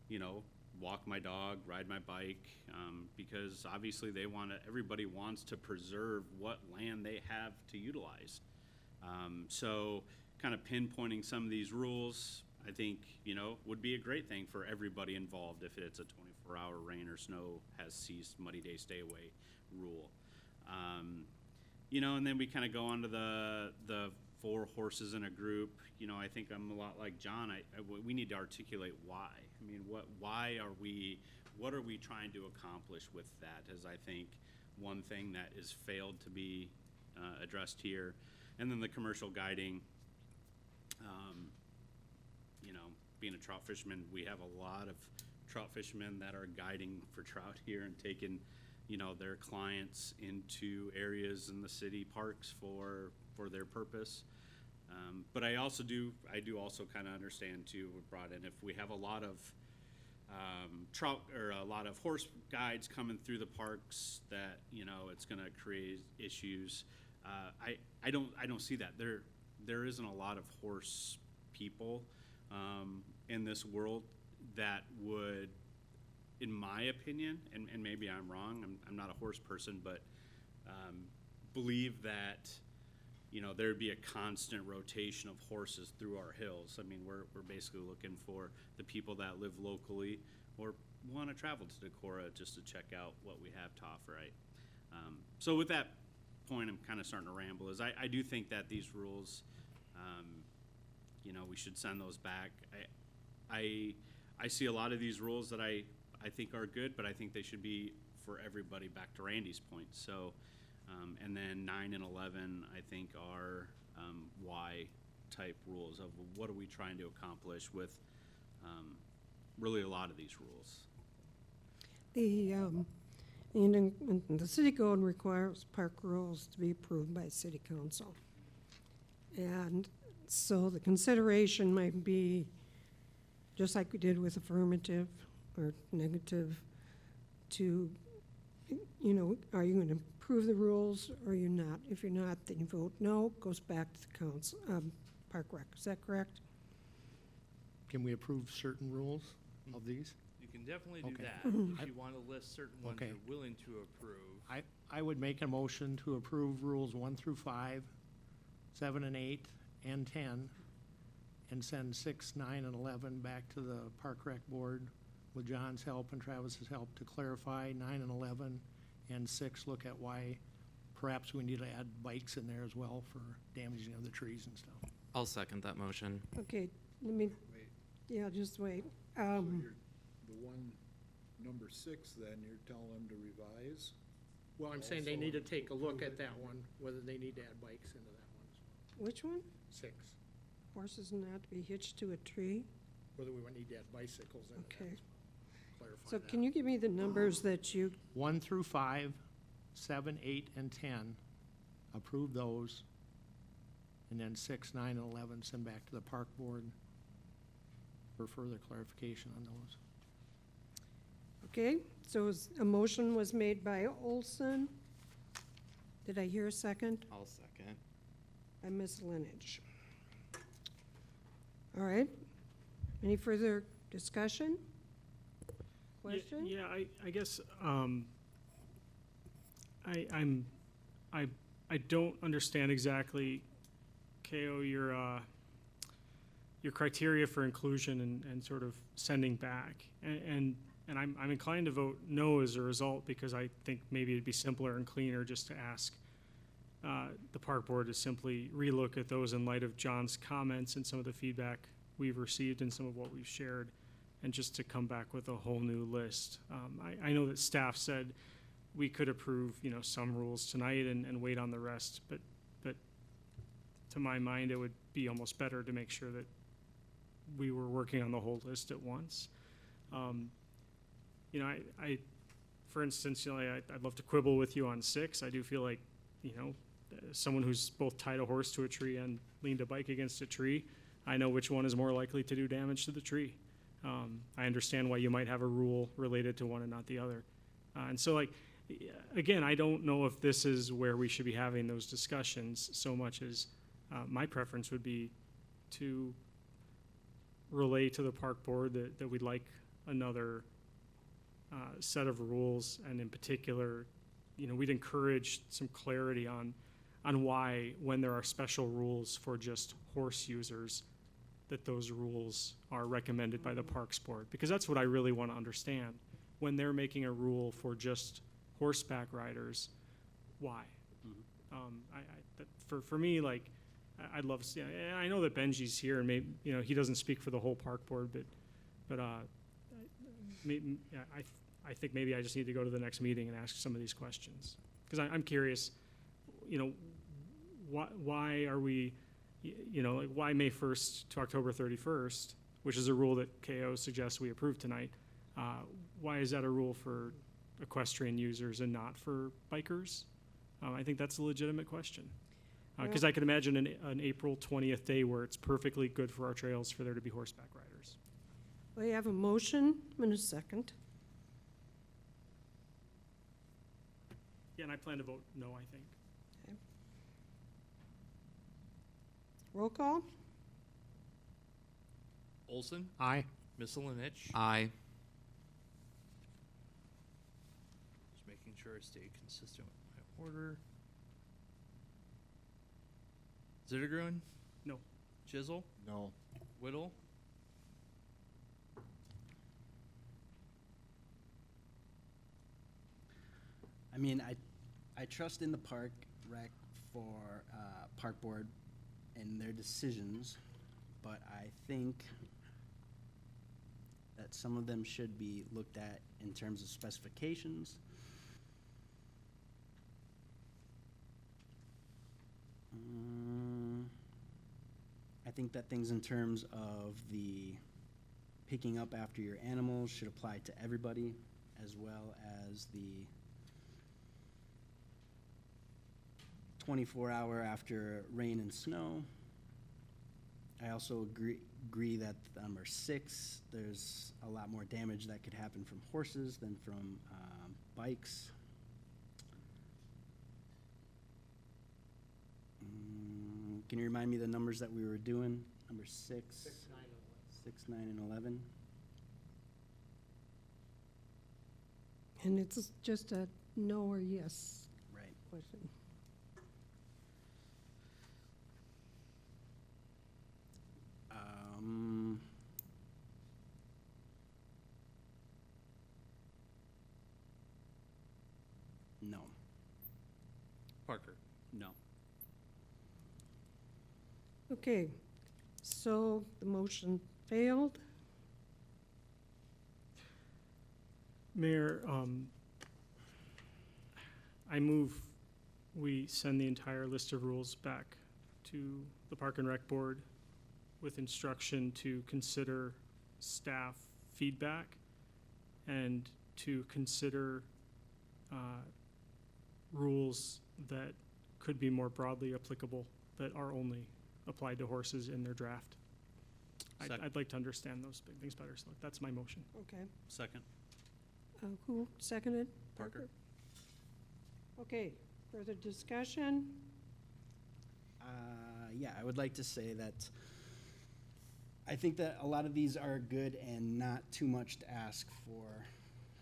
you know, walk my dog, ride my bike, because obviously everybody wants to preserve what land they have to utilize. So kind of pinpointing some of these rules, I think, you know, would be a great thing for everybody involved if it's a 24-hour rain or snow has ceased, muddy day stay away rule. You know, and then we kind of go on to the 4 horses in a group. You know, I think I'm a lot like John. We need to articulate why. I mean, what are we trying to accomplish with that is, I think, one thing that is failed to be addressed here. And then the commercial guiding, you know, being a trout fisherman, we have a lot of trout fishermen that are guiding for trout here and taking, you know, their clients into areas in the city parks for their purpose. But I do also kind of understand too, we brought in, if we have a lot of trout or a lot of horse guides coming through the parks, that, you know, it's going to create issues. I don't see that. There isn't a lot of horse people in this world that would, in my opinion, and maybe I'm wrong, I'm not a horse person, but believe that, you know, there'd be a constant rotation of horses through our hills. I mean, we're basically looking for the people that live locally or want to travel to Decorah just to check out what we have to offer, right? So with that point, I'm kind of starting to ramble, is I do think that these rules, you know, we should send those back. I see a lot of these rules that I think are good, but I think they should be for everybody, back to Randy's point. So, and then 9 and 11, I think, are why type rules of what are we trying to accomplish with really a lot of these rules. The city code requires park rules to be approved by city council. And so the consideration might be, just like we did with affirmative or negative, to, you know, are you going to approve the rules or are you not? If you're not, then you vote no, goes back to the council, park rec. Is that correct? Can we approve certain rules of these? You can definitely do Okay. that if you want to list certain ones Okay. you're willing to approve. I would make a motion to approve rules 1 through 5, 7 and 8, and 10, and send 6, 9, and 11 back to the Park Rec Board with John's help and Travis's help to clarify 9 and 11, and 6, look at why perhaps we need to add bikes in there as well for damaging of the trees and stuff. I'll second that motion. Okay, let me, yeah, just wait. So you're, the one, number 6, then, you're telling them to revise? Well, I'm saying they need to take a look at that one, whether they need to add bikes into that one. Which one? 6. Horses not to be hitched to a tree? Whether we need to add bicycles in. Okay. Clarify So that. can you give me the numbers that you, 1 through 5, 7, 8, and 10, approve those. And then 6, 9, and 11, send back to the park board for further clarification on those. okay, so a motion was made by Olson. Did I hear a second? I'll second. By Ms. Lineage. All right. Any further discussion? Question? Yeah, I guess I don't understand exactly, KO, your criteria for inclusion and sort of sending back. And I'm inclined to vote no as a result, because I think maybe it'd be simpler and cleaner just to ask the park board to simply relook at those in light of John's comments and some of the feedback we've received and some of what we've shared, and just to come back with a whole new list. I know that staff said we could approve, some rules tonight and wait on the rest, but to my mind, it would be almost better to make sure that we were working on the whole list at once. For instance, I'd love to quibble with you on 6. I do feel like, someone who's both tied a horse to a tree and leaned a bike against a tree, I know which one is more likely to do damage to the tree. I understand why you might have a rule related to one and not the other. And so, again, I don't know if this is where we should be having those discussions so much as my preference would be to relay to the park board that we'd like another set of rules, and in particular, we'd encourage some clarity on why, when there are special rules for just horse users, that those rules are recommended by the Parks Board, because that's what I really want to understand. When they're making a rule for just horseback riders, why? For me, I'd love to see. And I know that Benji's here, and maybe he doesn't speak for the whole park board, but I think maybe I just need to go to the next meeting and ask some of these questions, because I'm curious. Why are we? Why May 1st to October 31st, which is a rule that KO suggests we approve tonight? Why is that a rule for equestrian users and not for bikers? I think that's a legitimate question. Because I could imagine an April 20th day where it's perfectly good for our trails for there to be horseback riders. We have a motion and a second. Yeah, and I plan to vote no, I think. Okay. Roll call? Olson? Aye. Misselinich? Aye. Just making sure I stay consistent with my order. Zittergruen? No. Chisel? No. Whittle? I mean, I trust in the park rec for park board and their decisions, but I think that some of them should be looked at in terms of specifications. I think that things in terms of the picking up after your animals should apply to everybody, as well as the 24-hour after rain and snow. I also agree that number 6, there's a lot more damage that could happen from horses than from bikes. Can you remind me the numbers that we were doing? Number 6, 6, 9, and 11. And it's just a no or yes Right. question. No. Parker? No. Okay, so the motion failed. Mayor, I move we send the entire list of rules back to the Park and Rec Board with instruction to consider staff feedback and to consider rules that could be more broadly applicable, that are only applied to horses in their draft. I'd like to understand those big things better, so that's my motion. Okay. Second. Who seconded? Parker. Okay, further discussion? Yeah, I would like to say that I think that a lot of these are good and not too much to ask for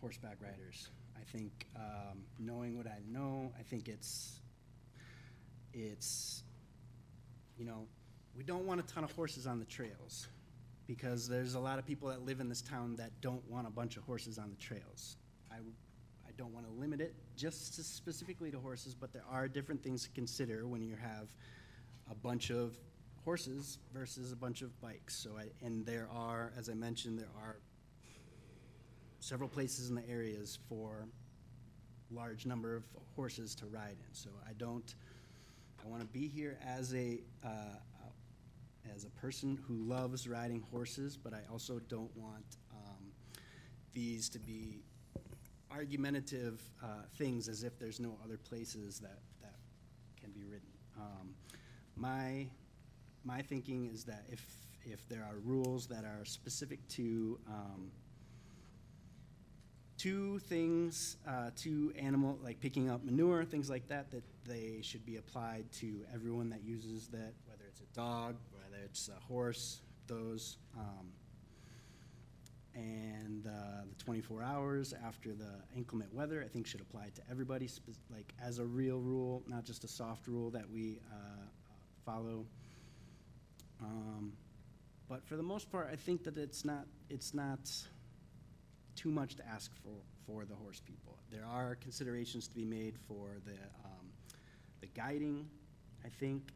horseback riders. I think knowing what I know, I think it's you know, we don't want a ton of horses on the trails because there's a lot of people that live in this town that don't want a bunch of horses on the trails. I don't want to limit it just specifically to horses, but there are different things to consider when you have a bunch of horses versus a bunch of bikes. So and there are, as I mentioned, there are several places in the areas for large number of horses to ride in. So I want to be here as a person who loves riding horses, but I also don't want these to be argumentative things as if there's no other places that can be ridden. My thinking is that if there are rules that are specific to things, to animal, like picking up manure, things like that, that they should be applied to everyone that uses that, whether it's a dog, whether it's a horse, those. And the 24 hours after the inclement weather, I think should apply to everybody, like as a real rule, not just a soft rule that we follow. But for the most part, I think that it's not too much to ask for the horse people. There are considerations to be made for the guiding, I think,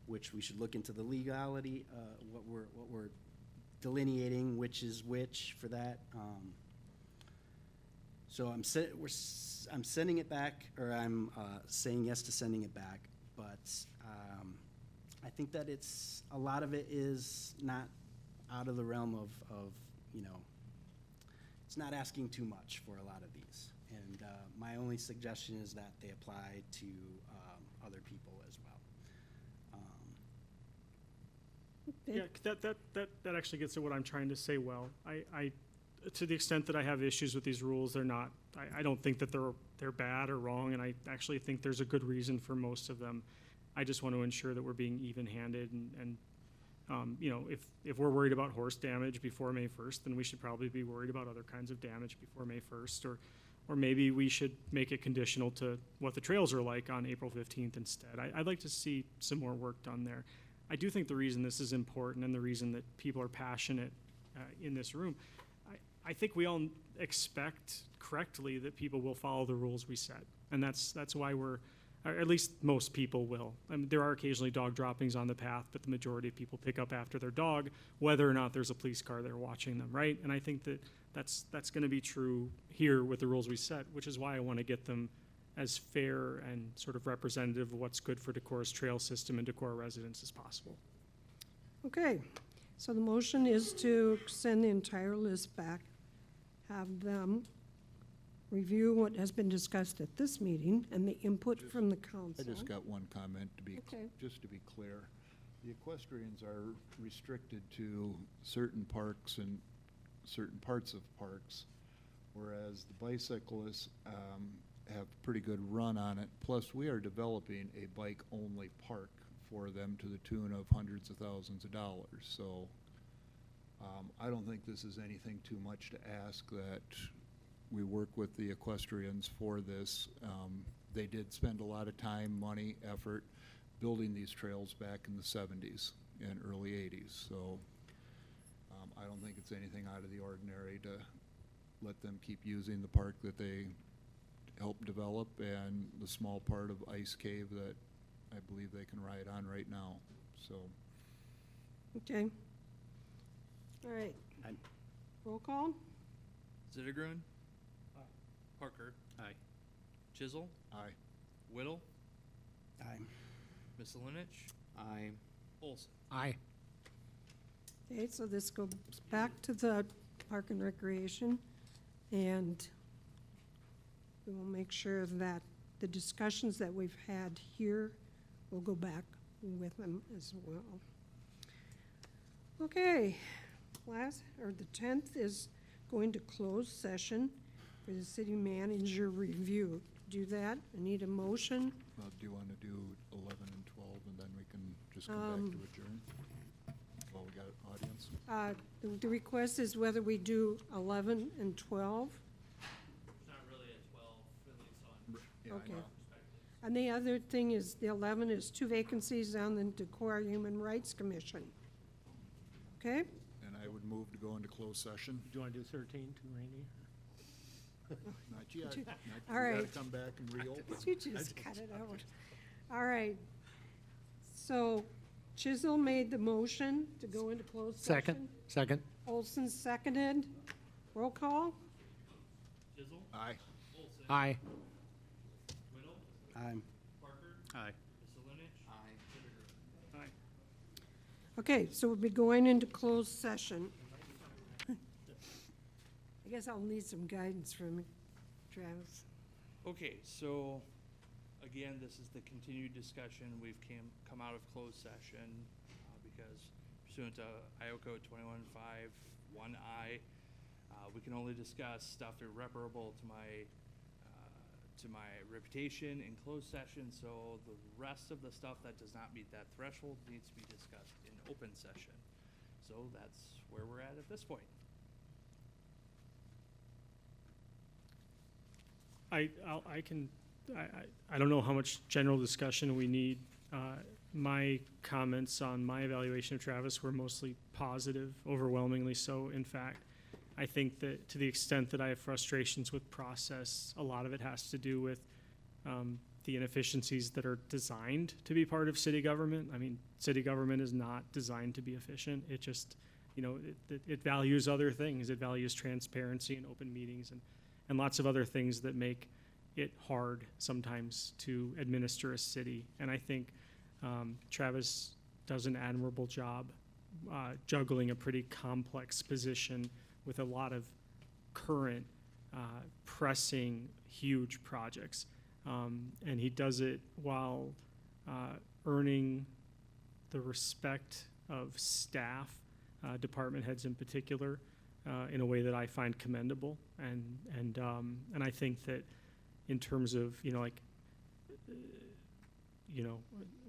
which we should look into the legality, what we're delineating, which is which for that. So I'm sending it back, or I'm saying yes to sending it back, but I think that a lot of it is not out of the realm of you know, it's not asking too much for a lot of these. And my only suggestion is that they apply to other people as well. Yeah, that actually gets at what I'm trying to say. Well, I to the extent that I have issues with these rules, they're not. I don't think that they're bad or wrong, and I actually think there's a good reason for most of them. I just want to ensure that we're being even-handed, and you know, if we're worried about horse damage before May 1st, then we should probably be worried about other kinds of damage before May 1st, or maybe we should make it conditional to what the trails are like on April 15th instead. I'd like to see some more work done there. I do think the reason this is important and the reason that people are passionate in this room, I think we all expect correctly that people will follow the rules we set. And that's why or at least most people will. I mean, there are occasionally dog droppings on the path, but the majority of people pick up after their dog, whether or not there's a police car there watching them, right? And I think that that's going to be true here with the rules we set, which is why I want to get them as fair and sort of representative of what's good for Decorah's trail system and Decorah residents as possible. Okay, so the motion is to send the entire list back, have them review what has been discussed at this meeting and the input from the council. I just got one comment Okay. just to be clear. The equestrians are restricted to certain parks and certain parts of parks, whereas the bicyclists have pretty good run on it. Plus, we are developing a bike-only park for them to the tune of hundreds of thousands of dollars. So I don't think this is anything too much to ask that we work with the equestrians for this. They did spend a lot of time, money, effort building these trails back in the 70s and early 80s. So I don't think it's anything out of the ordinary to let them keep using the park that they helped develop and the small part of Ice Cave that I believe they can ride on right now. So. Okay. All right. Roll call? Zittergrun? Parker? Aye. Chisel? Aye. Whittle? Aye. Misselinich? Aye. Olson. Aye. Okay, so this goes back to the Park and Recreation, and we will make sure that the discussions that we've had here will go back with them as well. Okay, the 10th is going to close session for the city manager review. Do that, I need a motion. Well, do you want to do 11 and 12, and then we can just come back to adjourn? Well, we got an audience. The request is whether we do 11 and 12. It's not really a 12, at least on Yeah, I Okay. know. And the other thing is, the 11 is 2 vacancies on the Decorah Human Rights Commission. Okay? And I would move to go into closed session. Do you want to do 13 too, Randy? Not yet. All We right. gotta come back and reopen. You just cut it out. All right. So Chisholm made the motion to go into closed session. Second. Olson seconded. Roll call? Chisholm. Aye. Olson. Aye. Whittle. I'm. Parker. Aye. Salinich. Aye. Bitterger. Aye. Okay, so we'll be going into closed session. I guess I'll need some guidance from Travis. Okay, so, again, this is the continued discussion. We've come out of closed session because pursuant to Iowa Code 21.5(1)(I), we can only discuss stuff irreparable to my reputation in closed session, so the rest of the stuff that does not meet that threshold needs to be discussed in open session. So that's where we're at this point. I don't know how much general discussion we need. My comments on my evaluation of Travis were mostly positive, overwhelmingly so, in fact. I think that to the extent that I have frustrations with process, a lot of it has to do with the inefficiencies that are designed to be part of city government. I mean, city government is not designed to be efficient. It just, it values other things. It values transparency and open meetings and lots of other things that make it hard sometimes to administer a city. And I think Travis does an admirable job juggling a pretty complex position with a lot of current, pressing, huge projects. And he does it while earning the respect of staff, department heads in particular, in a way that I find commendable. And I think that in terms of,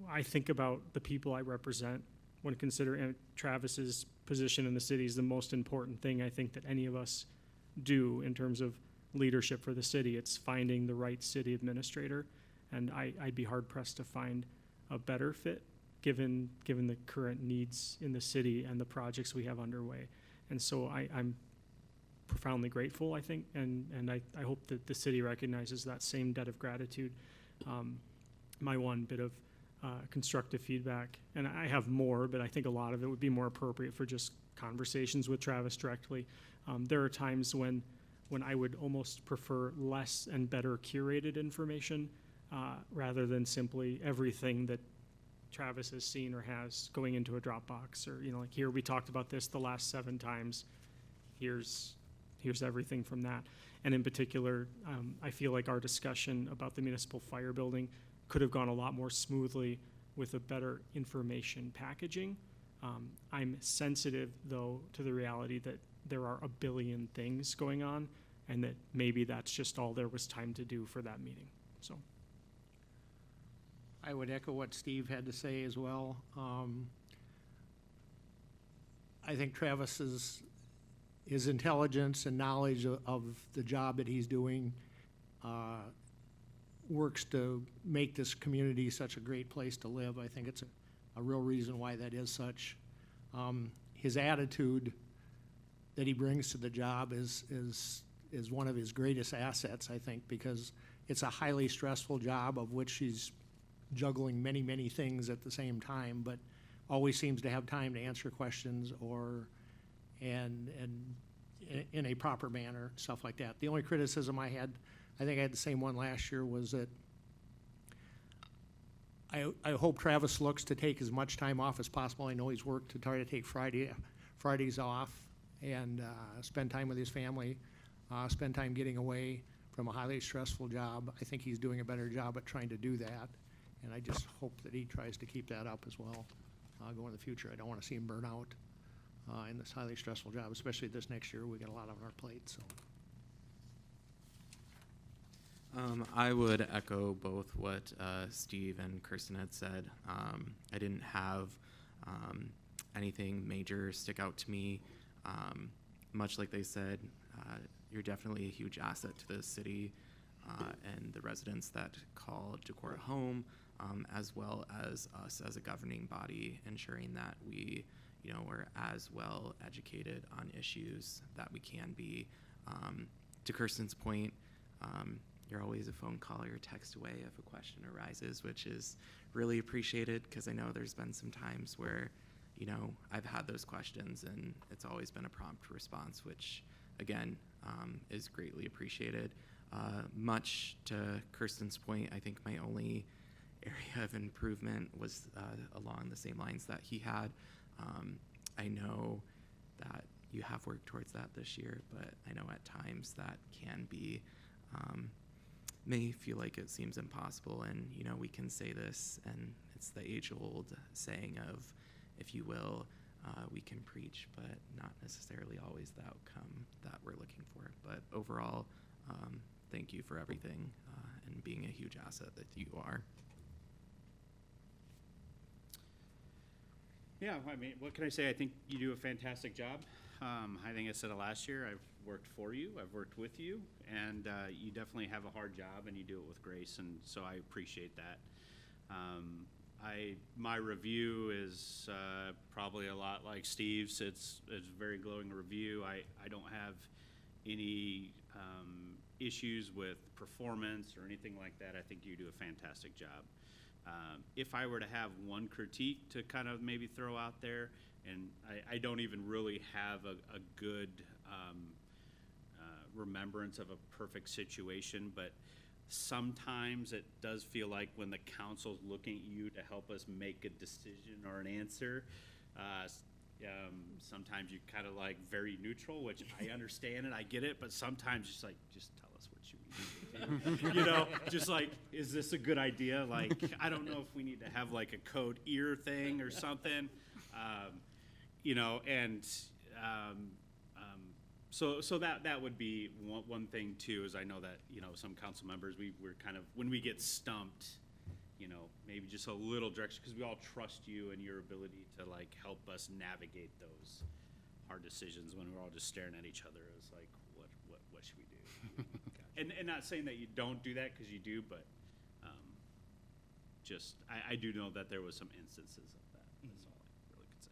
I think about the people I represent when considering Travis's position in the city is the most important thing I think that any of us do in terms of leadership for the city. It's finding the right city administrator, and I'd be hard pressed to find a better fit given the current needs in the city and the projects we have underway. And so I'm profoundly grateful, I think, and I hope that the city recognizes that same debt of gratitude. My one bit of constructive feedback, and I have more, but I think a lot of it would be more appropriate for just conversations with Travis directly. There are times when I would almost prefer less and better curated information rather than simply everything that Travis has seen or has going into a Dropbox, or like here we talked about this the last 7 times. Here's everything from that. And in particular, I feel like our discussion about the municipal fire building could have gone a lot more smoothly with a better information packaging. I'm sensitive, though, to the reality that there are a billion things going on, and that maybe that's just all there was time to do for that meeting. So I would echo what Steve had to say as well. I think Travis's his intelligence and knowledge of the job that he's doing works to make this community such a great place to live. I think it's a real reason why that is such. His attitude that he brings to the job is one of his greatest assets, I think, because it's a highly stressful job of which he's juggling many, many things at the same time, but always seems to have time to answer questions and in a proper manner, stuff like that. The only criticism I think I had the same one last year, was that I hope Travis looks to take as much time off as possible. I know he's worked to try to take Fridays off and spend time with his family, spend time getting away from a highly stressful job. I think he's doing a better job at trying to do that, and I just hope that he tries to keep that up as well going in the future. I don't want to see him burn out in this highly stressful job, especially this next year. We got a lot on our plate, so. I would echo both what Steve and Kirsten had said. I didn't have anything major stick out to me. Much like they said, you're definitely a huge asset to the city and the residents that call Decorah home, as well as us as a governing body, ensuring that we, are as well educated on issues that we can be. To Kirsten's point, you're always a phone call or text away if a question arises, which is really appreciated, because I know there's been some times where, I've had those questions and it's always been a prompt response, which again, is greatly appreciated. Much to Kirsten's point, I think my only area of improvement was along the same lines that he had. I know that you have worked towards that this year, but I know at times that can be may feel like it seems impossible, and we can say this, and it's the age-old saying of, if you will, we can preach, but not necessarily always the outcome that we're looking for. But overall, thank you for everything and being a huge asset that you are. Yeah, I mean, what can I say? I think you do a fantastic job. I think I said it last year, I've worked for you, I've worked with you, and you definitely have a hard job and you do it with grace, and so I appreciate that. My review is probably a lot like Steve's. It's a very glowing review. I don't have any issues with performance or anything like that. I think you do a fantastic job. If I were to have one critique to kind of maybe throw out there, and I don't even really have a good remembrance of a perfect situation, but sometimes it does feel like when the council's looking at you to help us make a decision or an answer, sometimes you kind of like very neutral, which I understand and I get it, but sometimes it's like, just tell us what you need. Just like, is this a good idea? Like, I don't know if we need to have like a code ear thing or something, So that would be one thing too, is I know that, some council members, we're kind of, when we get stumped, maybe just a little direction, because we all trust you and your ability to like help us navigate those hard decisions when we're all just staring at each other. It's like, what should we do? And not saying that you don't do that, because you do, but I do know that there was some instances of that. That's all I really could say.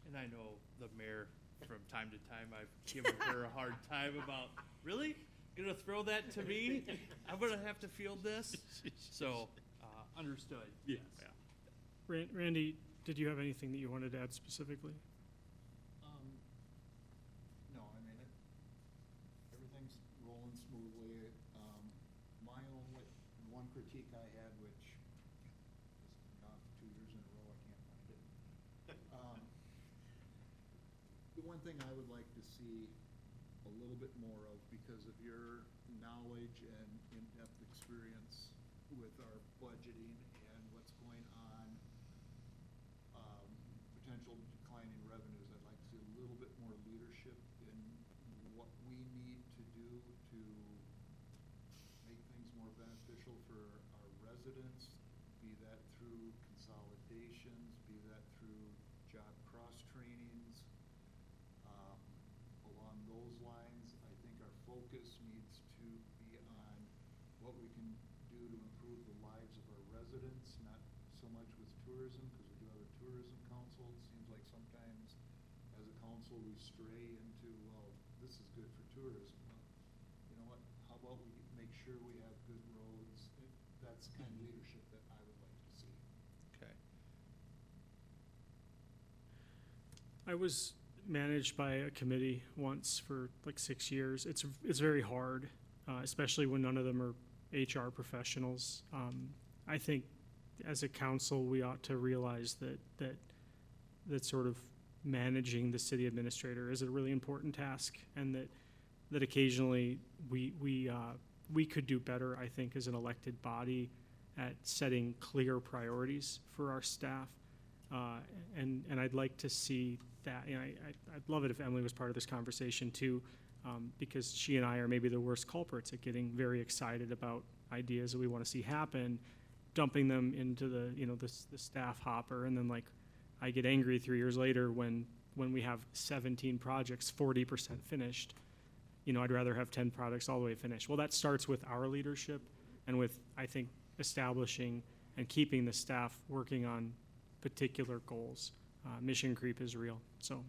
And I know the mayor, from time to time, I've given her a hard time about, really? Gonna throw that to me? I'm gonna have to field this? So, understood. Yes. Yeah. Randy, did you have anything that you wanted to add specifically? No, I mean, everything's rolling smoothly. My only one critique I had, which is off 2 years in a row, I can't find it. The one thing I would like to see a little bit more of, because of your knowledge and in-depth experience with our budgeting and what's going on, potential declining revenues, I'd like to see a little bit more leadership in what we need to do to make things more beneficial for our residents, be that through consolidations, be that through job cross-trainings. Along those lines, I think our focus needs to be on what we can do to improve the lives of our residents, not so much with tourism, because we do have a tourism council. It seems like sometimes as a council we stray into, well, this is good for tourism. Well, you know what, how about we make sure we have good roads? That's the kind of leadership that I would like to see. Okay. I was managed by a committee once for like 6 years. It's very hard, especially when none of them are HR professionals. I think as a council, we ought to realize that sort of managing the city administrator is a really important task, and that occasionally we could do better, I think, as an elected body at setting clear priorities for our staff. And I'd like to see that. I'd love it if Emily was part of this conversation too, because she and I are maybe the worst culprits at getting very excited about ideas that we want to see happen, dumping them into the staff hopper, and then I get angry 3 years later when we have 17 projects 40% finished. I'd rather have 10 projects all the way finished. Well, that starts with our leadership and with, I think, establishing and keeping the staff working on particular goals. Mission creep is real. So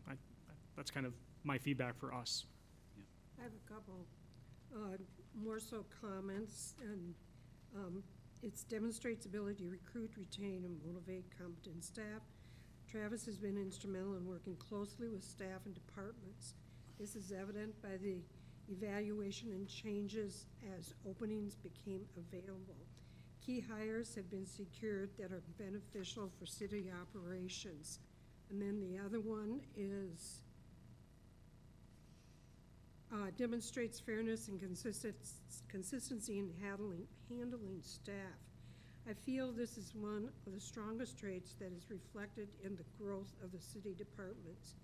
that's kind of my feedback for us. I have a couple more so comments, and it demonstrates ability to recruit, retain, and motivate competent staff. Travis has been instrumental in working closely with staff and departments. This is evident by the evaluation and changes as openings became available. Key hires have been secured that are beneficial for city operations. And then the other one is demonstrates fairness and consistency in handling staff. I feel this is one of the strongest traits that is reflected in the growth of the city departments.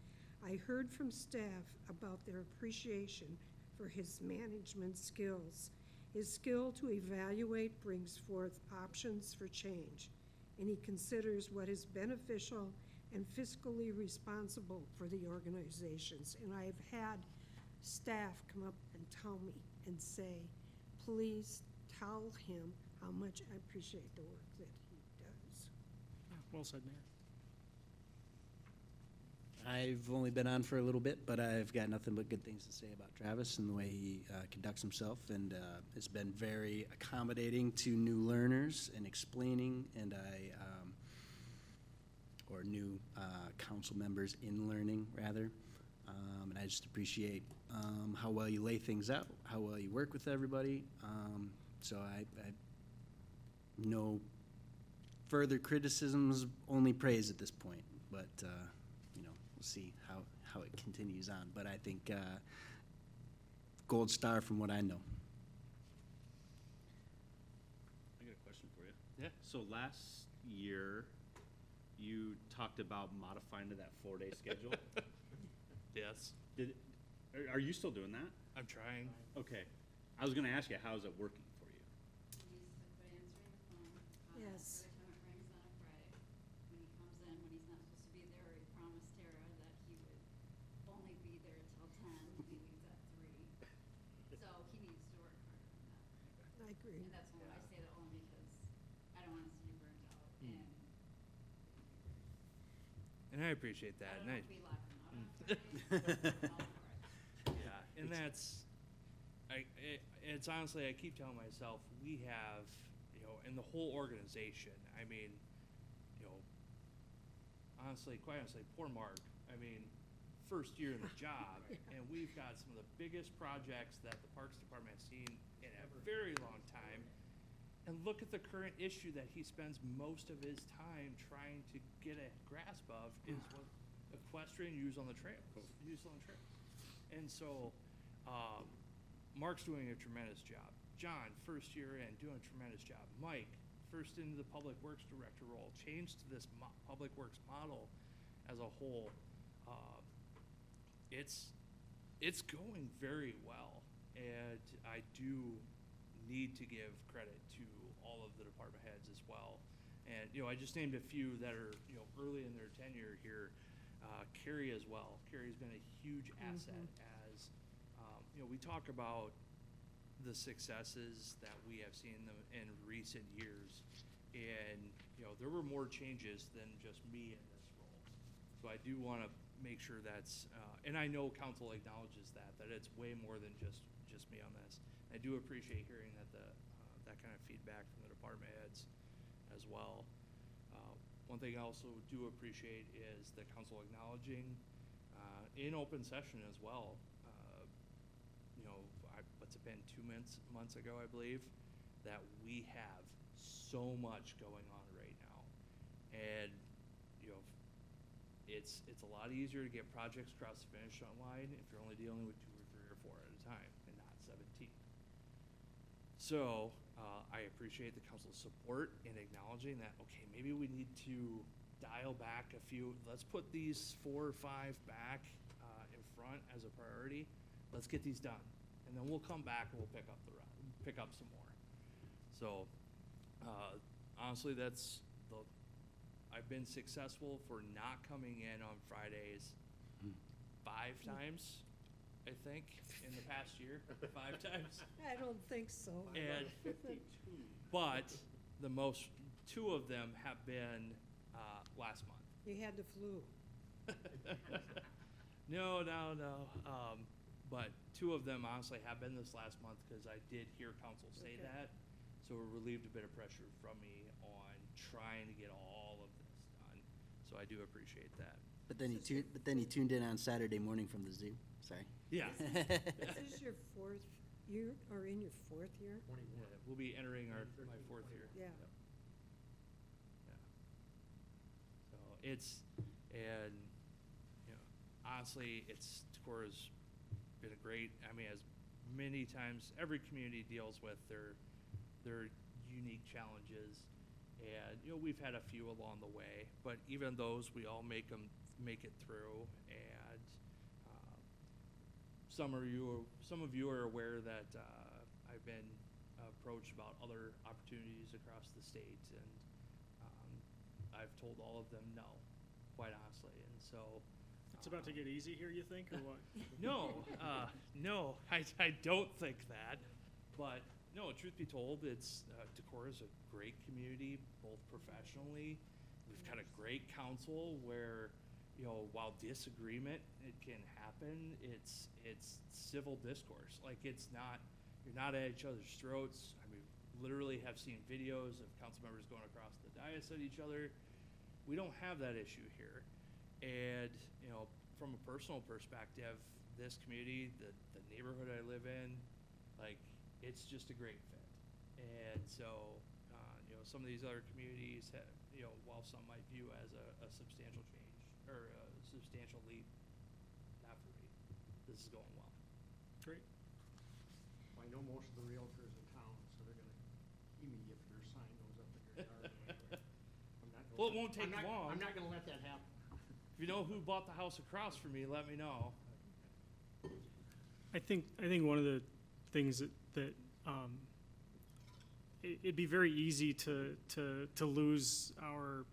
I heard from staff about their appreciation for his management skills. His skill to evaluate brings forth options for change, and he considers what is beneficial and fiscally responsible for the organizations. And I've had staff come up and tell me and say, please tell him how much I appreciate the work that he does. Well said, Mayor. I've only been on for a little bit, but I've got nothing but good things to say about Travis and the way he conducts himself, and has been very accommodating to new learners and explaining, and or new council members in learning, rather. And I just appreciate how well you lay things out, how well you work with everybody. So I no further criticisms, only praise at this point, but we'll see how it continues on. But I think gold star from what I know. I got a question for you. Yeah. So last year, you talked about modifying to that 4-day schedule. Yes. Are you still doing that? I'm trying. Okay. I was going to ask you, how is it working for you? Yes. Every time it rings on a Friday, when he comes in, when he's not supposed to be there, he promised Tara that he would only be there till 10, and he leaves at 3. So he needs to work harder than that. I agree. And that's why I say that only because I don't want to see you burnt out. And I appreciate that. I don't know if we lock him out on Friday. Yeah, and it's honestly, I keep telling myself, we have, in the whole organization, I mean, quite honestly, poor Mark, first year in the job, and we've got some of the biggest projects that the Parks Department has seen in a very long time. And look at the current issue that he spends most of his time trying to get a grasp of is what equestrian use on the trails. And so, Mark's doing a tremendous job. John, first year in, doing a tremendous job. Mike, first into the Public Works Director role, changed to this Public Works model as a whole. It's going very well, and I do need to give credit to all of the department heads as well. And, I just named a few that are, early in their tenure here. Carrie as well. Carrie's been a huge asset as, we talk about the successes that we have seen in recent years. And, there were more changes than just me in this role. So I do want to make sure that's, and I know council acknowledges that it's way more than just me on this. I do appreciate hearing that that kind of feedback from the department heads as well. One thing I also do appreciate is the council acknowledging in open session as well. What's it been, 2 months ago, I believe, that we have so much going on right now. And, you know, it's a lot easier to get projects across the finish line if you're only dealing with 2 or 3 or 4 at a time and not 17. So I appreciate the council's support in acknowledging that, okay, maybe we need to dial back a few. Let's put these 4 or 5 back in front as a priority. Let's get these done. And then we'll come back and we'll pick up some more. So honestly, I've been successful for not coming in on Fridays 5 times, I think, in the past year. 5 times. I don't think so. And, but the most, 2 of them have been last month. You had the flu. No. But 2 of them honestly have been this last month because I did hear council say that. So it relieved a bit of pressure from me on trying to get all of this done. So I do appreciate that. But then you tuned in on Saturday morning from the zoo. Sorry. Yeah. This is your 4th year, or in your 4th year? Yeah, we'll be entering my 4th year. Yeah. So and you know, honestly, Decorah's been a great. I mean, as many times every community deals with their unique challenges, and you know, we've had a few along the way, but even those we all make it through. And some of you are aware that I've been approached about other opportunities across the state, and I've told all of them no, quite honestly. And so It's about to get easy here, you think, or what? no, I don't think that. But no, truth be told, Decorah is a great community, both professionally. We've got a great council where, you know, while disagreement it can happen, it's civil discourse. Like, you're not at each other's throats. I mean, literally have seen videos of council members going across the dais at each other. We don't have that issue here. And, you know, from a personal perspective, this community, the neighborhood I live in, like, it's just a great fit. And so, you know, some of these other communities have, you know, while some might view as a substantial change or a substantial leap, not for me. This is going well. Great. I know most of the realtors in town, so they're gonna key me if your sign goes up in your yard anyway. Well, it won't take long. I'm not gonna let that happen. If you know who bought the house across from me, let me know. I think one of the things that it'd be very easy to lose our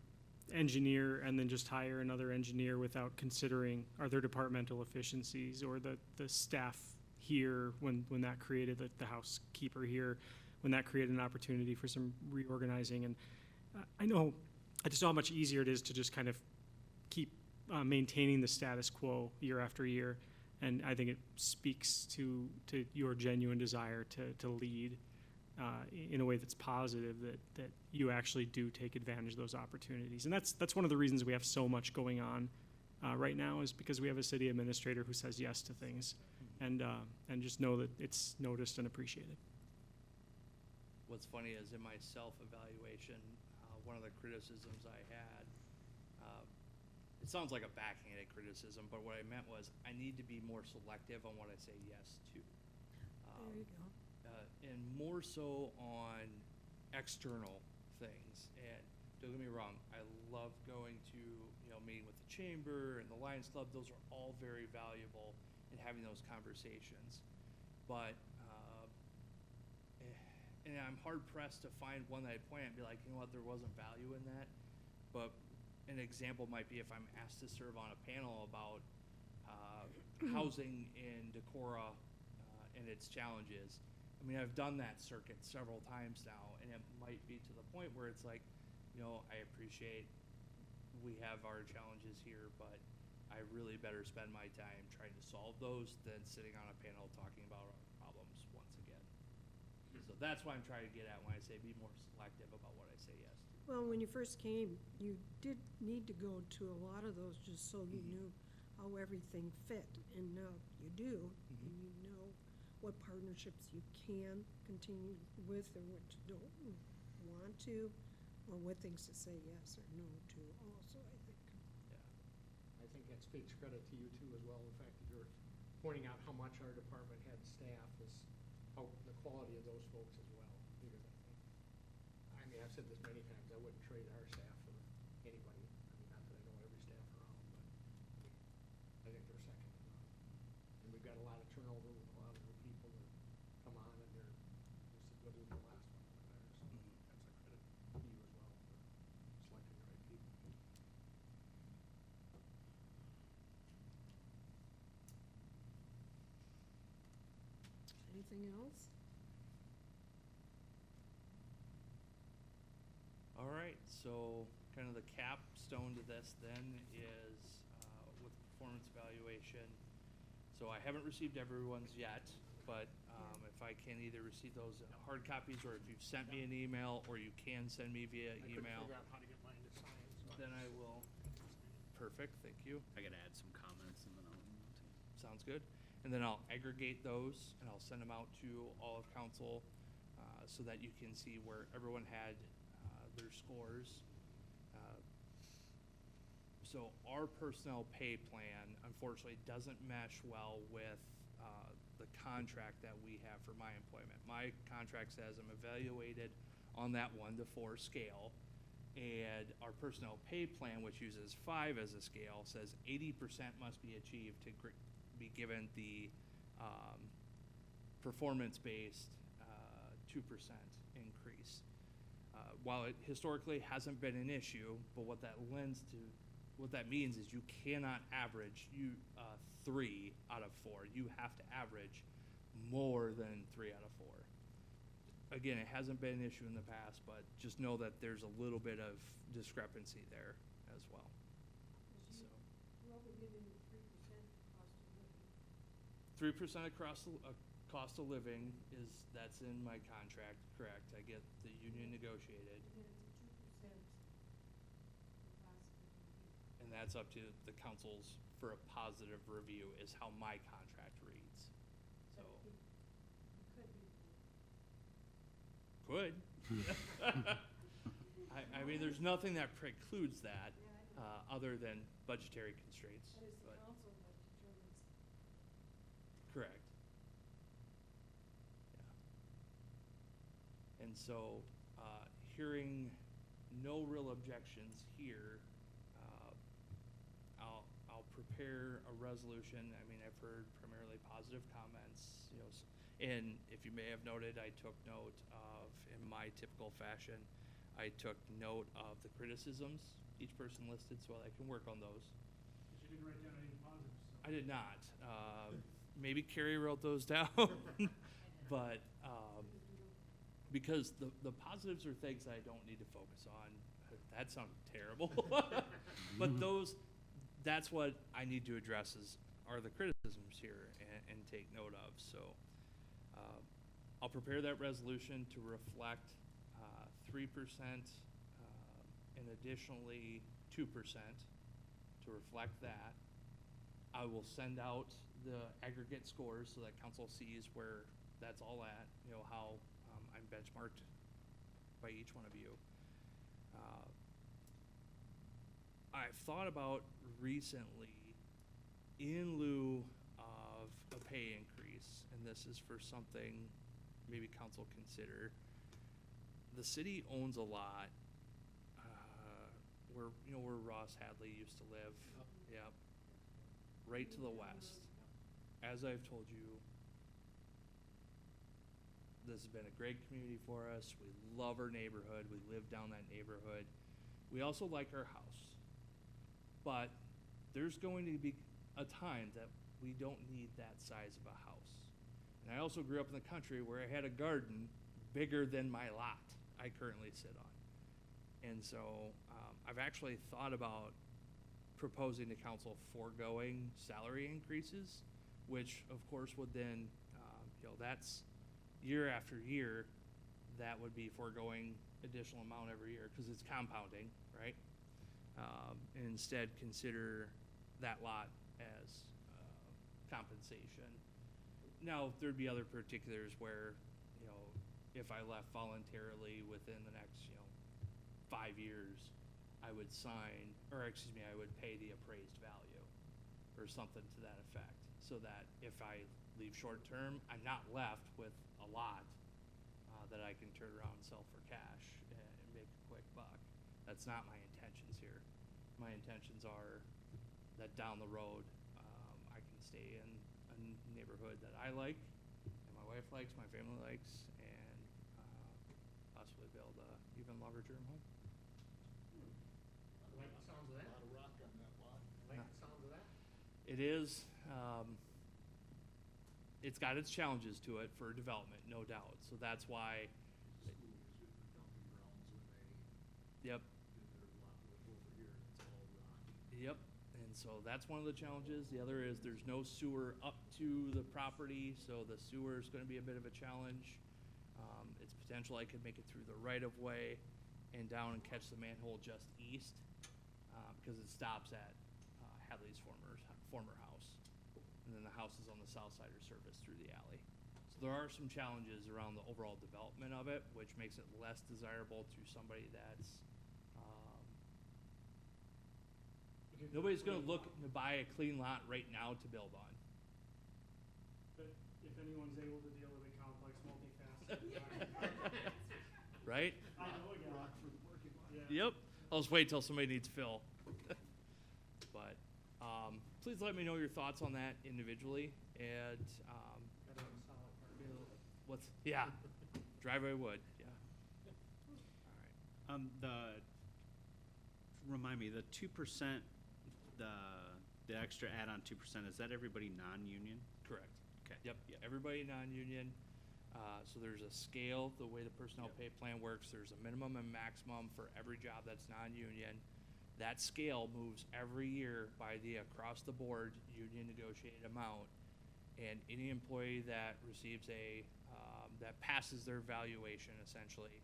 engineer and then just hire another engineer without considering are there departmental efficiencies or the staff here when that created the housekeeper here, when that created an opportunity for some reorganizing. And I just know how much easier it is to just kind of keep maintaining the status quo year after year. And I think it speaks to your genuine desire to lead in a way that's positive, that you actually do take advantage of those opportunities. And that's one of the reasons we have so much going on right now, is because we have a city administrator who says yes to things, and just know that it's noticed and appreciated. What's funny is in my self-evaluation, one of the criticisms I had, it sounds like a backhanded criticism, but what I meant was I need to be more selective on what I say yes to. There you go. And more so on external things. And don't get me wrong, I love going to, you know, meeting with the chamber and the Lions Club. Those are all very valuable in having those conversations. But, and I'm hard pressed to find one that I point at and be like, you know what, there wasn't value in that. But an example might be if I'm asked to serve on a panel about housing in Decorah and its challenges. I mean, I've done that circuit several times now, and it might be to the point where it's like, you know, I appreciate we have our challenges here, but I really better spend my time trying to solve those than sitting on a panel talking about our problems once again. So that's what I'm trying to get at when I say be more selective about what I say yes to. Well, when you first came, you did need to go to a lot of those just so you knew how everything fit, and now you do, and you know what partnerships you can continue with or what you don't. want to, or what things to say yes or no to also, I think. I think that speaks credit to you too as well, the fact that you're pointing out how much our department head staff is, how the quality of those folks as well. Because I mean, I've said this many times, I wouldn't trade our staff for anybody. I mean, not that I know every staff around, but I think they're second to none. And we've got a lot of turnover with a lot of new people that come on and they're just as good as the last one over there. So that's a credit to you as well for selecting the right people. Anything else? All right, so kind of the capstone to this then is with performance evaluation. So I haven't received everyone's yet, but if I can either receive those in hard copies, or if you've sent me an email, or you can send me via I couldn't email, figure out how to get mine to sign, so then I will. Perfect, thank you. I gotta add some comments and then I'll email to you. Sounds good. And then I'll aggregate those and I'll send them out to all of council so that you can see where everyone had their scores. So our personnel pay plan unfortunately doesn't mesh well with the contract that we have for my employment. My contract says I'm evaluated on that 1 to 4 scale, and our personnel pay plan, which uses 5 as a scale, says 80% must be achieved to be given the performance-based 2% increase. While it historically hasn't been an issue, but what that means is you cannot average 3 out of 4. You have to average more than 3 out of 4. Again, it hasn't been an issue in the past, but just know that there's a little bit of discrepancy there as well. So, Well, we're giving 3% cost of living. 3% across the cost of living that's in my contract, correct? I get the union negotiated. And then it's a 2% cost of living. And that's up to the council's for a positive review is how my contract reads. So could. I mean, there's nothing that precludes that other than budgetary constraints. That is the council that determines. Correct. Yeah. And so, hearing no real objections here, I'll prepare a resolution. I mean, I've heard primarily positive comments, you know, and if you may have noted, I took note of, in my typical fashion, I took note of the criticisms each person listed so I can work on those. But you didn't write down any positives. So. I did not. Maybe Carrie wrote those down, but because the positives are things I don't need to focus on. That sounded terrible, but that's what I need to address are the criticisms here and take note of. So I'll prepare that resolution to reflect 3% and additionally 2% to reflect that. I will send out the aggregate scores so that council sees where that's all at, you know, how I'm benchmarked by each one of you. I've thought about recently, in lieu of a pay increase, and this is for something maybe council consider, the city owns a lot where Ross Hadley used to live. Yep. Right to the west. As I've told you, this has been a great community for us. We love our neighborhood. We live down that neighborhood. We also like our house. But there's going to be a time that we don't need that size of a house. And I also grew up in the country where I had a garden bigger than my lot I currently sit on. And so I've actually thought about proposing to council foregoing salary increases, which of course would then, that's year after year, that would be foregoing additional amount every year because it's compounding, right? And instead consider that lot as compensation. Now, there'd be other particulars where, if I left voluntarily within the next, 5 years, I would sign, or excuse me, I would pay the appraised value or something to that effect. So that if I leave short term, I'm not left with a lot that I can turn around and sell for cash and make a quick buck. That's not my intentions here. My intentions are that down the road, I can stay in a neighborhood that I like, and my wife likes, my family likes, and possibly build a even longer term home. Like the sounds of that. A lot of rock on that lot. Like the sounds of that. It is. It's got its challenges to it for development, no doubt. So that's why. Yep. Yep. And so that's one of the challenges. The other is there's no sewer up to the property, so the sewer is going to be a bit of a challenge. It's potential I could make it through the right of way and down and catch the manhole just east because it stops at Hadley's former house. And then the houses on the south side are serviced through the alley. So there are some challenges around the overall development of it, which makes it less desirable to somebody that's nobody's going to look to buy a clean lot right now to build on. But if anyone's able to deal with a complex multifaceted. Right? I know a guy. Yep. I'll just wait till somebody needs fill. But please let me know your thoughts on that individually. And driveway wood. Yeah. All right. Remind me, the 2%, the extra add-on 2%, is that everybody non-union? Correct. Okay. Yep. Everybody non-union. So there's a scale, the way the personnel pay plan works, there's a minimum and maximum for every job that's non-union. That scale moves every year by the across-the-board union negotiated amount, and any employee that receives that passes their valuation essentially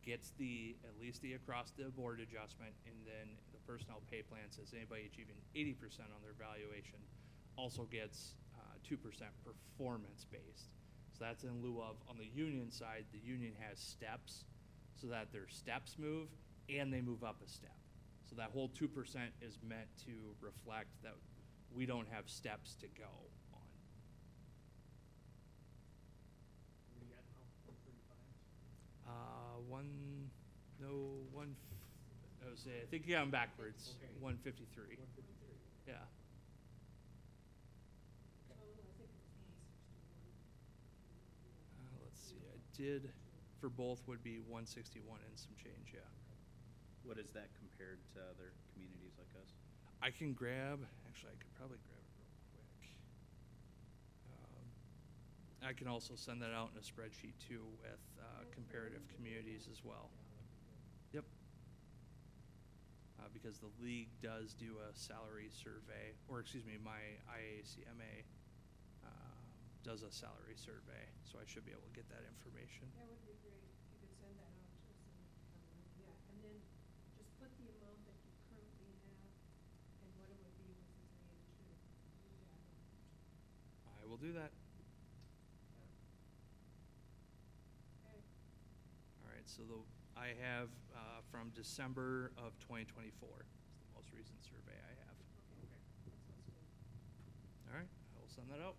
gets at least the across-the-board adjustment, and then the personnel pay plan says anybody achieving 80% on their valuation also gets 2% performance-based. So that's in lieu of, on the union side, the union has steps so that their steps move and they move up a step. So that whole 2% is meant to reflect that we don't have steps to go on. What do you got now? 135? I think you got them backwards. Okay. 153. 153. Yeah. Let's see. I did for both would be 161 and some change. Yeah. What is that compared to other communities like us? I can grab. Actually, I could probably grab it real quick. I can also send that out in a spreadsheet too with comparative communities as well. Yep. Because the league does do a salary survey, or excuse me, my IACMA does a salary survey, so I should be able to get that information. That would be great if you could send that out to us. And then just put the amount that you currently have and what it would be with the 3 and 2. I will do that. Okay. All right, so I have from December of 2024. It's the most recent survey I have. Okay. That sounds good. All right, I will send that out.